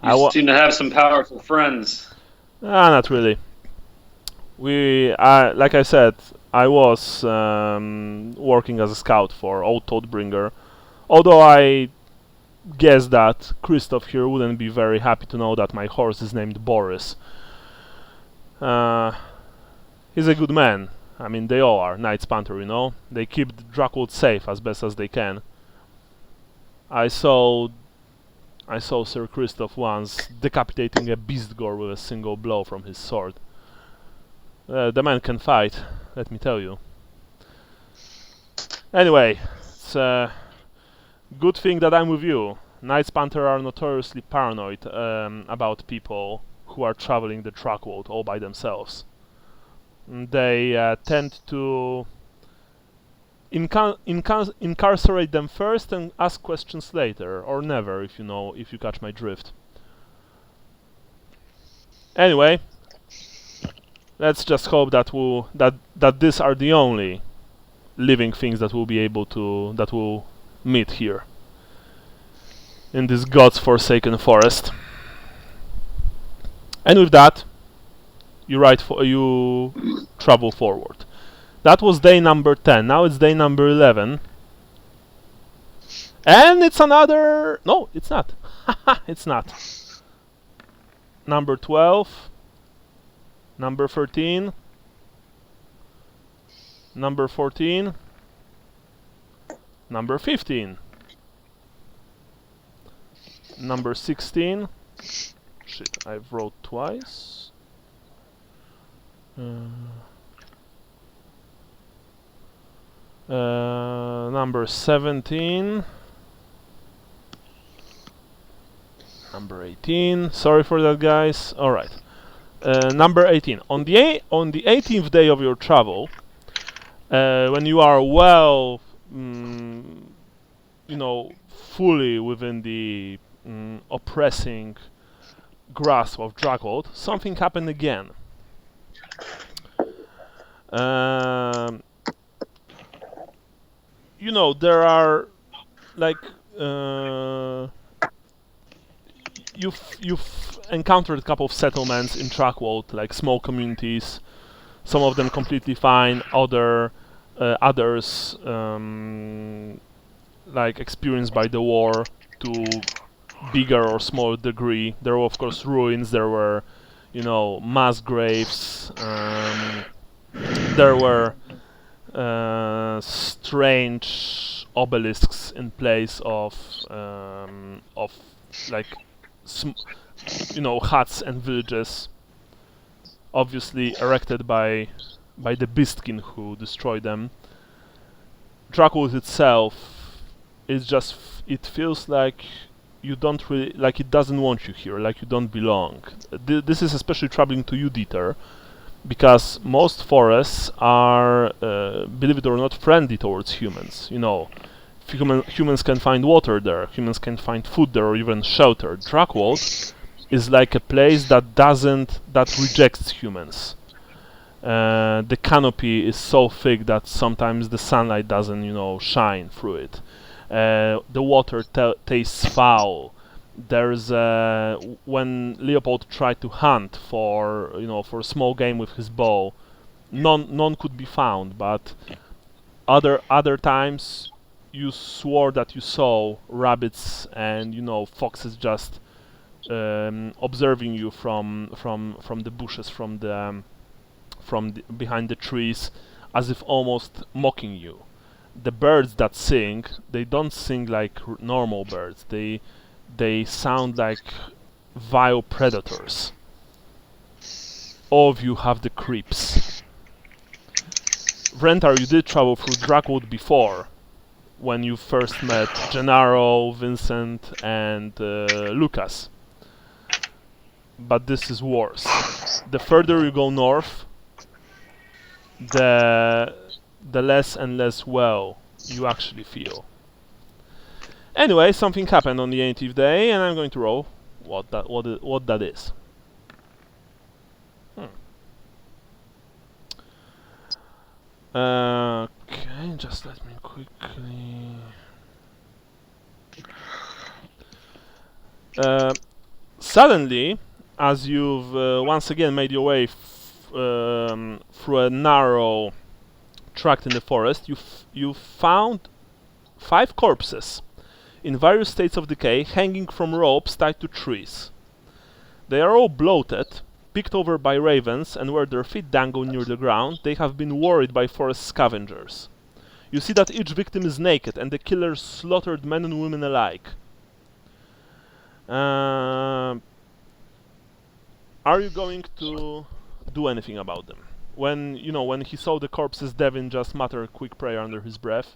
You seem to have some powerful friends. Not really. Like I said, I was working as a scout for Old Toadbringer, although I guess that Christoph here wouldn't be very happy to know that my horse is named Boris. He's a good man. I mean, they all are, Knights Panther, They keep Dracold safe as best as they can. I saw Sir Christoph once decapitating a beast gore with a single blow from his sword. The man can fight, let me tell you. Anyway, it's a good thing that I'm with you. Knights Panther are notoriously paranoid about people who are traveling the Dracold all by themselves. They tend to incarcerate them first and ask questions later, or never, if you catch my drift. Anyway, let's just hope that these are the only living things that will meet here in this God's forsaken forest. And with that, you travel forward. That was day number 10. Now it's day number 11. And it's another... No, it's not. It's not. Number 12. Number 13. Number 14. Number 15. Number 16. Shit, I've wrote twice. Number 17. Number 18. Sorry for that, guys. Alright. Number 18. On the 18th day of your travel, when you are fully within the oppressing grasp of Dracwold, something happened again. You know, there are like you've encountered a couple of settlements in Dracwold, like small communities. Some of them completely fine, others like experienced by the war to bigger or smaller degree. There were of course ruins, there were, you know, mass graves, there were strange obelisks in place of like you know, huts and villages, obviously erected by the Beastkin who destroyed them. Dracwood itself is just it feels like you don't really, like it doesn't want you here, like you don't belong. This is especially troubling to you, Dieter, because most forests are, believe it or not, friendly towards humans. You know, humans can find water there, humans can find food there, or even shelter. Dracwold is like a place that rejects humans. The canopy is so thick that sometimes the sunlight doesn't, you know, shine through it. The water tastes foul. There's when Leopold tried to hunt for, you know, for small game with his bow, none could be found. But other times, you swore that you saw rabbits and, you know, foxes just observing you from the bushes, from behind the trees, as if almost mocking you. The birds that sing, they don't sing like normal birds. They sound like vile predators. All of you have the creeps. Rentar, you did travel through Dracwood before, when you first met Gennaro, Vincent, and Lukas. But this is worse. The further you go north, the less and less well you actually feel. Anyway, something happened on the 18th day, and I'm going to roll what that is. Okay, just let me quickly. Suddenly, as you've once again made your way through a narrow tract in the forest, you found 5 corpses in various states of decay, hanging from ropes tied to trees. They are all bloated, picked over by ravens, and where their feet dangle near the ground, they have been worried by forest scavengers. You see that each victim is naked, and the killers slaughtered men and women alike. Are you going to do anything about them? When he saw the corpses, Devin just muttered a quick prayer under his breath.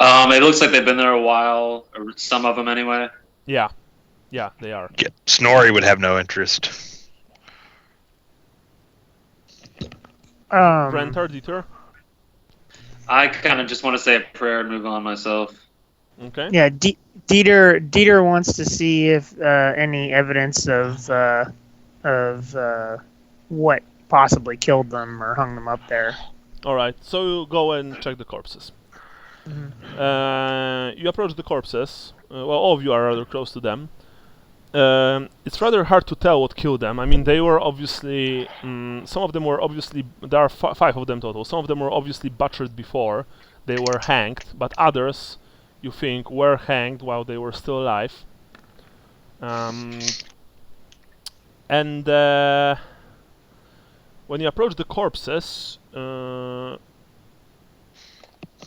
It looks like they've been there a while, or some of them anyway. Yeah, they are. Yeah, Snorri would have no interest. Rentar, Dieter? I kind of just want to say a prayer and move on myself. Okay. Yeah, Dieter wants to see if any evidence of what possibly killed them or hung them up there. All right, so you go and check the corpses. Mm-hmm. You approach the corpses. Well, all of you are rather close to them. It's rather hard to tell what killed them. I mean, they were obviously... some of them were obviously... There are 5 of them total. Some of them were obviously butchered before they were hanged, but others, you think, were hanged while they were still alive. And when you approach the corpses,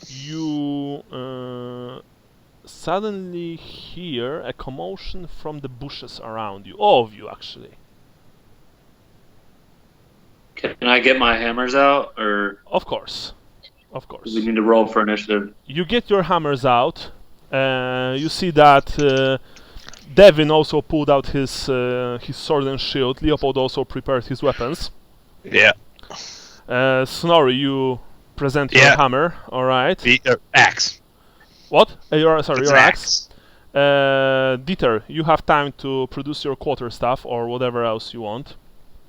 you suddenly hear a commotion from the bushes around you. All of you, actually. Can I get my hammers out, or? Of course. We need to roll for initiative. You get your hammers out. You see that Devin also pulled out his sword and shield. Leopold also prepared his weapons. Yeah. Snorri, you present your hammer. All right. The axe. What? Your axe. Dieter, you have time to produce your quarterstaff or whatever else you want.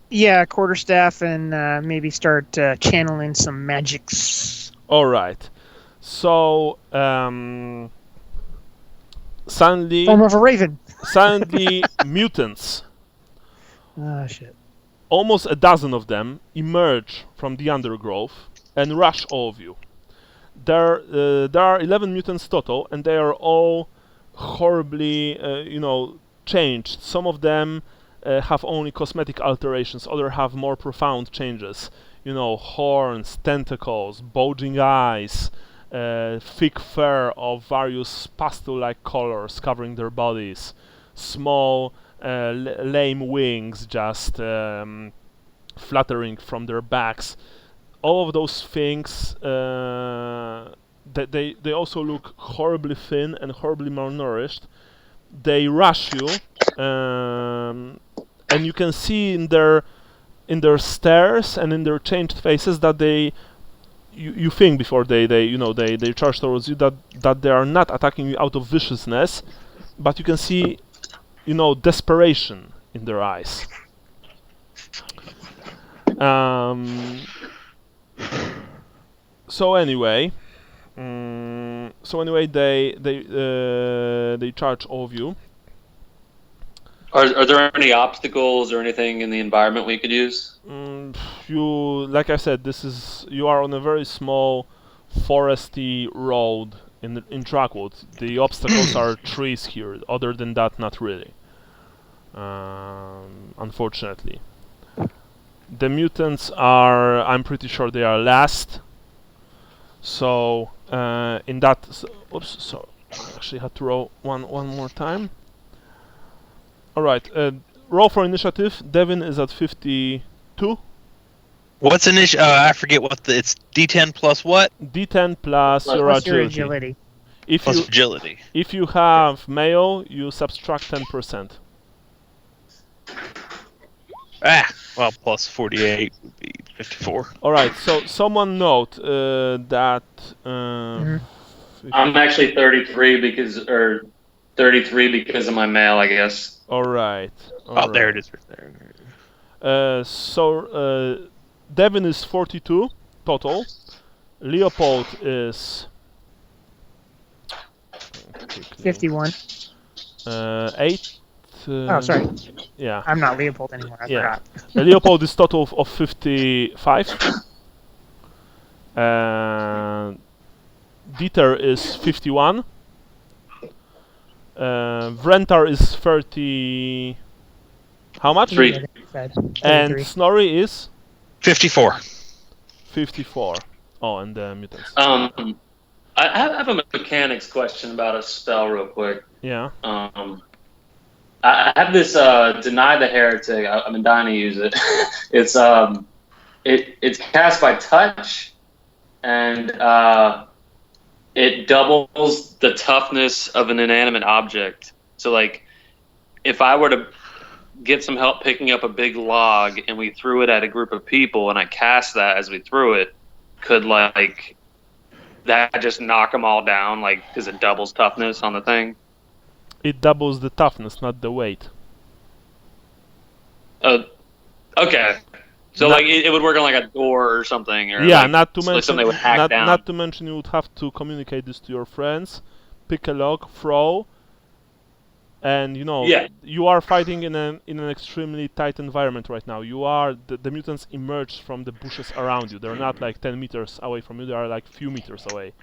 Yeah, quarterstaff, and maybe start channeling some magics. All right. So suddenly, Form of a raven. suddenly, mutants, Ah, shit. almost a dozen of them, emerge from the undergrowth and rush all of you. There are 11 mutants total, and they are all horribly, changed. Some of them have only cosmetic alterations, others have more profound changes. Horns, tentacles, bulging eyes, thick fur of various pastel-like colors covering their bodies, small, lame wings just fluttering from their backs. All of those things, they also look horribly thin and horribly malnourished. They rush you, and you can see in their stares and in their changed faces that you think before they charge towards you that they are not attacking you out of viciousness, but you can see desperation in their eyes. So anyway, they charge all of you. Are there any obstacles or anything in the environment we could use? Like I said, you are on a very small foresty road in Drackwood. The obstacles are trees here. Other than that, not really. Unfortunately, the mutants are. I'm pretty sure they are last. So in that. Oops. So I actually had to roll one more time. All right. Roll for initiative. Devin is at 52. What's initiative? I forget it's D10 plus what? D10 plus your agility. Agility. If you have male, you subtract 10%. Well, plus 48 would be 54. All right. So someone note that. I'm actually 33 because of my male, I guess. All right. There it is. Right there. So Devin is 42 total. Leopold is 51. 8. Oh, sorry. Yeah. I'm not Leopold anymore. I forgot. Leopold is total of 55. Dieter is 51. Vrentar is 30. How much? 3. And Snorri is 54. 54. Oh, and the mutants. I have a mechanics question about a spell real quick. Yeah. I have this deny the heretic. I've been dying to use it. It's cast by touch, and it doubles the toughness of an inanimate object. So, like, if I were to get some help picking up a big log and we threw it at a group of people and I cast that as we threw it, could, like, that just knock them all down? Like, because it doubles toughness on the thing? It doubles the toughness, not the weight. Okay. So, like, it would work on, like, a door or something? Or yeah, like, not to mention, something they would hack down. Not to mention you would have to communicate this to your friends, pick a log, throw, and you are fighting in an extremely tight environment right now. You are the mutants emerge from the bushes around you. They're not like 10 meters away from you. They are like few meters away.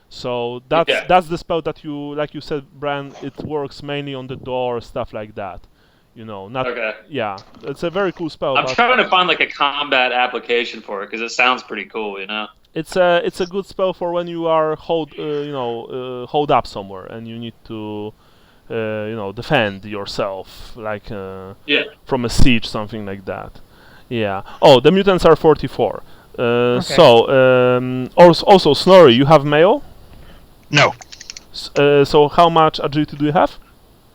So that's the spell that like you said, Bran. It works mainly on the door, stuff like that. Not. Okay. Yeah, it's a very cool spell. I'm trying to find like a combat application for it because it sounds pretty cool. It's a good spell for when you are hold up somewhere and you need to defend yourself, like from a siege, something like that. Yeah. Oh, the mutants are 44. Okay. So also Snorri, you have mail? No. So how much agility do you have?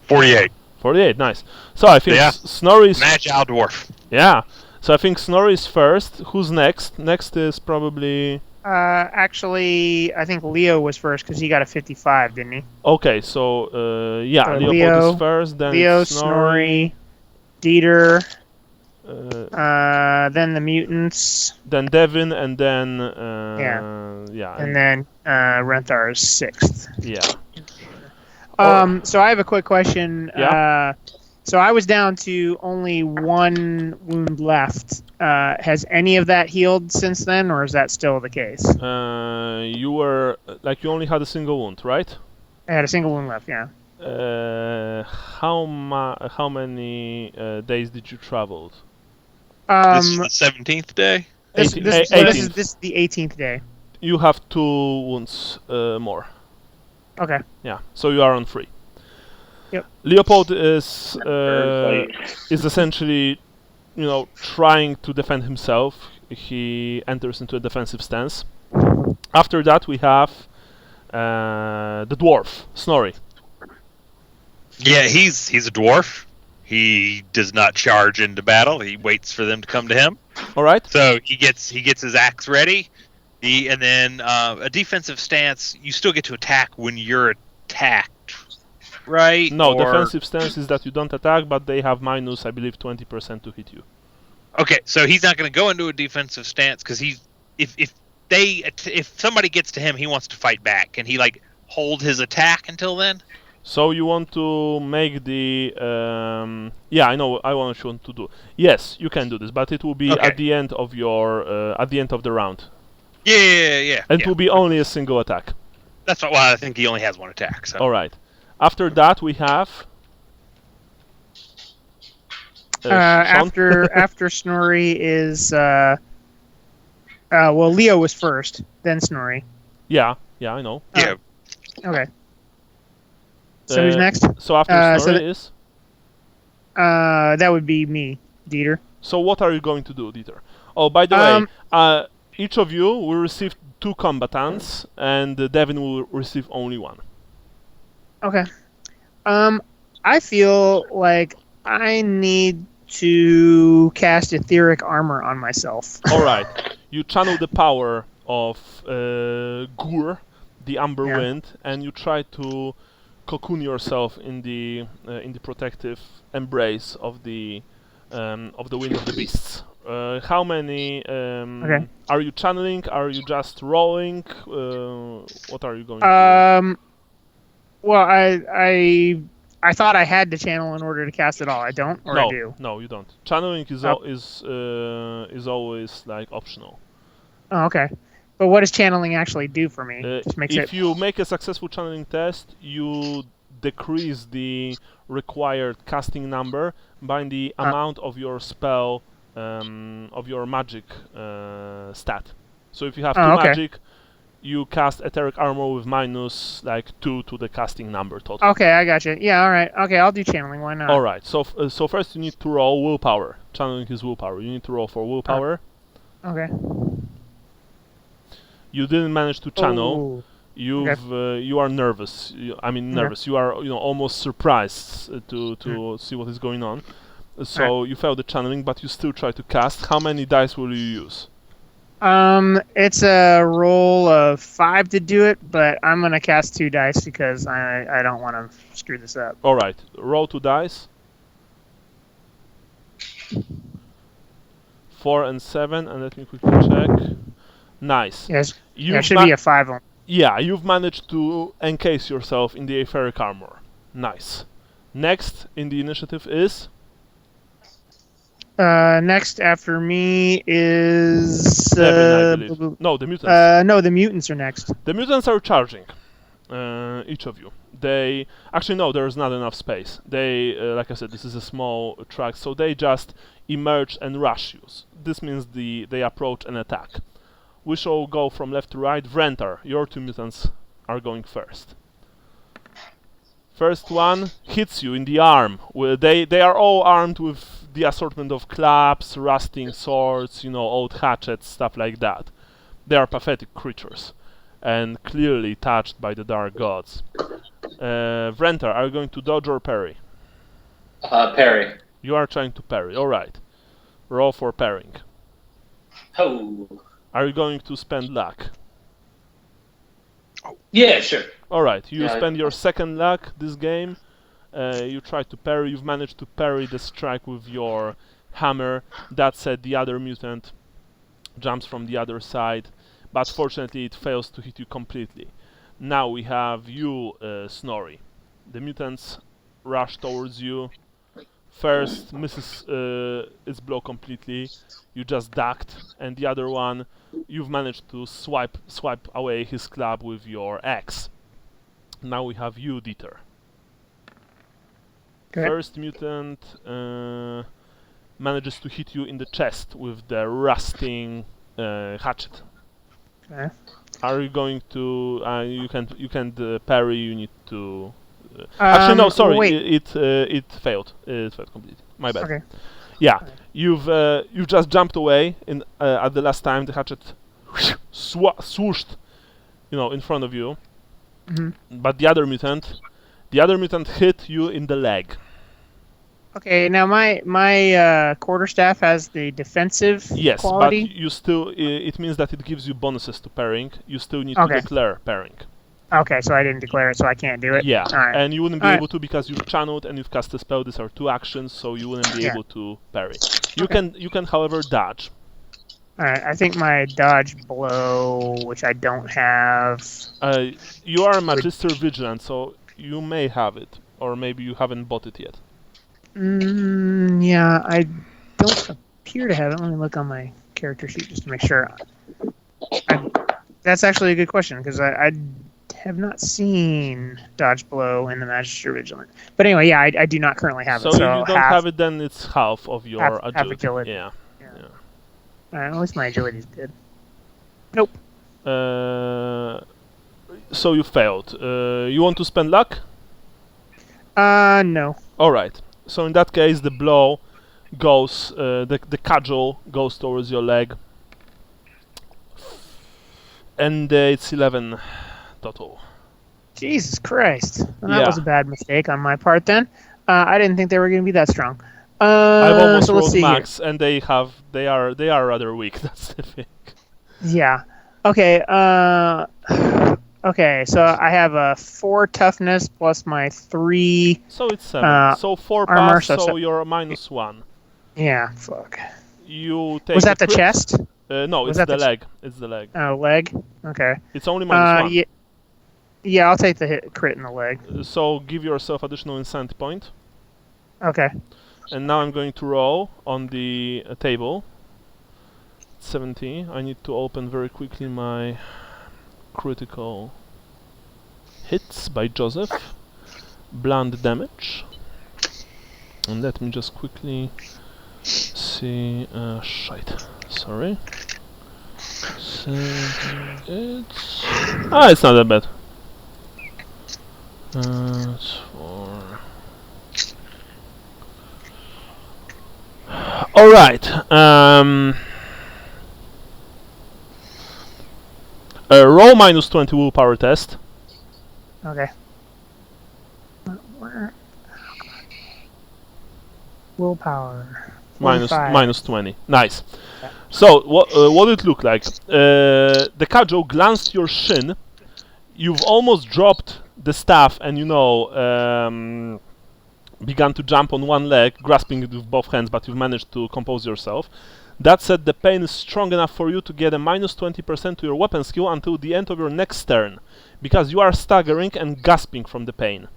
48. 48, nice. So I think Snorri's... Agile dwarf. Yeah. So I think Snorri is first. Who's next? Next is probably... Actually, I think Leo was first because he got a 55, didn't he? Okay, so yeah, So Leopold Leo- is first, then Leo, it's Snorri, Dieter, uh, then the mutants, then Devin, and then and then Renthar is 6th. yeah. So I have a quick question. Yeah. So I was down to only 1 wound left. Has any of that healed since then, or is that still the case? You were you only had a single wound, right? I had a single wound left. Yeah. How many days did you travel? This is the 17th day. This is the 18th day. You have 2 wounds more. Okay. Yeah, so you are on 3. Yep. Leopold is essentially, trying to defend himself. He enters into a defensive stance. After that, we have the dwarf, Snorri. Yeah, he's a dwarf. He does not charge into battle. He waits for them to come to him. All right. So he gets his axe ready. And then a defensive stance. You still get to attack when you're attacked, right? No, defensive stance is that you don't attack, but they have minus, I believe, 20% to hit you. Okay, so he's not going to go into a defensive stance because if somebody gets to him, he wants to fight back. Can he hold his attack until then? So you want to make the yeah, I know. I want to do. Yes, you can do this, but it will be Okay. at the end of the round. Yeah. And it will be only a single attack. That's why I think he only has 1 attack. So. All right. After that, we have. Sean? After Snorri is Leo was first, then Snorri. Yeah, I know. Yeah. Okay. So who's next? So after so Snorri is. That would be me, Dieter. So what are you going to do, Dieter? Oh, by the way, each of you will receive 2 combatants, and Devin will receive only 1. Okay. I feel like I need to cast etheric armor on myself. All right. You channel the power of Gur, the Amber Wind, and you try to cocoon yourself in the protective embrace of the Wind of the Beasts. How many are you channeling? Are you just rolling? What are you going to do? Well, I thought I had to channel in order to cast it all. I don't, or I do? No, you don't. Channeling is always optional. Oh, okay. But what does channeling actually do for me? If you make a successful channeling test, you decrease the required casting number by the amount of your spell, of your magic stat. So if you have 2 magic, you cast etheric armor with minus 2 to the casting number total. Okay, I got you. Yeah, all right. Okay, I'll do channeling. Why not? All right. So first you need to roll willpower. Channeling is willpower. You need to roll for willpower. Okay. You didn't manage to channel. Ooh. You are nervous. Nervous. You are almost surprised to see what is going on. So you failed the channeling, but you still try to cast. How many dice will you use? It's a roll of 5 to do it, but I'm gonna cast 2 dice because I don't want to screw this up. All right. Roll 2 dice. 4 and 7, and let me quickly check. Nice. Yes. It should be a 5 on. Yeah, you've managed to encase yourself in the etheric armor. Nice. Next in the initiative is. Next after me is Devin, I believe. No, the mutants. No, the mutants are next. The mutants are charging. Each of you. They actually no, there is not enough space. They, like I said, this is a small track, so they just emerge and rush you. This means they approach and attack. We shall go from left to right. Vrentar, your 2 mutants are going first. First one hits you in the arm. They are all armed with the assortment of clubs, rusting swords, old hatchets, stuff like that. They are pathetic creatures, and clearly touched by the dark gods. Vrentar, are you going to dodge or parry? Parry. You are trying to parry. All right. Roll for parrying. Oh. Are you going to spend luck? Yeah, sure. Alright, you Yeah, spend your second luck this game. You try to parry. You've managed to parry the strike with your hammer. That said, the other mutant jumps from the other side, but fortunately it fails to hit you completely. Now we have you, Snorri. The mutants rush towards you. First misses its blow completely. You just ducked, and the other one, you've managed to swipe away his club with your axe. Now we have you, Dieter. Okay. First mutant manages to hit you in the chest with the rusting hatchet. Okay. Are you going to? You can't parry. You need to. Actually, no. Sorry, wait. It failed. It failed completely. My bad. Okay. Yeah, Okay. you've just jumped away at the last time. The hatchet swooshed, in front of you. hmm But the other mutant hit you in the leg. Okay. Now my quarterstaff has the defensive Yes, quality. but you still. It means that it gives you bonuses to parrying. You still need Okay. to declare parrying. Okay, so I didn't declare it, so I can't do it. Yeah, All right. and you wouldn't be Alright. able to because you've channeled and you've cast a spell. These are 2 actions, so you wouldn't be Yeah. able to parry. You Okay. can, however, dodge. All right. I think my dodge blow, which I don't have. You are Magister Vigilant, so you may have it, or maybe you haven't bought it yet. Yeah, I don't appear to have it. Let me look on my character sheet just to make sure. That's actually a good question because I have not seen dodge blow in the Magister Vigilant. But anyway, yeah, I do not currently have So it. if So you don't have it, then it's half of your half agility. agility. Yeah. All right, at least my agility's good. Nope. So you failed. You want to spend luck? No. All right. So in that case, the blow goes, the cudgel goes towards your leg, and it's 11 total. Jesus Christ. Well, that Yeah. was a bad mistake on my part then. I didn't think they were going to be that strong. I've almost so let's rolled see max, and they are rather weak. That's the thing. here. Yeah. Okay. Okay. So I have a 4 toughness plus my 3. So it's 7. So 4 armor, pass, so so you're -1. Yeah. Fuck. You take. Was that the crit. chest? No, Was it's that the the leg. It's the leg. Leg. Okay. It's only -1. Yeah. Yeah, I'll take the hit crit in the leg. So give yourself additional insanity point. Okay. And now I'm going to roll on the table. 70. I need to open very quickly my critical hits by Joseph. Blunt damage. And let me just quickly see. Shite. Sorry. It's not that bad. It's 4. All right. Roll -20 willpower test. Okay. Where? Willpower. Minus 45. -20. Nice. Yeah. So what did it look like? The cudgel glanced your shin. You've almost dropped the staff, and began to jump on one leg, grasping it with both hands, but you've managed to compose yourself. That said, the pain is strong enough for you to get a -20% to your weapon skill until the end of your next turn, because you are staggering and gasping from the pain.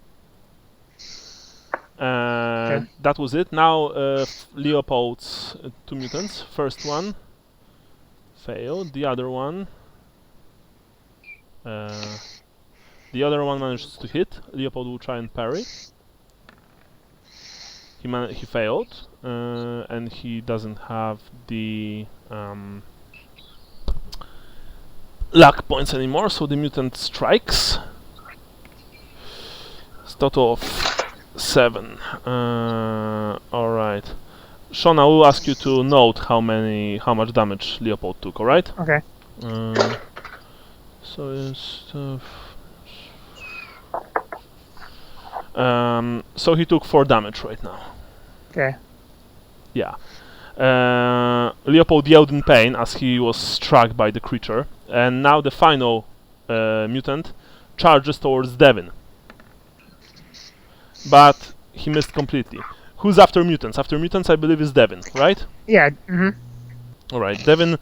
Okay. That was it. Now Leopold's 2 mutants. First one failed. The other one manages to hit. Leopold will try and parry. He failed, and he doesn't have the luck points anymore, so the mutant strikes. It's total of 7. Alright. Sean, I will ask you to note how much damage Leopold took, alright? Okay. So it's so he took 4 damage right now. Okay. Yeah. Leopold yelled in pain as he was struck by the creature. And now the final mutant charges towards Devin. But he missed completely. Who's after mutants? After mutants, I believe, is Devin, right? Yeah. Alright, Devin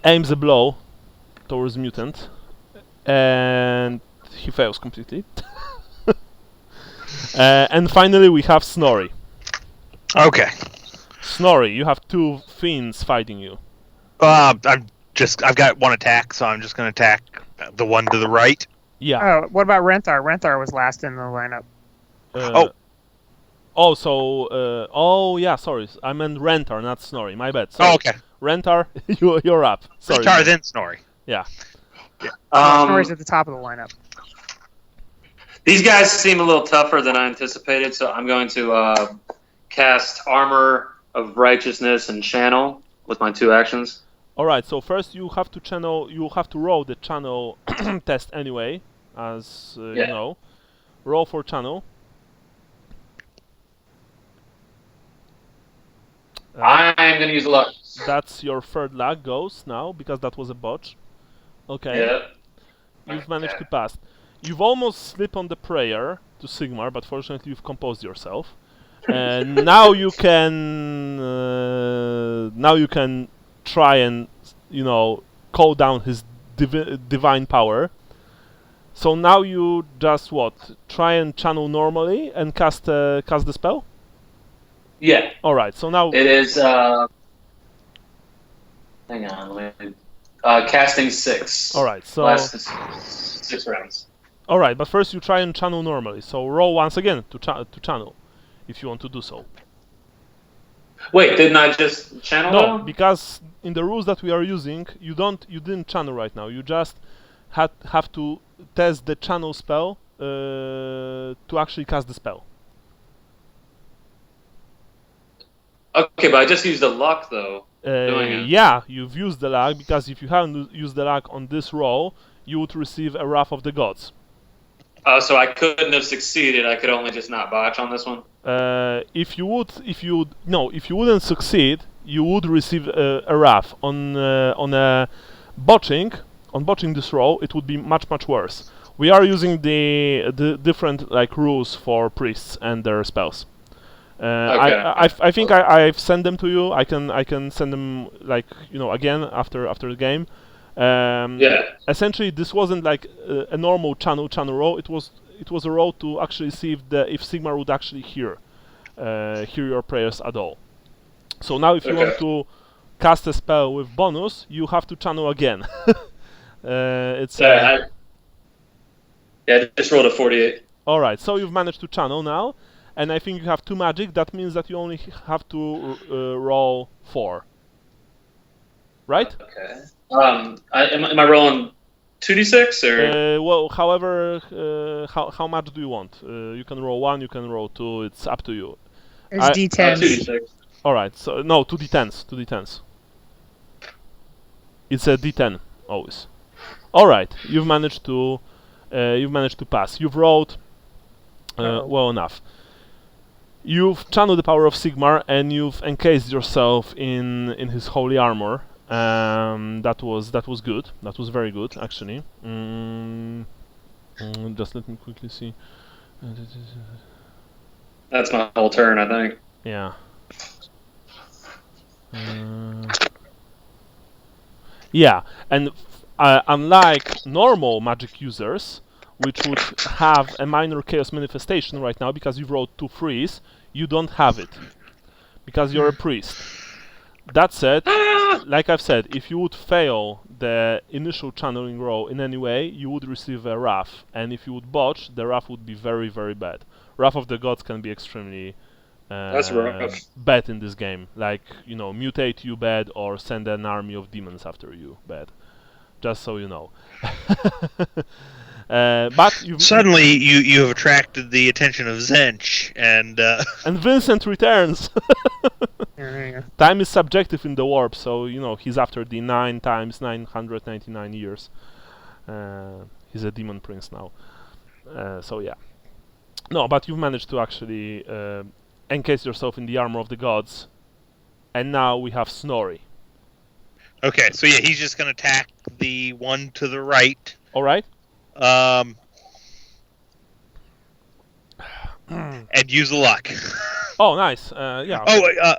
aims a blow towards mutant, and he fails completely. And finally, we have Snorri. Okay. Snorri, you have two fiends fighting you. I've got one attack, so I'm just going to attack the one to the right. Yeah. Oh, what about Renthar? Renthar was last in the lineup. Oh, yeah, sorry. I meant Rentar, not Snorri. My bad. Sorry. Oh, okay. Rentar, you're up. Sorry. Rentar, then Snorri. Yeah. Snorri's at the top of the lineup. These guys seem a little tougher than I anticipated, so I'm going to cast Armor of Righteousness and Channel with my 2 actions. Alright, so first you have to roll the channel test anyway, as you know. Roll for channel. I'm going to use luck. That's your third luck goes now, because that was a botch. Okay. Yeah. You've managed to pass. You've almost slipped on the prayer to Sigmar, but fortunately you've composed yourself. And now you can try and, call down his divine power. So now you just try and channel normally and cast the spell? Yeah. Alright, so now It is hang on, casting 6. Alright, so last 6 rounds. alright, but first you try and channel normally. So roll once again to channel, if you want to do so. Wait, didn't I just channel? No, them? because in the rules that we are using, you didn't channel right now. You just have to test the channel spell to actually cast the spell. Okay, but I just used the luck though. Doing it. Yeah, you've used the luck, because if you haven't used the luck on this roll, you would receive a Wrath of the Gods. So I couldn't have succeeded. I could only just not botch on this one. If you wouldn't succeed, you would receive a Wrath. On botching this roll, it would be much worse. We are using the different rules for priests and their spells. Okay. I think I've sent them to you. I can send them again after the game. Essentially, this wasn't like a normal channel roll. It was a roll to actually see if Sigmar would actually hear your prayers at all. So now, if you want to cast a spell with bonus, you have to channel again. I just rolled a 48. All right, so you've managed to channel now, and I think you have 2 magic. That means that you only have to roll 4. Right? Okay. Am I rolling 2d6 or? Well, however, how much do you want? You can roll 1, you can roll 2. It's up to you. It's D10. 2d6. All right. So no, 2d10s. 2d10s. It's a d10 always. All right. You've managed to pass. You've rolled well enough. You've channeled the power of Sigmar, and you've encased yourself in his holy armor. That was good. That was very good, actually. Just let me quickly see. That's my whole turn, I think. Yeah. Yeah, and unlike normal magic users, which would have a minor chaos manifestation right now because you've rolled 2 threes, you don't have it because you're a priest. That said, like I've said, if you would fail the initial channeling roll in any way, you would receive a Wrath, and if you would botch, the Wrath would be very bad. Wrath of the Gods can be extremely That's rough. bad in this game. Mutate you bad, or send an army of demons after you bad. Just so you know. But Suddenly, you have attracted the attention of Zench, and Vincent returns. There you go. Time is subjective in the warp, so he's after the 9 times 999 years. He's a demon prince now. So yeah. No, but you've managed to actually encase yourself in the armor of the gods, and now we have Snorri. Okay, so yeah, he's just going to attack the one to the right. All right. And use the luck. Oh, nice. Yeah.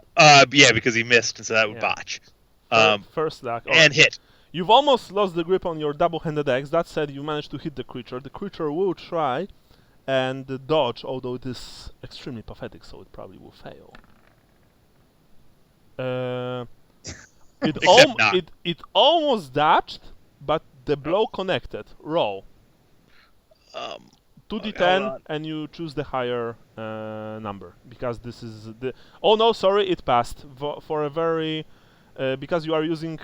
Yeah, because he missed, and so that would botch. First luck. And hit. You've almost lost the grip on your double-handed axe. That said, you managed to hit the creature. The creature will try and dodge, although it is extremely pathetic, so it probably will fail. It almost dodged, but the blow connected. Roll. 2d10, and you choose the higher number, because this is the... Oh no, sorry, it passed. For a very... because you are using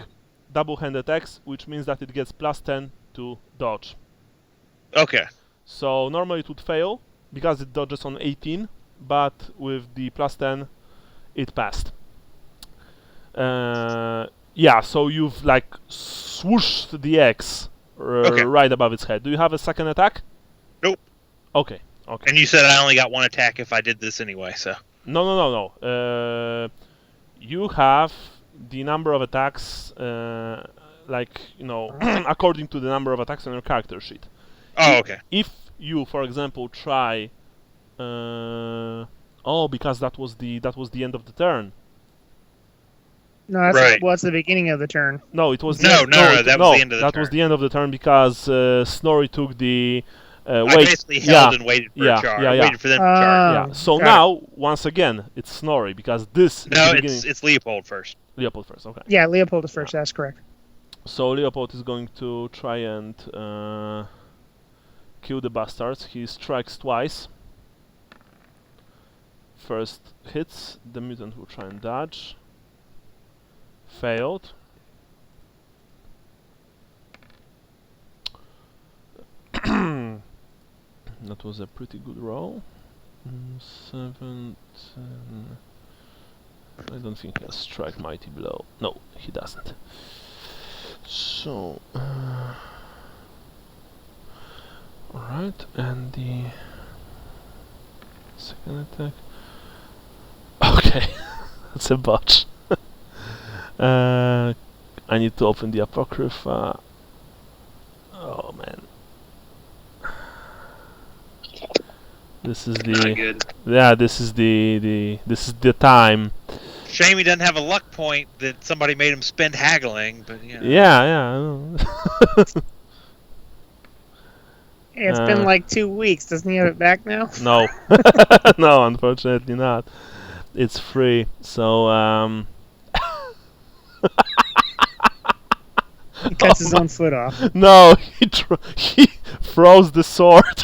double-handed axe, which means that it gets +10 to dodge. Okay. So normally it would fail, because it dodges on 18, but with the +10, it passed. Yeah, so you've like swooshed the axe right above its head. Do you have a second attack? Nope. Okay. And you said I only got one attack if I did this anyway, so... No. You have the number of attacks, according to the number of attacks on your character sheet. Oh, okay. If you, for example, try... because that was the end of the turn. No, that's the beginning of the turn. No, it was... That was the end of the turn. That was the end of the turn because Snorri took the... I basically held and waited for a charge. Waited for them to charge. Yeah. So now, once again, it's Snorri because this... No, it's Leopold first. Leopold first, okay. Yeah, Leopold is first, that's correct. So Leopold is going to try and kill the bastards. He strikes twice. First hits, the mutant will try and dodge. Failed. That was a pretty good roll. 7, 10. I don't think he has strike mighty blow. No, he doesn't. So, alright, and the second attack. Okay, that's a botch. I need to open the Apocrypha. Oh man. This is the... Yeah, this is the time. Shame he doesn't have a luck point that somebody made him spend haggling, but you know. Yeah, I know. Hey, it's been like 2 weeks. Doesn't he have it back now? No. No, unfortunately not. It's free, so He cuts his own foot off. No, he throws the sword.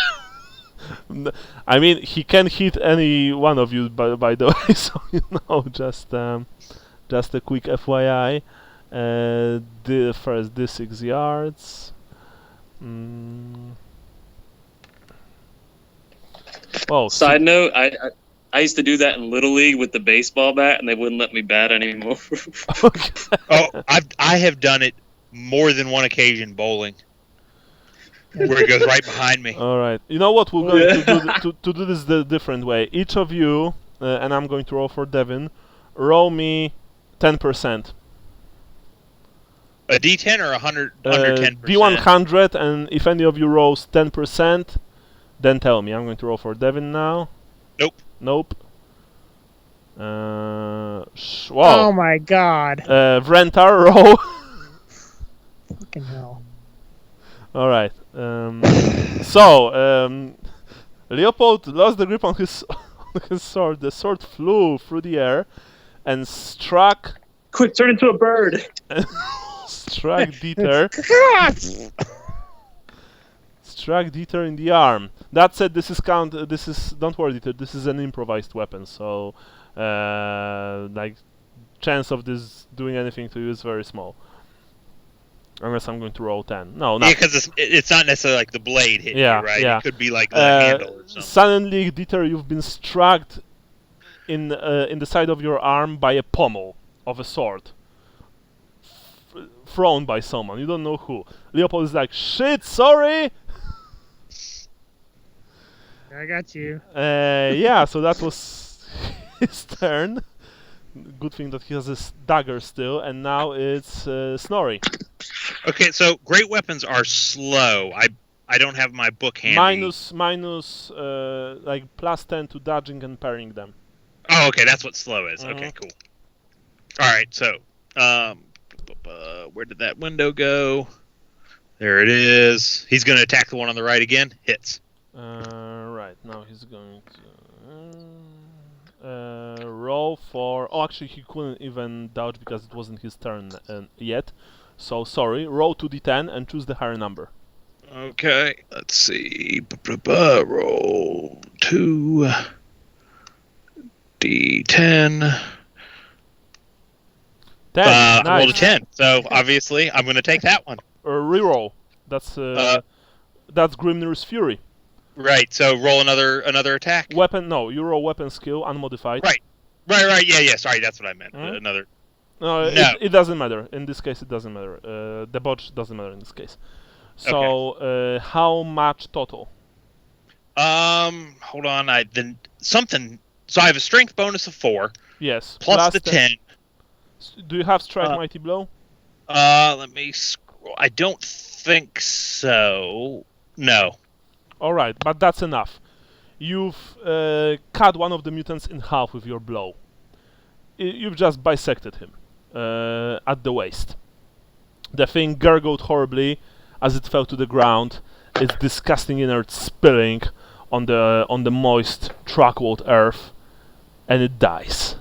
I mean, he can hit any one of you, by the way, so you know, just a quick FYI. First, this 6 yards. Oh, side note, I used to do that in Little League with the baseball bat, and they wouldn't let me bat anymore. Oh, I have done it more than one occasion bowling. Where it goes right behind me. All right. You know what? We're going to do this the different way. Each of you, and I'm going to roll for Devin, roll me 10%. A D10 or 100 under 10%? D100, and if any of you rolls 10%, then tell me. I'm going to roll for Devin now. Nope. Wow. Oh my god. Vrentar, roll. Fucking hell. All right. So, Leopold lost the grip on his sword. The sword flew through the air and struck... Quick, turn into a bird! Struck Dieter. Struck Dieter in the arm. That said, don't worry, Dieter, this is an improvised weapon, so... chance of this doing anything to you is very small. Unless I'm going to roll 10. No, not. Yeah, because it's not necessarily like the blade hit you, right? Yeah. It could be like the handle or something. Suddenly, Dieter, you've been struck in the side of your arm by a pommel of a sword. Thrown by someone. You don't know who. Leopold is like, shit, sorry! I got you. Yeah, so that was his turn. Good thing that he has his dagger still, and now it's Snorri. Okay, so great weapons are slow. I don't have my book handy. Minus like +10 to dodging and parrying them. Oh, okay, that's what slow is. Okay, cool. All right, so where did that window go? There it is. He's going to attack the one on the right again. Hits. Right, now he's going to roll for... Oh, actually, he couldn't even dodge because it wasn't his turn yet. So, sorry. Roll 2d10 and choose the higher number. Okay, let's see. Roll 2d10. 10. Nice. I rolled a 10, so obviously I'm going to take that one. Reroll. That's Grimnir's Fury. Right. So roll another attack. Weapon? No, you roll weapon skill unmodified. Right. Yeah. Sorry, that's what I meant. Another. No. It doesn't matter. In this case, it doesn't matter. The botch doesn't matter in this case. So, how much total? Hold on. So I have a strength bonus of 4. Yes. Plus the 10. Do you have strike mighty blow? Let me scroll. I don't think so. No. All right, but that's enough. You've cut one of the mutants in half with your blow. You've just bisected him at the waist. The thing gurgled horribly as it fell to the ground. Its disgusting innards spilling on the moist, track-walled earth, and it dies.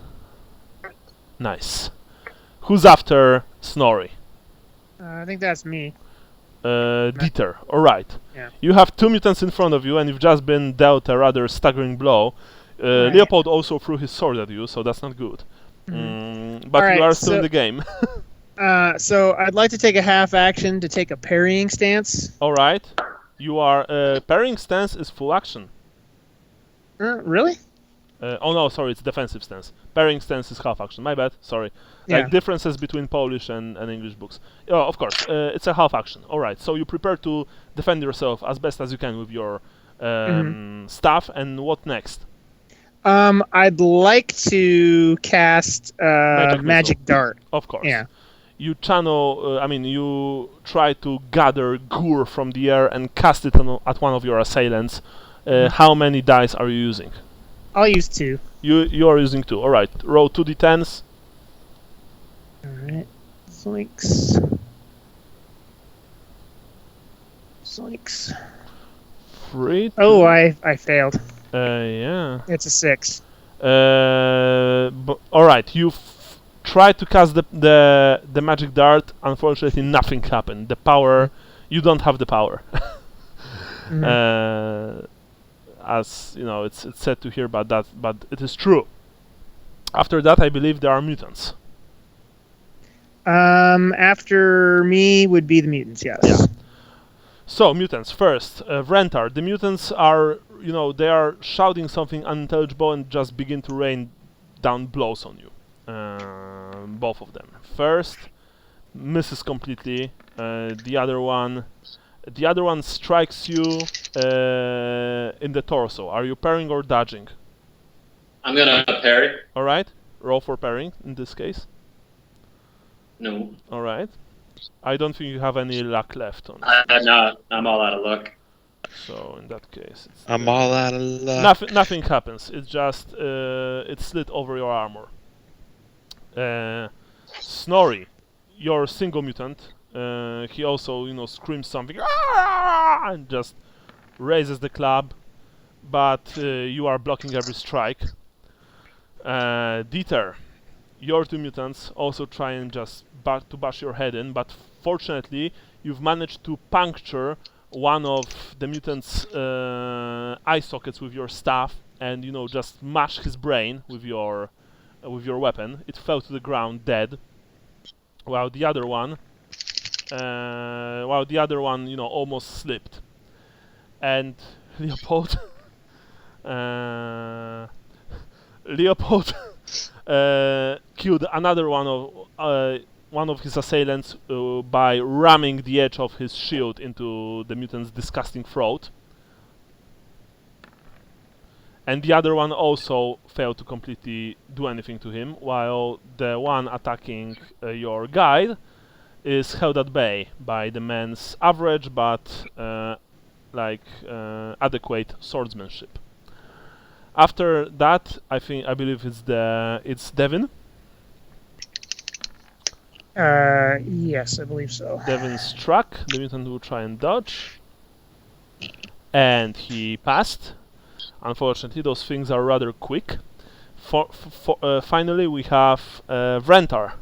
Nice. Who's after Snorri? I think that's me. Dieter. Alright. Yeah. You have 2 mutants in front of you, and you've just been dealt a rather staggering blow. Right. Leopold also threw his sword at you, so that's not good. But Alright, you are still in the game. So I'd like to take a half action to take a parrying stance. Alright. You are... parrying stance is full action. Really? Oh no, sorry, it's defensive stance. Parrying stance is half action. My bad, sorry. Yeah. Like differences between Polish and English books. Oh, of course, it's a half action. Alright, so you prepare to defend yourself as best as you can with your staff, and what next? I'd like to cast Magic Dart. Of course. Yeah. You channel, you try to gather gore from the air and cast it at one of your assailants. How many dice are you using? I'll use 2. You are using 2. Alright, roll 2d10s. Alright. Zoinks. 3. Oh, I failed. Yeah. It's a 6. Alright, you tried to cast the magic dart. Unfortunately, nothing happened. The power... You don't have the power. As you know, it's said to hear about that, but it is true. After that, I believe there are mutants. After me would be the mutants, yes. Yeah. So, mutants. First, Vrentar. The mutants are, they are shouting something unintelligible and just begin to rain down blows on you. Both of them. First, misses completely. The other one strikes you in the torso. Are you parrying or dodging? I'm gonna parry. Alright. Roll for parrying in this case. No. Alright. I don't think you have any luck left on it. No, I'm all out of luck. So in that case, I'm all out of luck. Nothing happens. It's just it slid over your armor. Snorri, your single mutant. He also, screams something and just raises the club, but you are blocking every strike. Dieter, your 2 mutants also try and just to bash your head in, but fortunately you've managed to puncture one of the mutant's eye sockets with your staff, and just smash his brain with your weapon. It fell to the ground dead, while the other one almost slipped. And Leopold killed another one of his assailants by ramming the edge of his shield into the mutant's disgusting throat. And the other one also failed to completely do anything to him, while the one attacking your guide is held at bay by the man's average but like adequate swordsmanship. After that, I believe it's Devin. Yes, I believe so. Devin struck. The mutant will try and dodge, and he passed. Unfortunately, those things are rather quick. Finally, we have Vrentar.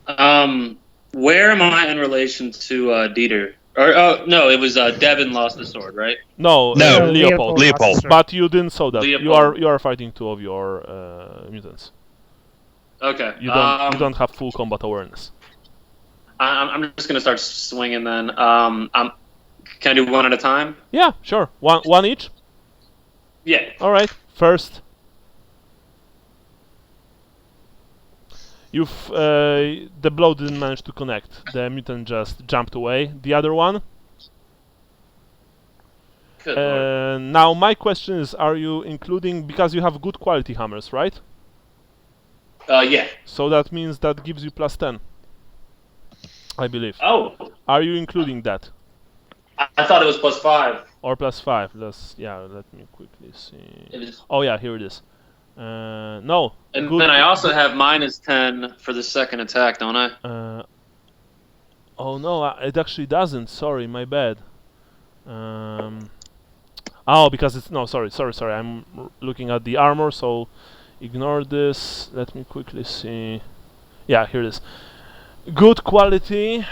Where am I in relation to Dieter? Or no, it was Devin lost the sword, right? No, No, Leopold. Leopold. But you didn't saw that. Leopold. You are fighting two of your mutants. Okay. You don't have full combat awareness. I'm just gonna start swinging then. Can I do one at a time? Yeah, sure. One each. Yeah. All right. First, the blow didn't manage to connect. The mutant just jumped away. The other one. Good Lord. Now my question is: are you including, because you have good quality hammers, right? Yeah. So that means that gives you +10, I believe. Oh, Are you including that? I thought it was +5. Or +5? Let me quickly see. It is. Oh yeah, here it is. No. And good. then I also have -10 for the second attack, don't I? Oh no, it actually doesn't. Sorry, my bad. Oh, because it's sorry. I'm looking at the armor, so ignore this. Let me quickly see. Yeah, here it is. Good quality.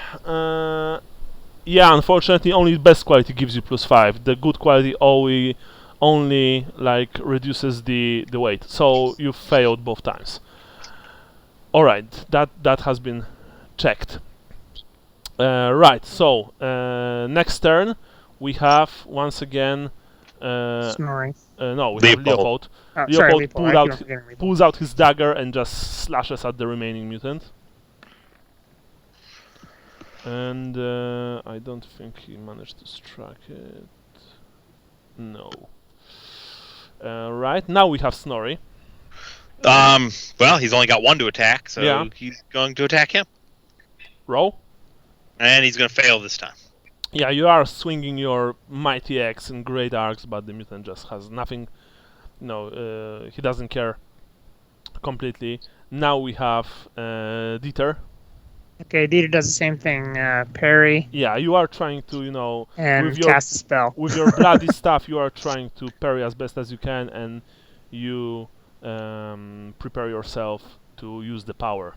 Yeah, unfortunately, only best quality gives you +5. The good quality only like reduces the weight. So you failed both times. All right, that has been checked. Right. So next turn we have once again. Snoring. No, we have Leopold. Oh, Leopold sorry, pulls out his dagger and just slashes at the remaining mutant. And I don't think he managed to strike it. No. Right, now we have Snorri. Well, he's only got one to attack, so Yeah. he's going to attack him. Roll. And he's going to fail this time. Yeah, you are swinging your mighty axe and great arcs, but the mutant just has nothing. No, he doesn't care completely. Now we have Dieter. Okay, Dieter does the same thing. Parry. Yeah, you are trying to, and cast a spell. With your bloody stuff, you are trying to parry as best as you can, and you prepare yourself to use the power.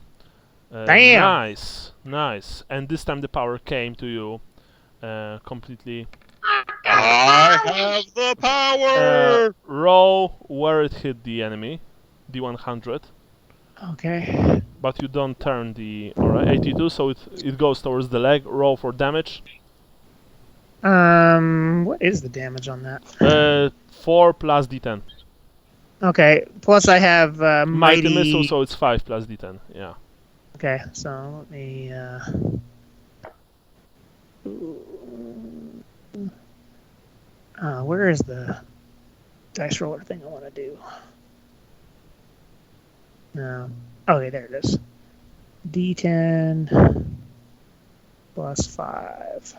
Damn! Nice. And this time the power came to you completely. I have the power! Roll where it hit the enemy, D100. Okay. But you don't turn the... Alright, 82, so it goes towards the leg. Roll for damage. What is the damage on that? 4 plus D10. Okay, plus I have Mighty missile, so it's 5 plus D10, yeah. Okay, so let me... where is the dice roller thing I want to do? No. Okay, there it is. D10 plus 5.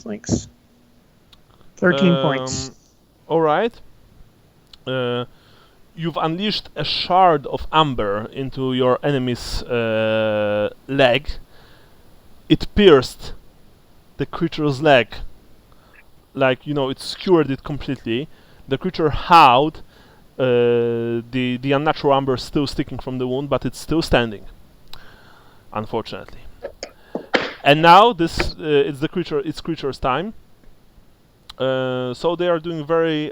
Links. 13 points. Alright. You've unleashed a shard of amber into your enemy's leg. It pierced the creature's leg. Like, it skewered it completely. The creature howled. The unnatural amber is still sticking from the wound, but it's still standing. Unfortunately. And now it's its creature's time. So they are doing very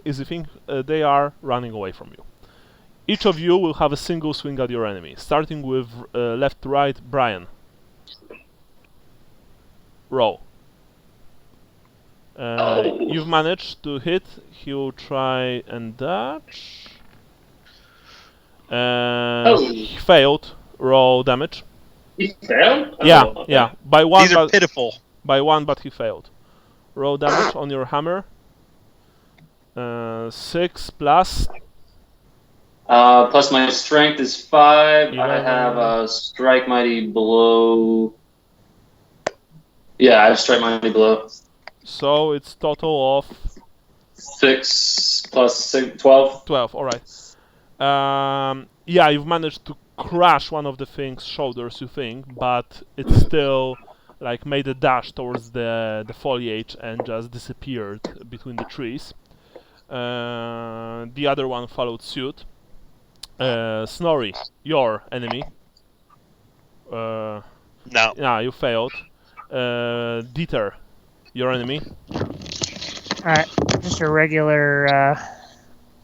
easy thing. They are running away from you. Each of you will have a single swing at your enemy, starting with left to right. Brian. Roll. You've managed to hit. He'll try and dodge. He failed. Roll damage. He failed? Yeah, Oh, okay. yeah. By one, These are pitiful. By one, but he failed. Roll damage on your hammer. 6 plus. Plus my strength is 5. I 11. have a strike mighty blow. Yeah, I have strike money below. So it's total of 6 plus 6, 12. 12. All right. Yeah, you've managed to crush one of the thing's shoulders, you think, but it still like made a dash towards the foliage and just disappeared between the trees. The other one followed suit. Snorri, your enemy. No. Yeah, you failed. Dieter, your enemy. Alright, just a regular,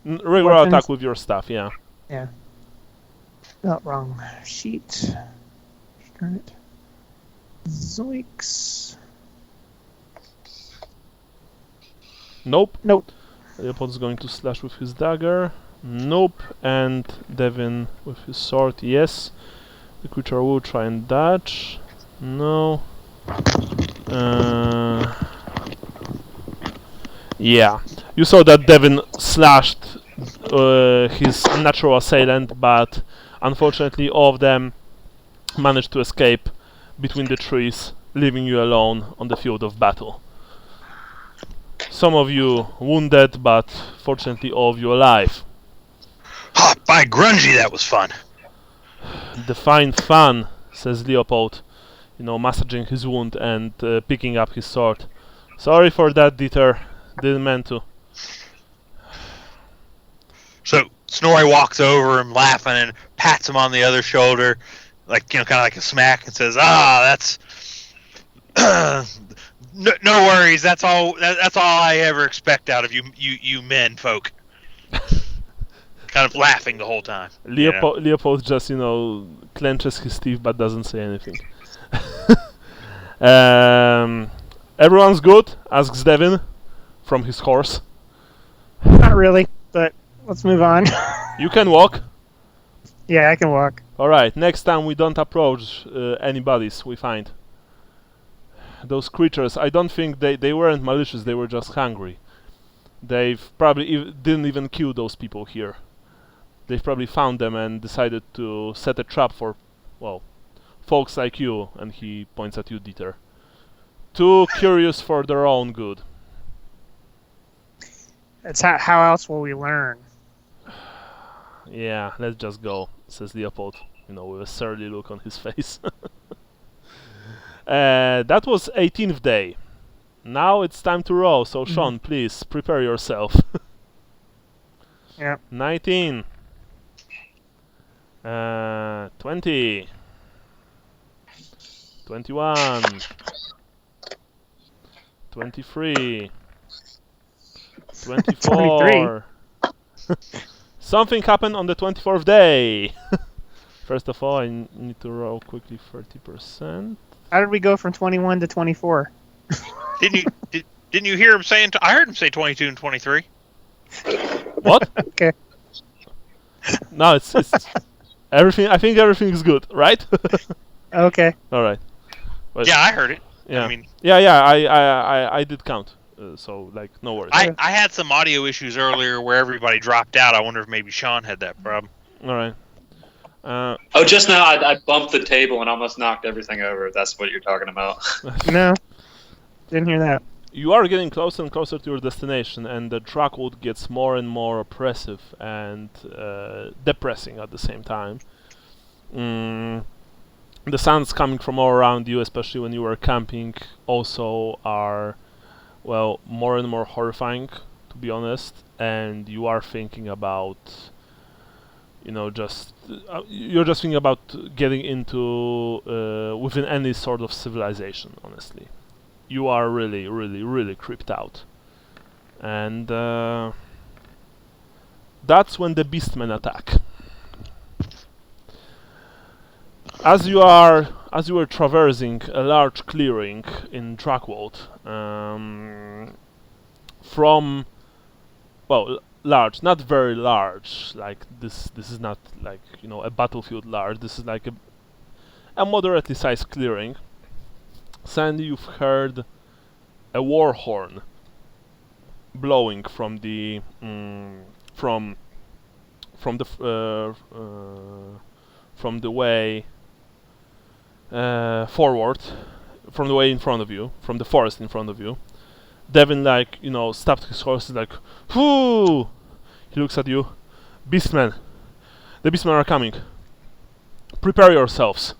Regular weapons. attack with your stuff, yeah. Yeah. Oh, wrong sheet. Darn it. Zoinks. Nope. Nope. Leopold's going to slash with his dagger. Nope. And Devin with his sword, yes. The creature will try and dodge. No. Yeah. You saw that Devin slashed his unnatural assailant, but unfortunately all of them managed to escape between the trees, leaving you alone on the field of battle. Some of you wounded, but fortunately all of you alive. Oh, by grungy, that was fun. Define fun, says Leopold, massaging his wound and picking up his sword. Sorry for that, Dieter. Didn't mean to. So Snorri walks over him laughing and pats him on the other shoulder, like kind of like a smack, and says, that's no worries. That's all I ever expect out of you men folk." Kind of laughing the whole time. Leopold just, clenches his teeth but doesn't say anything. Everyone's good? Asks Devin from his horse. Not really, but let's move on. You can walk. Yeah, I can walk. Alright, next time we don't approach any bodies we find. Those creatures, I don't think they weren't malicious, they were just hungry. They've probably didn't even kill those people here. They've probably found them and decided to set a trap for, well, folks like you, and he points at you, Dieter. Too curious for their own good. That's how else will we learn? Yeah, let's just go, says Leopold, with a surly look on his face. That was 18th day. Now it's time to roll, so Sean, please, prepare yourself. Yep. 19. 20. 21. 23. 24. Something happened on the 24th day. First of all, I need to roll quickly 30%. How did we go from 21 to 24? Didn't you hear him saying? I heard him say 22 and 23. What? Okay. No, it's everything. I think everything is good, right? Okay. All right. Yeah, I heard it. Yeah. I mean, I did count. So no worries. I had some audio issues earlier where everybody dropped out. I wonder if maybe Sean had that problem. All right. Just now I bumped the table and almost knocked everything over. If that's what you're talking about. No. Didn't hear that. You are getting closer and closer to your destination, and the Dracold gets more and more oppressive and depressing at the same time. The sounds coming from all around you, especially when you were camping, also are, well, more and more horrifying, to be honest. And you are thinking about, you're just thinking about getting into within any sort of civilization, honestly. You are really, really, really creeped out. And that's when the beastmen attack. As you were traversing a large clearing in Dracold, from, well, large, not very large, like this is not like, a battlefield large, this is like a moderately sized clearing. Sandy, you've heard a war horn blowing from the from the way forward, from the way in front of you, from the forest in front of you. Devin, like, stopped his horse, like, whoo! He looks at you. Beastmen. The beastmen are coming. Prepare yourselves.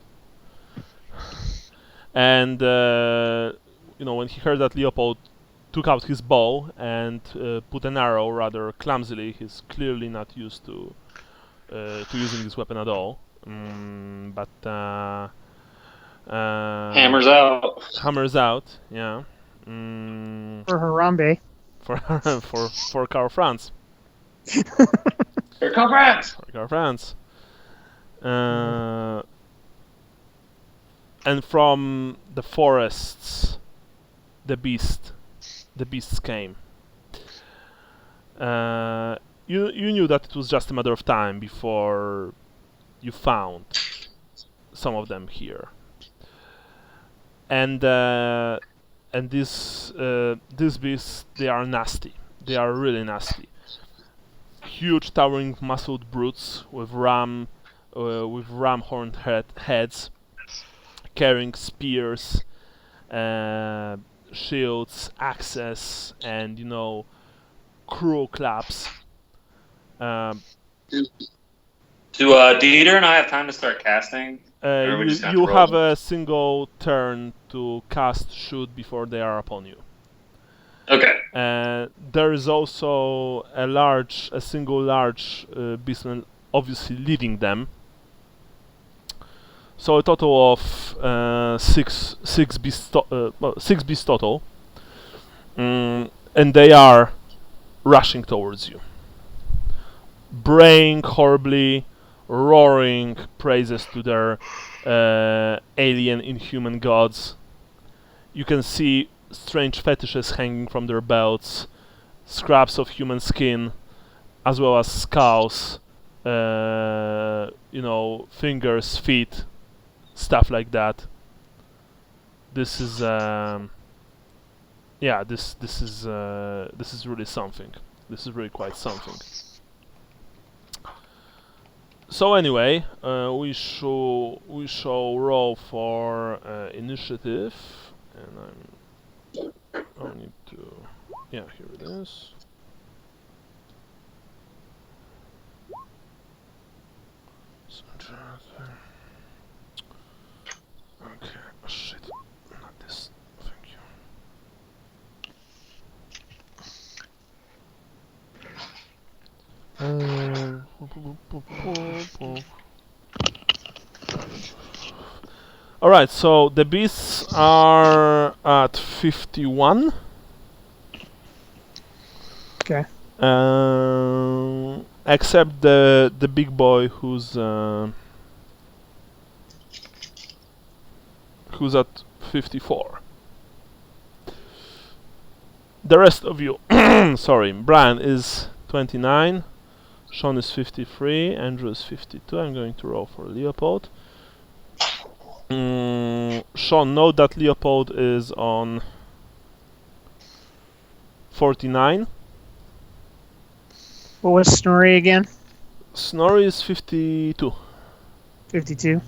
And, when he heard that Leopold took out his bow and put an arrow rather clumsily, he's clearly not used to using this weapon at all. Hammers out. Hammers out, yeah. For Harambe. For Karl Franz. For Karl Franz. For Karl Franz. And from the forests, the beasts came. You knew that it was just a matter of time before you found some of them here. And these beasts, they are nasty. They are really nasty. Huge, towering, muscled brutes with ram-horned heads, carrying spears, shields, axes, and cruel claps. Do Dieter and I have time to start casting? You have a single turn to cast shoot before they are upon you. Okay. There is also a single large beastman obviously leading them. So a total of six beasts total, and they are rushing towards you, braying horribly, roaring praises to their alien inhuman gods. You can see strange fetishes hanging from their belts, scraps of human skin, as well as skulls, fingers, feet, stuff like that. This is this is really something. This is really quite something. So anyway, we shall roll for initiative, and I need to, here it is. Okay, shit, not this. Thank you. Alright, so the beasts are at 51. Okay. Except the big boy who's at 54. The rest of you, sorry, Brian is 29, Sean is 53, Andrew is 52. I'm going to roll for Leopold. Sean, note that Leopold is on 49. What was Snorri again? Snorri is 52. 52.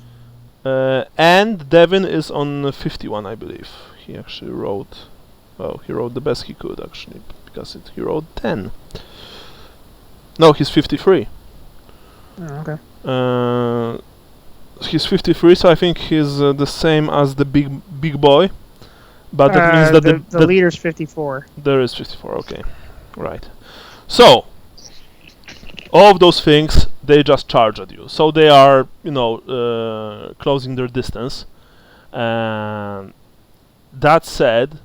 And Devin is on 51, I believe. He actually wrote... Well, he wrote the best he could, actually, because he wrote 10. No, he's 53. Oh, okay. He's 53, so I think he's the same as the big boy. But that means that the leader's 54. There is 54, okay. Right. So, all of those things, they just charge at you. So they are, closing their distance. That said,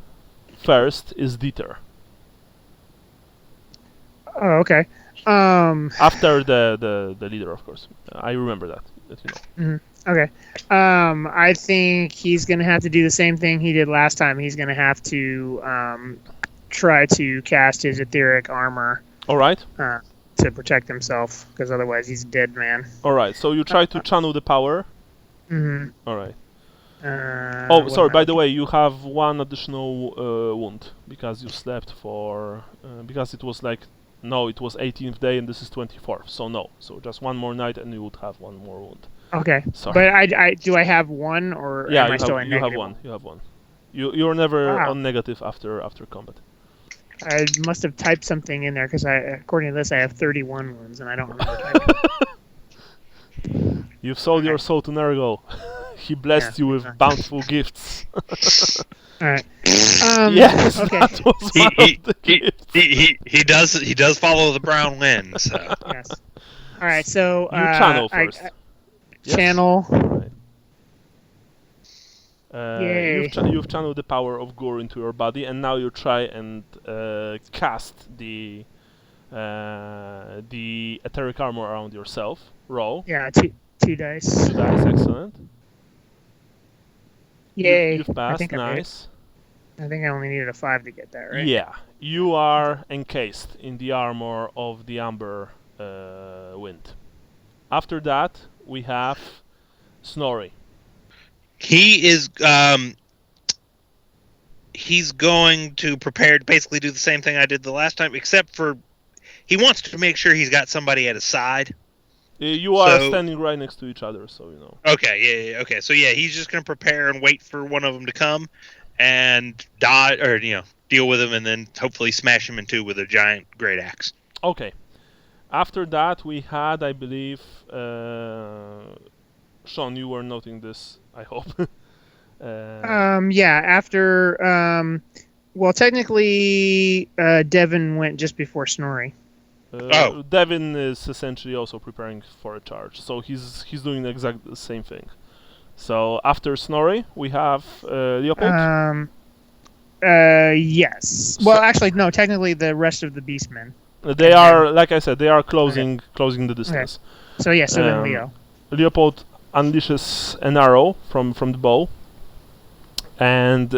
first is Dieter. Oh, okay. After the leader, of course. I remember that you know. Mm-hmm. Okay. I think he's gonna have to do the same thing he did last time. He's gonna have to try to cast his etheric armor. All right. To protect himself, because otherwise he's a dead man. All right. So you try to channel the power. Mm-hmm. All right. Sorry. By the way, you have one additional wound because you slept for because it was like. No, it was 18th day and this is 24th, so no. So just one more night and you would have one more wound. Okay. Sorry. But I do I have one or yeah, am I still in you negative? have one. You have one. You're never Wow. on negative after combat. I must have typed something in there because according to this, I have 31 wounds, and I don't remember typing. You've sold your soul to Nergal. He blessed you with bountiful gifts. All right. Yes, Okay. that was one of the gifts. He does follow the brown wind. So. Yes. All right. So You channel first. Yes. Channel. Right. Yay. You've channeled the power of Gur into your body, and now you try and cast the etheric armor around yourself. Roll. Yeah, two dice. 2 dice, excellent. Yay. You've passed, I made it. nice. I think I only needed a 5 to get that, right? Yeah, you are encased in the armor of the Amber Wind. After that, we have Snorri. He is he's going to prepare to basically do the same thing I did the last time, except for he wants to make sure he's got somebody at his side. You are standing right next to each other, so you know. Okay, yeah, okay. So yeah, he's just going to prepare and wait for one of them to come and dodge, or deal with him, and then hopefully smash him in two with a giant great axe. Okay. After that, we had, I believe, Sean, you were noting this, I hope. Yeah, after well, technically Devin went just before Snorri. Devin is essentially also preparing for a charge, so he's doing exactly the same thing. So after Snorri, we have Leopold. Yes. Well, actually, no. Technically, the rest of the Beastmen. They are, like I said, they are closing the distance. Okay. So yeah, so then Leo. Leopold unleashes an arrow from the bow, and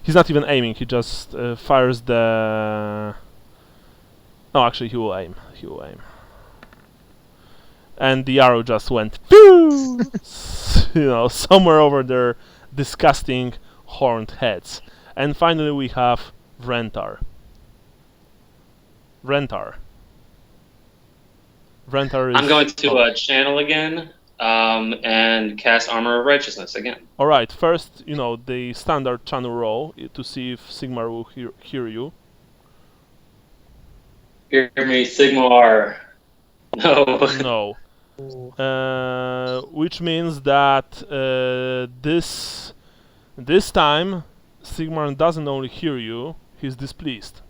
he's not even aiming. He just fires the. No, actually, he will aim. And the arrow just went, pew! Somewhere over their disgusting horned heads. And finally, we have Vrentar. Vrentar is... I'm going to channel again and cast Armor of Righteousness again. Alright, first, the standard channel roll to see if Sigmar will hear you. Hear me, Sigmar. No. No. Which means that this time Sigmar doesn't only hear you, he's displeased.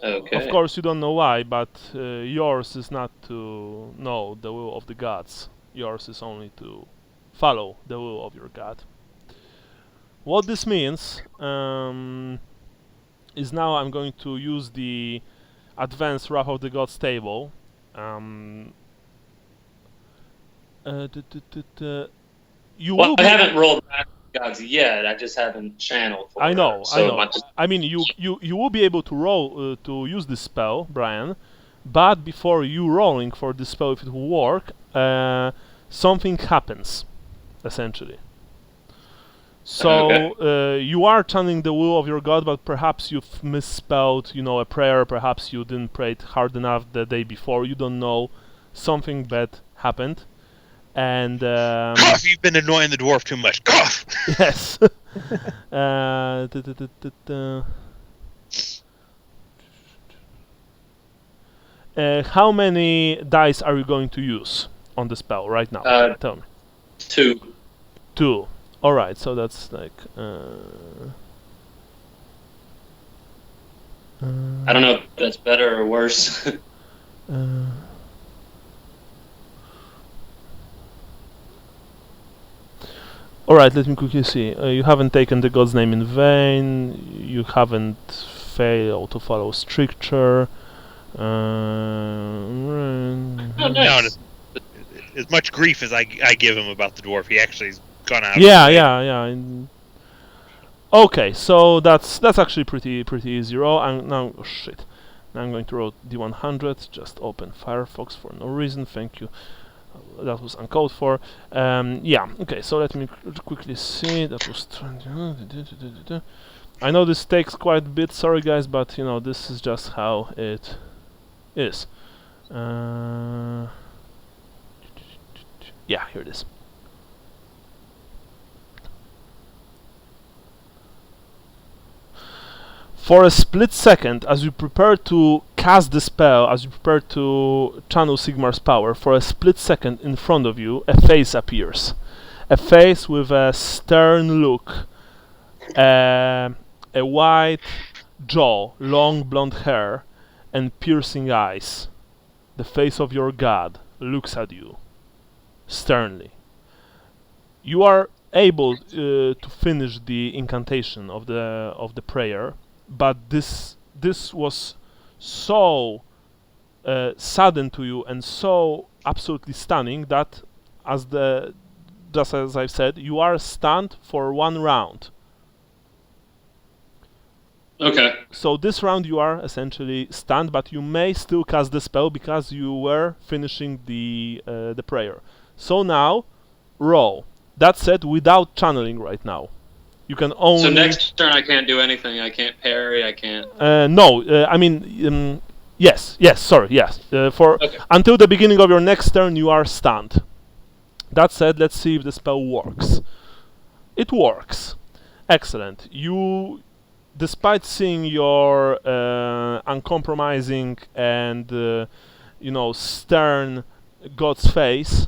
Okay. Of course, you don't know why, but yours is not to know the will of the gods. Yours is only to follow the will of your god. What this means is now I'm going to use the Advanced Wrath of the Gods table. I haven't rolled Wrath of the Gods yet. I just haven't channeled for I know. much. I mean, you will be able to roll to use this spell, Brian, but before you rolling for this spell, if it will work, something happens, essentially. So you are channeling the will of your god, but perhaps you've misspelled, a prayer. Perhaps you didn't pray it hard enough the day before. You don't know. Something bad happened, and Cough! You've been annoying the dwarf too much. Cough! Yes. How many dice are you going to use on the spell right now? Tell me. 2. 2. Alright, so that's like... I don't know if that's better or worse. Alright, let me quickly see. You haven't taken the god's name in vain. You haven't failed to follow stricture. No, as much grief as I give him about the dwarf, he actually's gone out. Yeah. Okay, so that's actually pretty easy roll. Now I'm going to roll D100. Just open Firefox for no reason. Thank you. That was uncalled for. Yeah. Okay. So let me quickly see. That was 20. I know this takes quite a bit. Sorry, guys, but this is just how it is. Yeah. Here it is. For a split second, as you prepare to cast the spell, as you prepare to channel Sigmar's power, for a split second in front of you, a face appears. A face with a stern look, a white jaw, long blonde hair, and piercing eyes. The face of your god looks at you sternly. You are able to finish the incantation of the prayer, but this was so sudden to you and so absolutely stunning that, just as I've said, you are stunned for 1 round. Okay. So this round you are essentially stunned, but you may still cast the spell because you were finishing the prayer. So now, roll. That said, without channeling right now. You can only... So next turn I can't do anything. I can't parry. I can't... No, I mean... yes, sorry, yes. Okay. Until the beginning of your next turn, you are stunned. That said, let's see if the spell works. It works. Excellent. You, despite seeing your uncompromising and stern god's face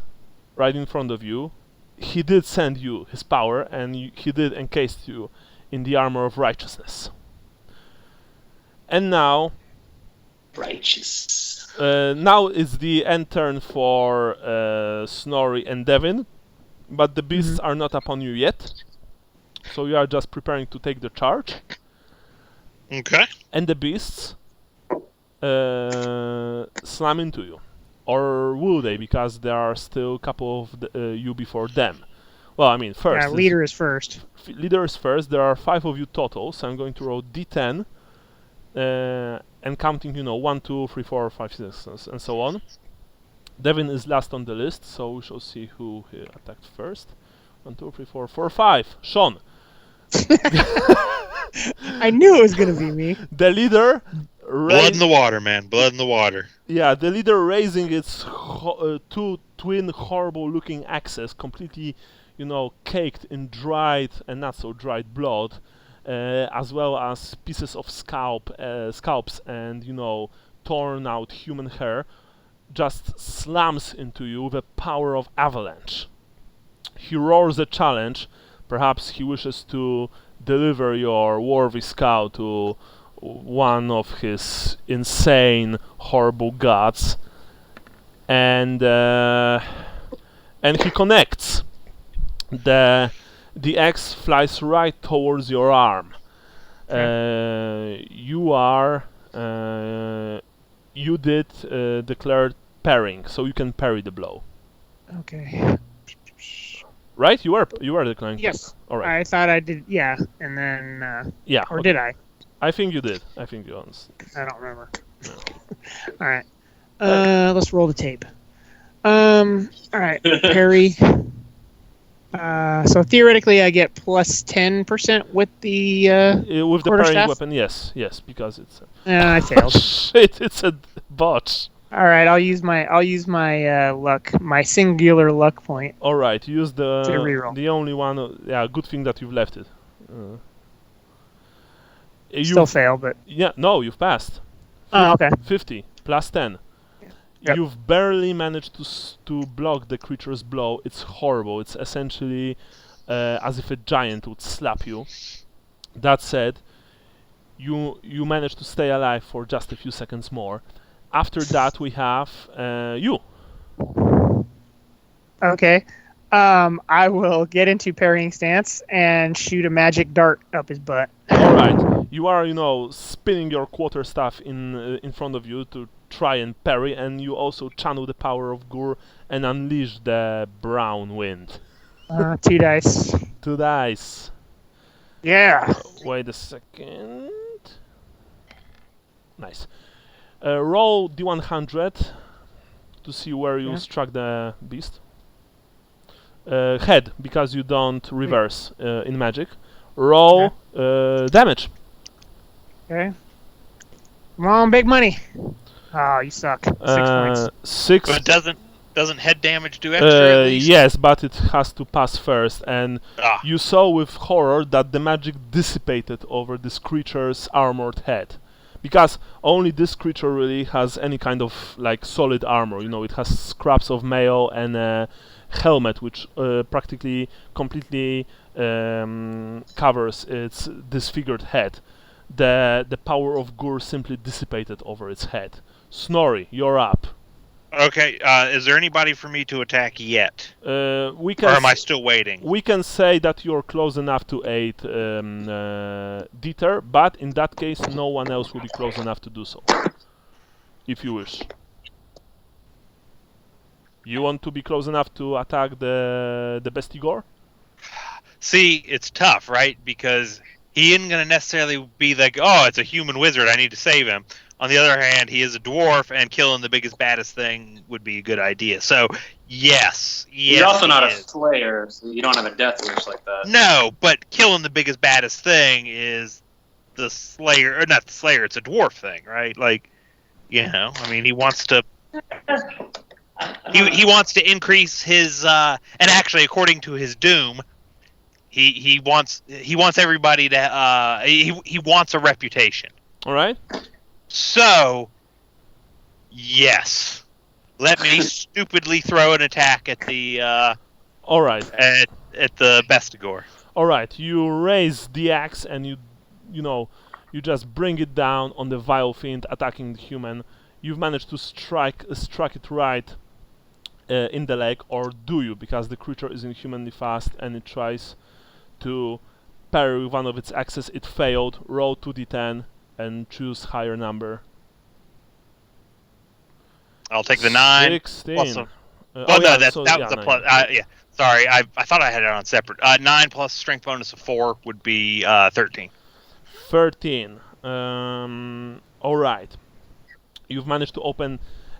right in front of you, he did send you his power, and he did encase you in the armor of righteousness. And now... Righteous. Now is the end turn for Snorri and Devin, but the beasts are not upon you yet, so you are just preparing to take the charge. Okay. And the beasts slam into you. Or will they, because there are still a couple of you before them. Well, I mean, first... Yeah, leader is first. Leader is first. There are 5 of you total, so I'm going to roll d10. And counting, 1, 2, 3, 4, 5, 6, and so on. Devin is last on the list, so we shall see who he attacked first. 1, 2, 3, 4, 4, 5. Sean. I knew it was going to be me. The leader... Blood in the water, man. Blood in the water. Yeah, the leader raising its 2 twin horrible-looking axes, completely, caked in dried and not so dried blood. As well as pieces of scalps and, torn out human hair, just slams into you with the power of avalanche. He roars a challenge. Perhaps he wishes to deliver your worthy scout to one of his insane, horrible gods. And he connects. The axe flies right towards your arm. You did declare parrying, so you can parry the blow. Okay. Right? You are declaring. Yes. All right. I thought I did. Yeah, and then. Yeah. Or okay. did I? I think you did. I think you honest. I don't remember. All right. Let's roll the tape. All right. Parry. So theoretically, I get plus 10% with the with the parrying weapon. Yes, because it's. I failed. Shit! It's a botch. All right, I'll use my luck, my singular luck point. All right, use the to reroll. The only one. Yeah, good thing that you've left it. Still fail, but yeah, no, you've passed. Oh, okay. 50 plus 10. Yep. You've barely managed to block the creature's blow. It's horrible. It's essentially as if a giant would slap you. That said, you managed to stay alive for just a few seconds more. After that, we have you. Okay. I will get into parrying stance and shoot a magic dart up his butt. All right. You are, spinning your quarterstaff in front of you to try and parry, and you also channel the power of Gur and unleash the brown wind. 2 dice. 2 dice. Yeah. Wait a second. Nice. Roll d100 to see where you struck the beast. Head, because you don't reverse in magic. Roll damage. Okay. Come on, big money. Oh, you suck. 6 points. 6. But Doesn't head damage do extra? At least? Yes, but it has to pass first. And you saw with horror that the magic dissipated over this creature's armored head. Because only this creature really has any kind of like solid armor. You know, it has scraps of mail and a helmet which practically completely covers its disfigured head. The power of Gur simply dissipated over its head. Snorri, you're up. Okay, is there anybody for me to attack yet? We can or am I still waiting? We can say that you're close enough to aid Dieter, but in that case, no one else will be close enough to do so. If you wish. You want to be close enough to attack the Bestigor? See, it's tough, right? Because he isn't going to necessarily be like, oh, it's a human wizard, I need to save him. On the other hand, he is a dwarf, and killing the biggest, baddest thing would be a good idea. So, yes. He's also not a slayer, so you don't have a death wish like that. No, but killing the biggest, baddest thing is the slayer, or not the slayer, it's a dwarf thing, right? Like, you know, I mean, he wants to... He wants to increase his, and actually, according to his doom, he wants everybody to, he wants a reputation. All right. So, yes, let me stupidly throw an attack at the. All right. At the Bestigor. All right. You raise the axe and you just bring it down on the vile fiend attacking the human. You've managed to strike it right in the leg, or do you? Because the creature is inhumanly fast and it tries to parry with one of its axes. It failed. Roll 2d10 and choose higher number. I'll take the 9. 16. That was a plus. Yeah, sorry, I thought I had it on separate. 9 plus strength bonus of 4 would be 13. 13. All right. You've managed to open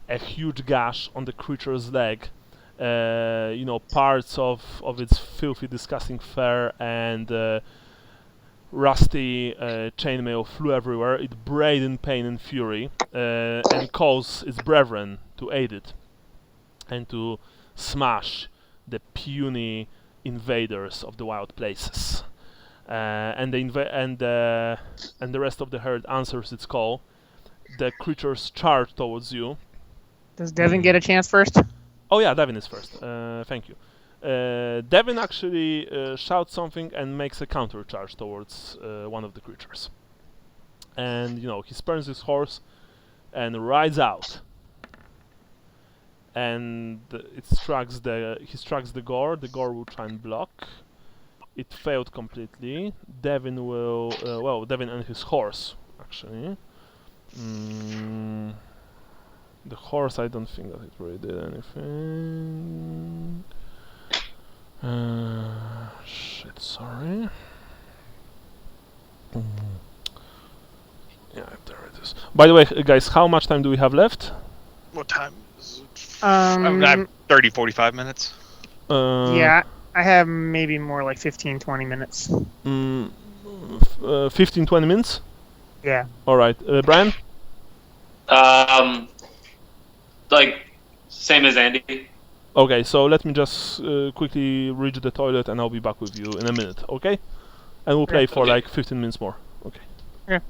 a huge gash on the creature's leg. Parts of its filthy, disgusting fur and rusty chainmail flew everywhere. It brayed in pain and fury and calls its brethren to aid it and to smash the puny invaders of the wild places. And the rest of the herd answers its call. The creatures charge towards you. Does Devin get a chance first? Oh yeah, Devin is first. Thank you. Devin actually shouts something and makes a counter charge towards one of the creatures. And he spurns his horse and rides out. And he strikes the gore. The gore will try and block. It failed completely. Devin Devin and his horse actually. The horse, I don't think that it really did anything. Shit, sorry. Yeah, there it is. By the way, guys, how much time do we have left? What time is it? I have 30, 45 minutes. Yeah, I have maybe more like 15, 20 minutes. 15, 20 minutes? Yeah. Alright, Brian? Like, same as Andy. Okay, so let me just quickly reach the toilet and I'll be back with you in a minute, okay? And we'll play for like 15 minutes more. Okay. Yeah.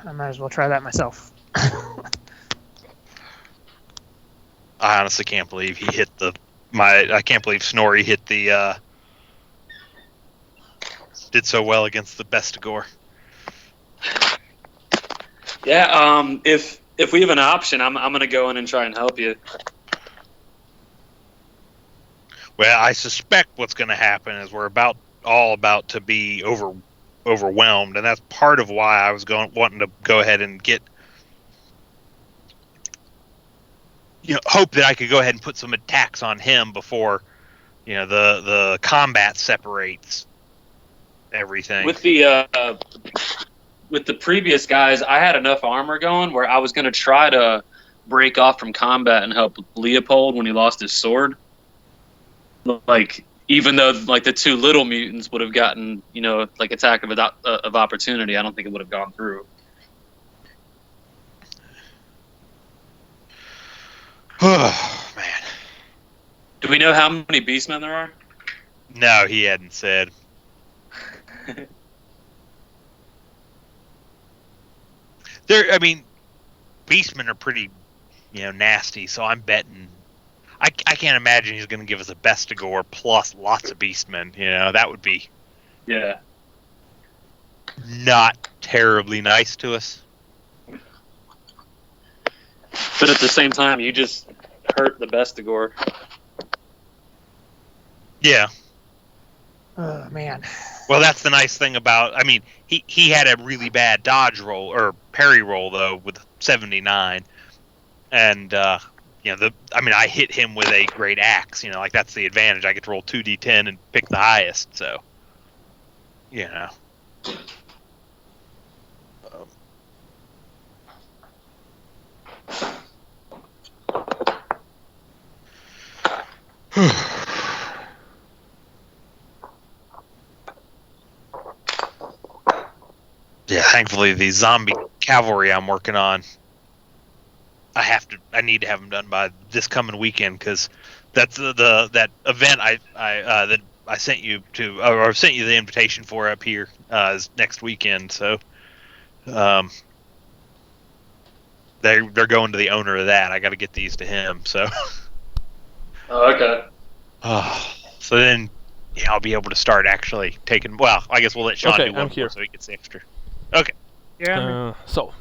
I might as well try that myself. I honestly can't believe he hit I can't believe Snorri hit the did so well against the Bestigor. Yeah, if we have an option, I'm gonna go in and try and help you. Well, I suspect what's gonna happen is we're all about to be overwhelmed, and that's part of why I was wanting to go ahead and get hope that I could go ahead and put some attacks on him before the combat separates everything. With the previous guys, I had enough armor going where I was going to try to break off from combat and help Leopold when he lost his sword. Like, even though like the two little mutants would have gotten, attack of opportunity, I don't think it would have gone through. Oh man. Do we know how many beastmen there are? No, he hadn't said. I mean, beastmen are pretty, nasty. So I'm betting. I can't imagine he's going to give us a Bestigor plus lots of beastmen. That would be. Yeah. Not terribly nice to us. But at the same time, you just hurt the Bestigor. Yeah. Oh man. Well, that's the nice thing about. I mean, he had a really bad dodge roll or parry roll though with 79, and I hit him with a great axe. That's the advantage. I get to roll 2d10 and pick the highest. So, Yeah, thankfully the zombie cavalry I'm working on, I need to have them done by this coming weekend because that's that event that I sent you to, or sent you the invitation for up here is next weekend. So, they're going to the owner of that. I got to get these to him. So. Oh, okay. So then, I'll be able to start actually taking. Well, I guess we'll let Sean do one more so he gets extra. Okay. Yeah. So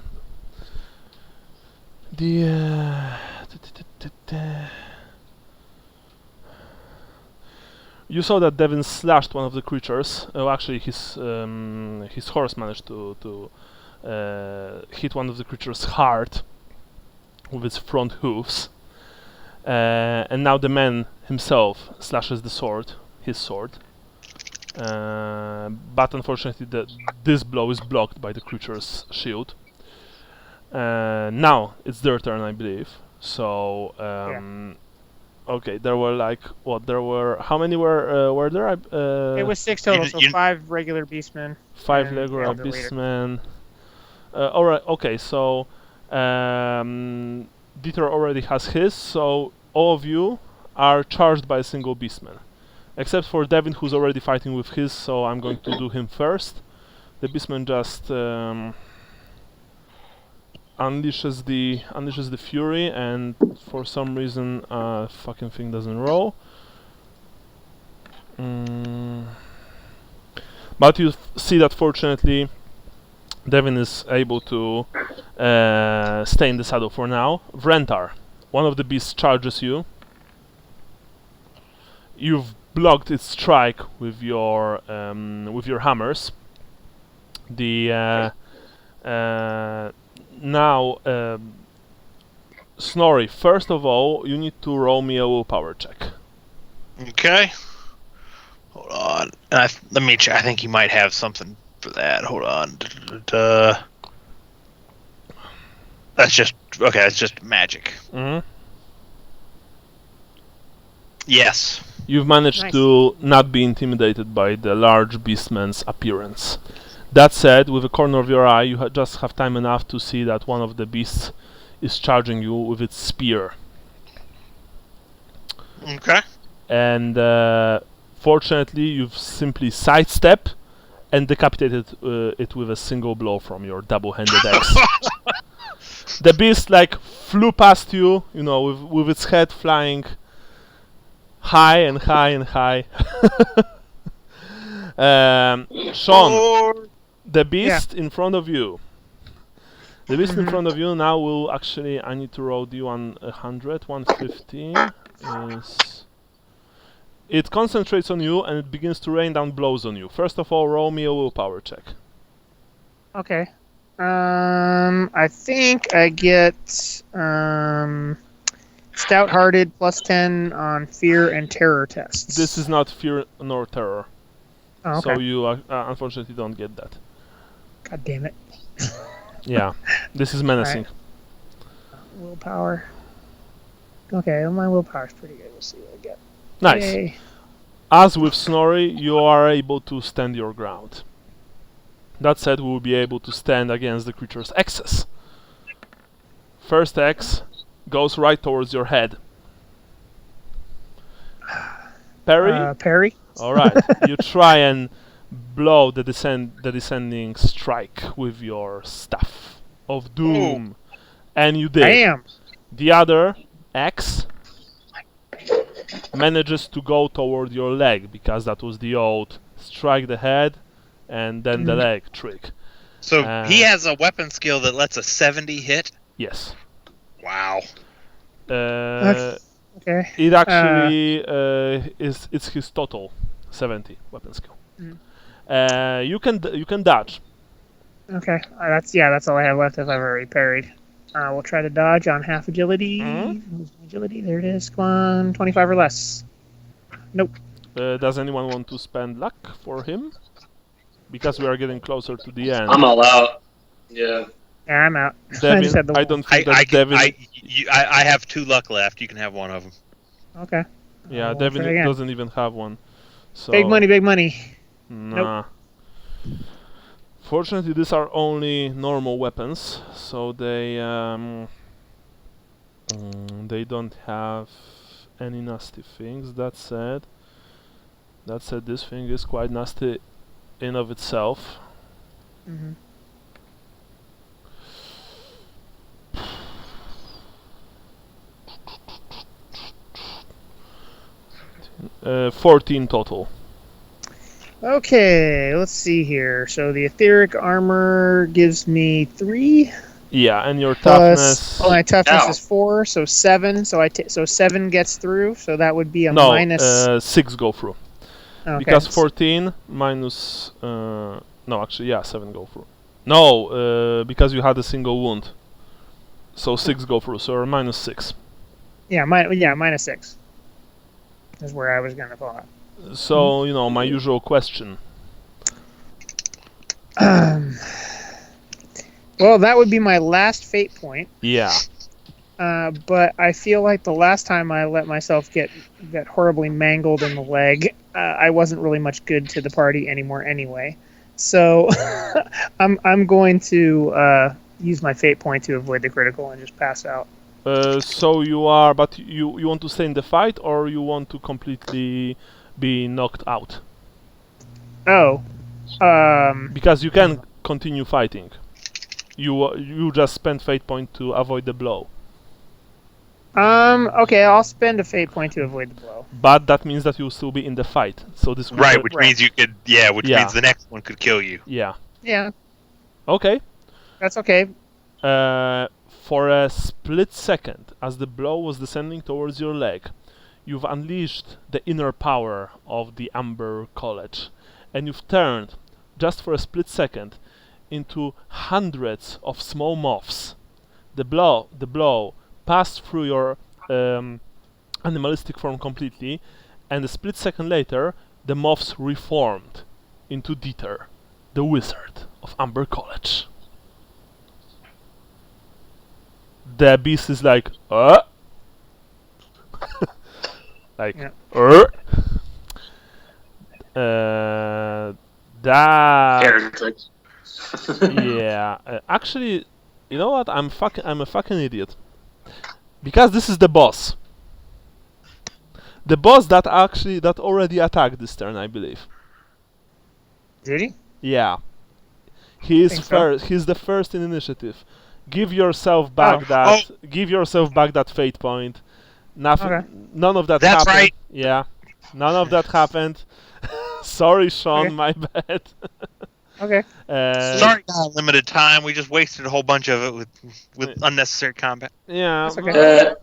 the you saw that Devin slashed one of the creatures. Actually, his horse managed to hit one of the creatures hard with its front hooves, and now the man himself slashes his sword. But unfortunately this blow is blocked by the creature's shield. Now it's their turn, I believe. So okay, there were how many were there? It was 6 total, so 5 regular beastmen. 5 regular beastmen. Alright, okay, so Dieter already has his, so all of you are charged by a single beastman. Except for Devin, who's already fighting with his, so I'm going to do him first. The beastman just unleashes the fury, and for some reason, fucking thing doesn't roll. But you see that fortunately, Devin is able to stay in the saddle for now. Vrentar, one of the beasts charges you. You've blocked its strike with your hammers. Now, Snorri, first of all, you need to roll me a willpower check. Okay. Hold on. Let me check. I think you might have something for that. Hold on. That's just okay. That's just magic. Mm-hmm. Yes. You've managed to not be intimidated by the large beastman's appearance. That said, with the corner of your eye, you just have time enough to see that one of the beasts is charging you with its spear. Okay. And fortunately, you've simply sidestepped and decapitated it with a single blow from your double-handed axe. The beast flew past you, with its head flying high and high and high. Sean, the beast in front of you. The beast in front of you now will actually. I need to roll D1 100. 150 is. It concentrates on you and it begins to rain down blows on you. First of all, roll me a willpower check. Okay. I think I get stout-hearted +10 on fear and terror tests. This is not fear nor terror. Oh, okay. So you unfortunately don't get that. God damn it. Yeah, this is menacing. Right. Willpower. Okay, well, my willpower's pretty good. We'll see what I get. Nice. Yay. As with Snorri, you are able to stand your ground. That said, we will be able to stand against the creature's axes. First axe goes right towards your head. Parry? Parry. All right. You try and blow the descending strike with your staff of doom, and you did. Bam. The other axe manages to go toward your leg because that was the old strike the head and then the leg trick. So he has a weapon skill that lets a 70 hit? Yes. Wow. Okay. It actually it's his total 70 weapon skill. You can dodge. Okay. That's all I have left if I've already parried. We'll try to dodge on half agility. Agility, there it is. Come on, 25 or less. Nope. Does anyone want to spend luck for him? Because we are getting closer to the end. I'm all out. Yeah. Yeah, I'm out. Devin, I don't think that Devin... I have 2 luck left. You can have one of them. Okay. Yeah, Devin doesn't even have one. So Big money, big money. Nah. Nope. Fortunately, these are only normal weapons, so they don't have any nasty things. That said, this thing is quite nasty in of itself. Mm-hmm. 14 total. Okay, let's see here. So the etheric armor gives me 3. Yeah, and your toughness. My toughness is 4, so 7. So so 7 gets through. So that would be a minus. 6 go through. Okay. Because 14 minus. No, actually, yeah, 7 go through. No, because you had a single wound. So 6 go through. So you're minus 6. Yeah, minus 6. Is where I was gonna fall out. So my usual question. Well, that would be my last fate point. Yeah. But I feel like the last time I let myself get horribly mangled in the leg, I wasn't really much good to the party anymore anyway. So I'm going to use my fate point to avoid the critical and just pass out. So you want to stay in the fight, or you want to completely be knocked out? Oh. Because you can continue fighting. You just spend fate point to avoid the blow. Okay, I'll spend a fate point to avoid the blow. But that means that you'll still be in the fight. So this right, which means you could, means the next one could kill you. Yeah. Yeah. Okay. That's okay. For a split second, as the blow was descending towards your leg, you've unleashed the inner power of the Amber College, and you've turned, just for a split second, into hundreds of small moths. The blow passed through your animalistic form completely, and a split second later, the moths reformed into Dieter, the wizard of Amber College. The beast is like, like, yeah. That. Yeah. Actually, you know what? I'm a fucking idiot. Because this is the boss. The boss that already attacked this turn, I believe. Did he? Yeah. He is first. So? He's the first in initiative. Give yourself back Give yourself back that fate point. Nothing. Okay. None of that That's happened. right. Yeah. None of that happened. Sorry, Sean. Okay. My bad. Okay. Sorry, limited time. We just wasted a whole bunch of it with unnecessary combat. Yeah. That's okay.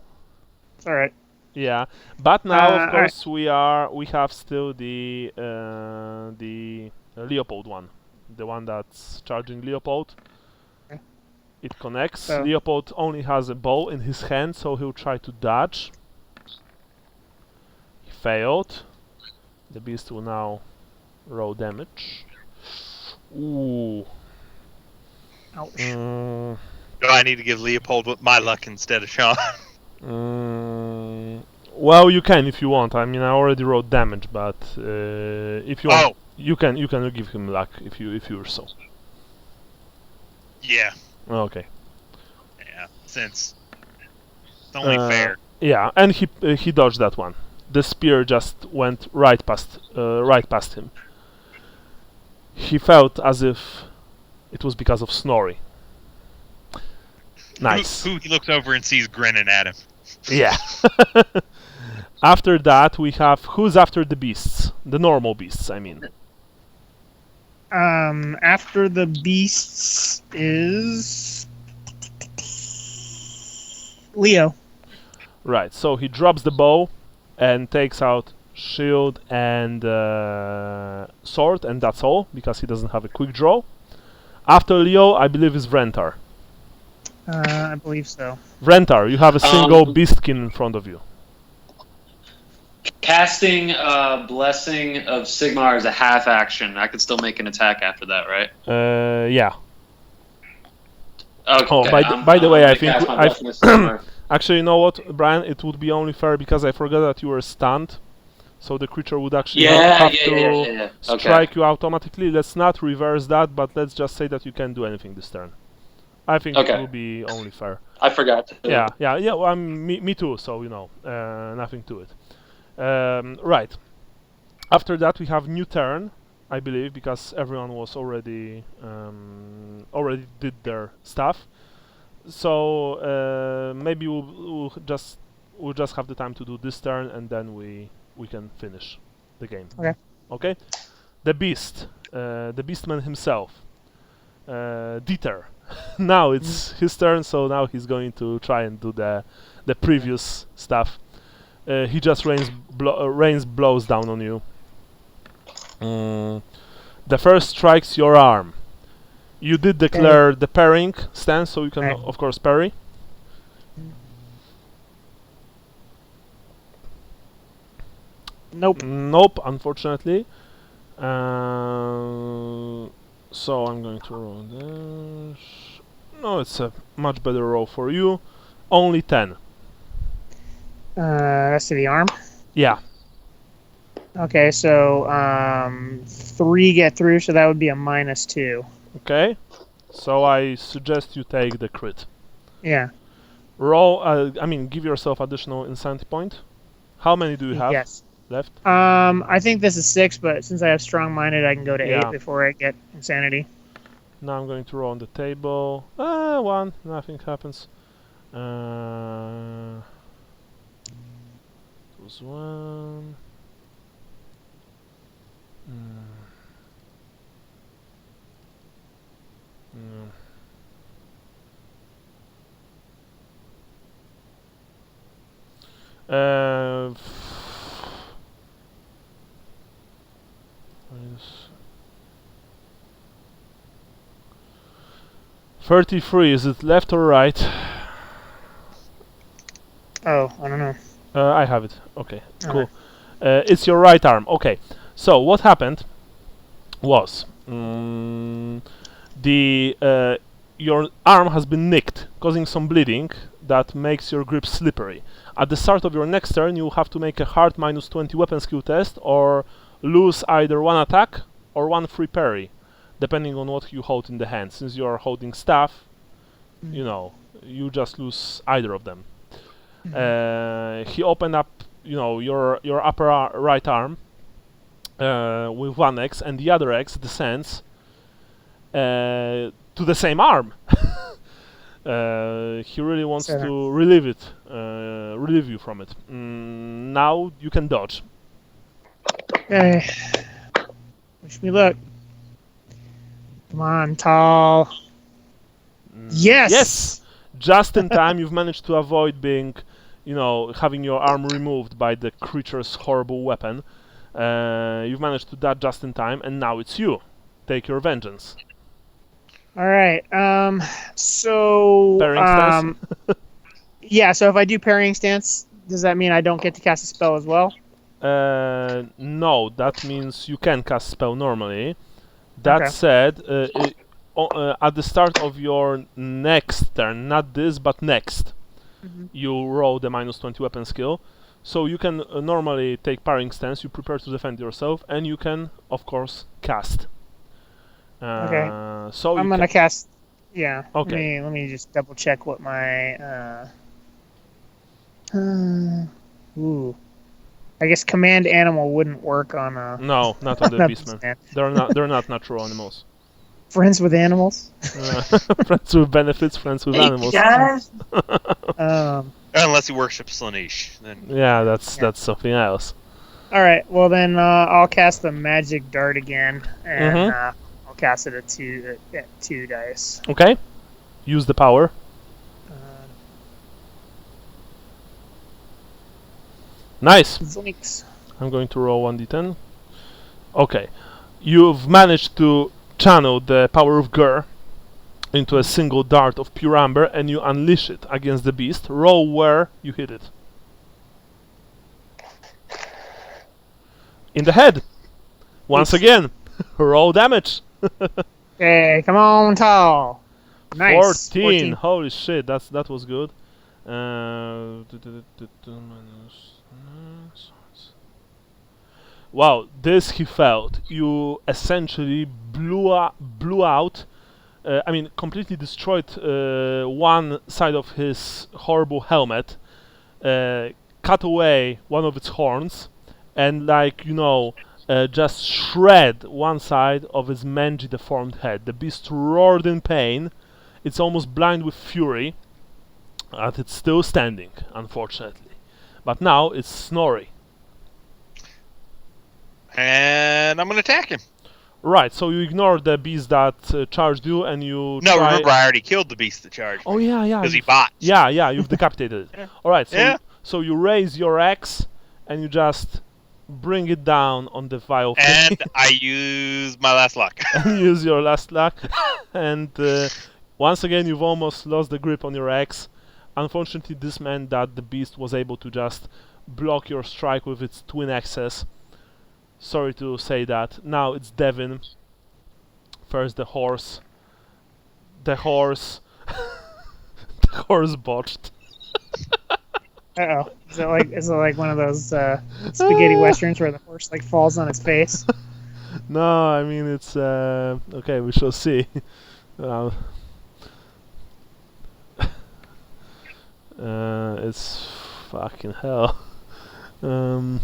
It's all right. Yeah, but now of course right. we have still the Leopold one, the one that's charging Leopold. Okay. It connects. So. Leopold only has a bow in his hand, so he'll try to dodge. He failed. The beast will now roll damage. Ooh. Ouch. Do I need to give Leopold my luck instead of Sean? Well, you can if you want. I mean, I already wrote damage, but if you want, you can give him luck if you're so. Yeah. Okay. Yeah, since it's only fair. Yeah, and he dodged that one. the spear just went right past him. He felt as if it was because of Snorri. Nice. Who he looks over and sees grinning at him. Yeah. After that, we have who's after the beasts, the normal beasts. I mean. After the beasts is Leo. Right. So he drops the bow and takes out shield and sword, and that's all because he doesn't have a quick draw. After Leo, I believe is Vrentar. I believe so. Vrentar, you have a single beastkin in front of you. Casting Blessing of Sigmar is a half action. I could still make an attack after that, right? Yeah. Okay. Oh, by the way, I think Sigmar. actually, you know what, Brian? It would be only fair because I forgot that you were stunned, so the creature would actually have to strike you automatically. Let's not reverse that, but let's just say that you can't do anything this turn. I think it will be only fair. I forgot. Yeah. Well, me too. So nothing to it. Right. After that, we have new turn, I believe, because everyone was already did their stuff. So maybe we'll just have the time to do this turn, and then we can finish the game. Okay. The beast, the beastman himself, Dieter. Now it's his turn, so now he's going to try and do the previous stuff. He just rains blows down on you. The first strikes your arm. You did declare the parrying stance, so you can of course parry. Nope. Nope, unfortunately. So I'm going to roll this. No, it's a much better roll for you. Only 10. That's to the arm? Yeah. Okay, so 3 get through, so that would be a -2. Okay. So I suggest you take the crit. Yeah. Roll, give yourself additional insanity point. How many do you have left? I think this is 6, but since I have strong-minded, I can go to 8 before I get insanity. Now I'm going to roll on the table. 1. Nothing happens. It was 1. Minus 33. Is it left or right? Oh, I don't know. I have it. Okay, cool. It's your right arm. Okay. So what happened was your arm has been nicked, causing some bleeding that makes your grip slippery. At the start of your next turn, you have to make a hard -20 weapon skill test or lose either 1 attack or 1 free parry, depending on what you hold in the hand. Since you are holding staff, you just lose either of them. He opened up, your upper right arm with 1 X, and the other X descends to the same arm. He really wants to relieve you from it. Now you can dodge. Okay. Wish me luck. Come on, tall. Yes! Yes! Just in time, you've managed to avoid being, having your arm removed by the creature's horrible weapon. You've managed to dodge just in time, and now it's you. Take your vengeance. All right. So. Parrying stance? Yeah. So if I do parrying stance, does that mean I don't get to cast a spell as well? No. That means you can cast spell normally. That said, at the start of your next turn, not this, but next, you roll the -20 weapon skill. So you can normally take parrying stance. You prepare to defend yourself, and you can, of course, cast. Okay. So I'm gonna cast. Yeah. Okay. Let me just double check what my. Ooh. I guess command animal wouldn't work on a. No, not on the beastmen. They're not natural animals. Friends with animals. Friends with benefits, friends with animals. Guys. Unless he worships Slaanesh, then. Yeah, that's something else. All right. Well, then I'll cast the magic dart again, and I'll cast it at two dice. Okay. Use the power. Nice. Zinks. I'm going to roll 1d10. Okay. You've managed to channel the power of Gur into a single dart of pure amber, and you unleash it against the beast. Roll where you hit it. In the head. Once again. Roll damage. Hey, come on, tall. Nice. 14. Holy shit, that was good. Wow, this he felt. You essentially blew out. I mean, completely destroyed one side of his horrible helmet. Cut away one of its horns, and just shred one side of his mangy, deformed head. The beast roared in pain. It's almost blind with fury, but it's still standing, unfortunately. But now it's Snorri. And I'm going to attack him. Right, so you ignore the beast that charged you, and you remember I already killed the beast that charged me. Oh, yeah. Because he botched. Yeah, you've decapitated it. Yeah. Alright, So you raise your axe, and you just bring it down on the vile thing. And I use my last luck. And use your last luck. And once again, you've almost lost the grip on your axe. Unfortunately, this meant that the beast was able to just block your strike with its twin axes. Sorry to say that. Now it's Devin. First the horse. The horse botched. Uh-oh. Is it like one of those spaghetti westerns where the horse falls on its face? No, I mean it's okay, we shall see. It's fucking hell. The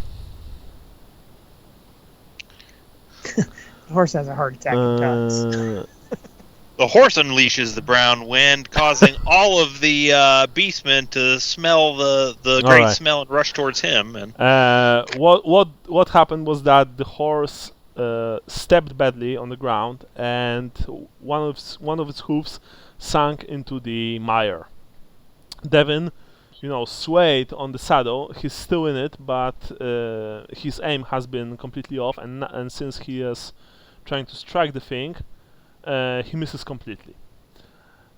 horse has a heart attack and cuts. The horse unleashes the brown wind, causing all of the beastmen to smell the great smell and rush towards him. And what happened was that the horse stepped badly on the ground, and one of its hooves sank into the mire. Devin, swayed on the saddle. He's still in it, but his aim has been completely off, and since he is trying to strike the thing, he misses completely.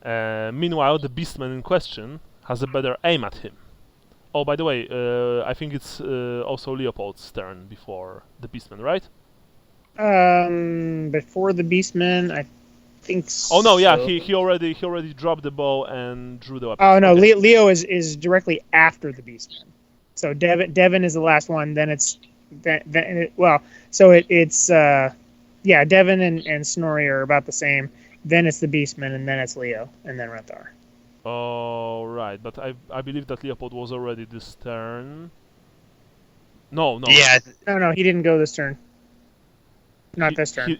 Meanwhile, the beastman in question has a better aim at him. Oh, by the way, I think it's also Leopold's turn before the beastman, right? Before the beastman, I think so. Oh no, yeah, he already dropped the bow and drew the weapon. Oh no, okay. Leo is directly after the beastman. So Devin is the last one. Then it's Devin and Snorri are about the same. Then it's the beastman, and then it's Leo, and then Rathar. Oh right, but I believe that Leopold was already this turn. No. Yeah. No, he didn't go this turn. Not this turn.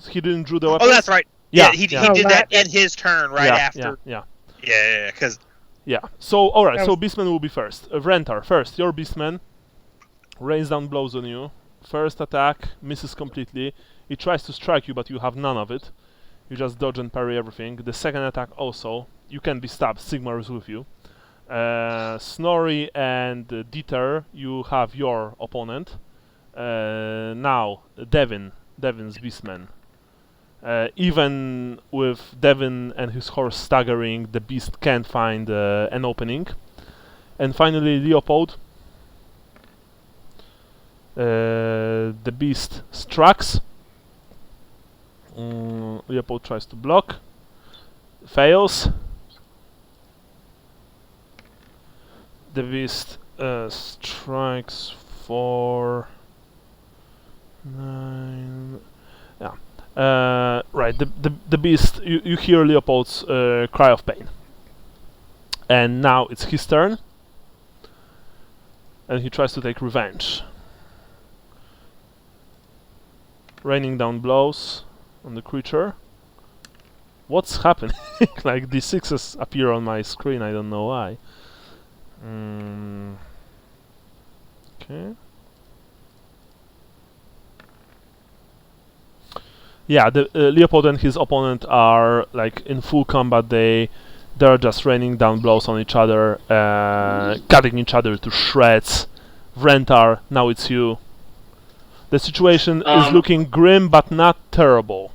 He didn't draw the weapon. Oh, that's right. Yeah, he did that in his turn after. Yeah. Because. Yeah. So all right. So beastman will be first. Rentar first. Your beastman rains down blows on you. First attack misses completely. He tries to strike you, but you have none of it. You just dodge and parry everything. The second attack also. You can be stabbed. Sigmar is with you. Snorri and Dieter, you have your opponent. Now Devin's beastman. Even with Devin and his horse staggering, the beast can't find an opening. And finally, Leopold. The beast strikes. Leopold tries to block. Fails. The beast strikes for 9. Yeah. Right. The beast. You hear Leopold's cry of pain. And now it's his turn. And he tries to take revenge. Raining down blows on the creature. What's happening? Like the sixes appear on my screen, I don't know why. Okay. Yeah, the Leopold and his opponent are like in full combat. They're just raining down blows on each other, cutting each other to shreds. Vrentar, now it's you. The situation is looking grim, but not terrible.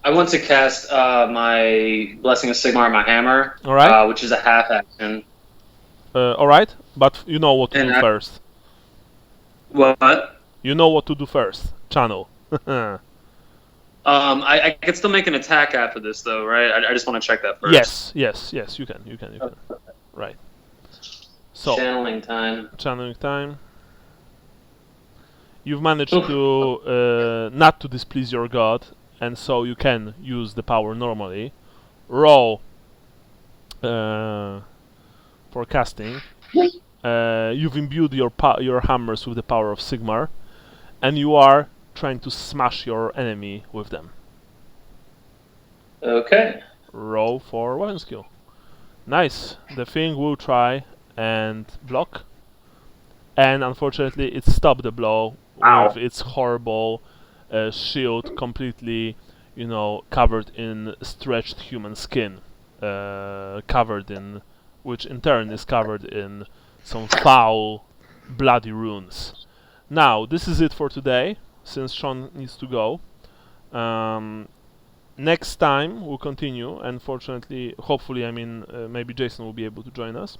I want to cast my Blessing of Sigmar on my hammer, which is a half action. Alright, but you know what to do first. What? You know what to do first. Channel. I can still make an attack after this, though, right? I just want to check that first. Yes, you can. Right. So, channeling time. You've managed to not to displease your god, and so you can use the power normally. Roll for casting. You've imbued your hammers with the power of Sigmar, and you are trying to smash your enemy with them. Okay. Roll for weapon skill. Nice. The thing will try and block, and unfortunately it stopped the blow with its horrible shield completely, covered in stretched human skin, which in turn is covered in some foul, bloody runes. Now, this is it for today, since Sean needs to go. Next time we'll continue, and hopefully, maybe Jason will be able to join us.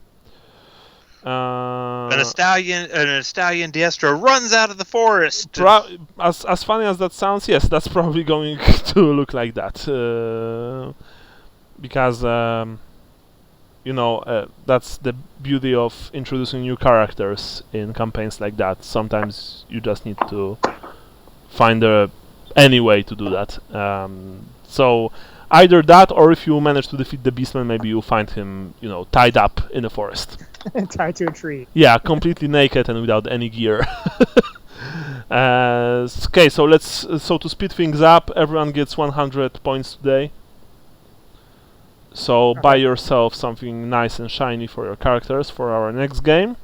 An stallion Diestro runs out of the forest. As funny as that sounds, yes, that's probably going to look like that. Because, that's the beauty of introducing new characters in campaigns like that. Sometimes you just need to find any way to do that. So either that, or if you manage to defeat the Beastman, maybe you'll find him, tied up in the forest. Tied to a tree. Yeah, completely naked and without any gear. Okay, so to speed things up, everyone gets 100 points today. So buy yourself something nice and shiny for your characters for our next game.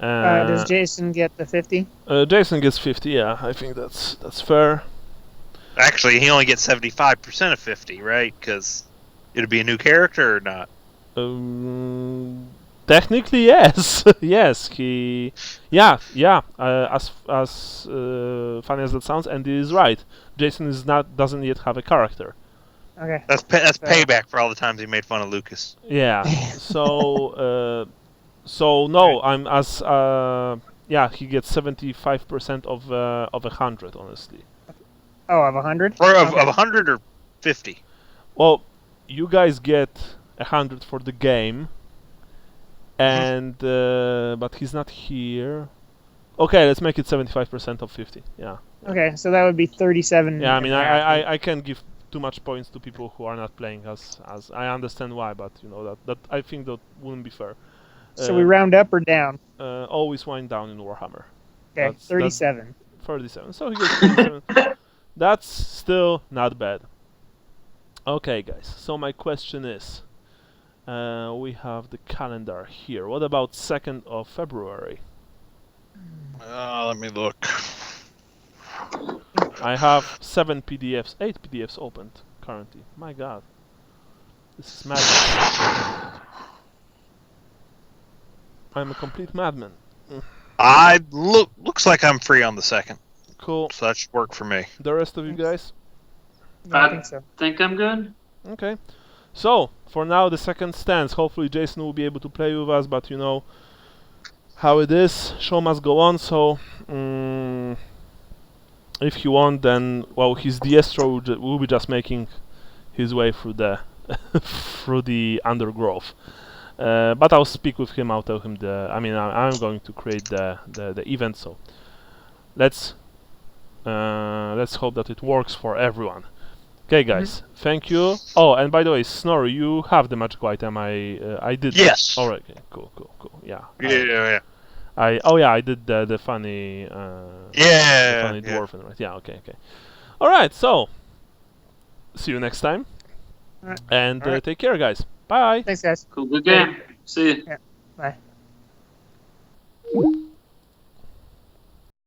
Does Jason get the 50? Jason gets 50. Yeah, I think that's fair. Actually, he only gets 75% of 50, right? Because it'd be a new character or not? Technically, yes. Yes, he. Yeah. As funny as that sounds, Andy is right. Jason doesn't yet have a character. Okay. That's payback for all the times he made fun of Lukas. Yeah. So no, I'm as he gets 75% of 100, honestly. Oh, of 100? Or of 100 or 50? Well, you guys get 100 for the game, and but he's not here. Okay, let's make it 75% of 50. Yeah. Okay, so that would be 37. Yeah, I can't give too much points to people who are not playing, as I understand why, but that I think that wouldn't be fair. So we round up or down? Always wind down in Warhammer. Okay, 37. 37. So he gets 37. That's still not bad. Okay, guys. So my question is, we have the calendar here. What about 2nd of February? Let me look. I have 8 PDFs opened currently. My God, this is madness. I'm a complete madman. Looks like I'm free on the 2nd. Cool. So that should work for me. The rest of you guys? I think so. Think I'm good. Okay. So, for now, the 2nd stands. Hopefully Jason will be able to play with us, but how it is. Show must go on, so if he won't, then, well, his Diestro will be just making his way through the through the undergrowth. But I'll speak with him. I'll tell him I'm going to create the event. So let's hope that it works for everyone. Okay, guys. Thank you. Oh, and by the way, Snorri, you have the magical item. I did. Yes. All right. Okay. Cool. Yeah. Yeah. I did the funny funny dwarf, right? Yeah, okay. All right, so see you next time, All right. and All right. take care, guys. Bye. Thanks, guys. Cool, good game. See you. Yeah. Bye.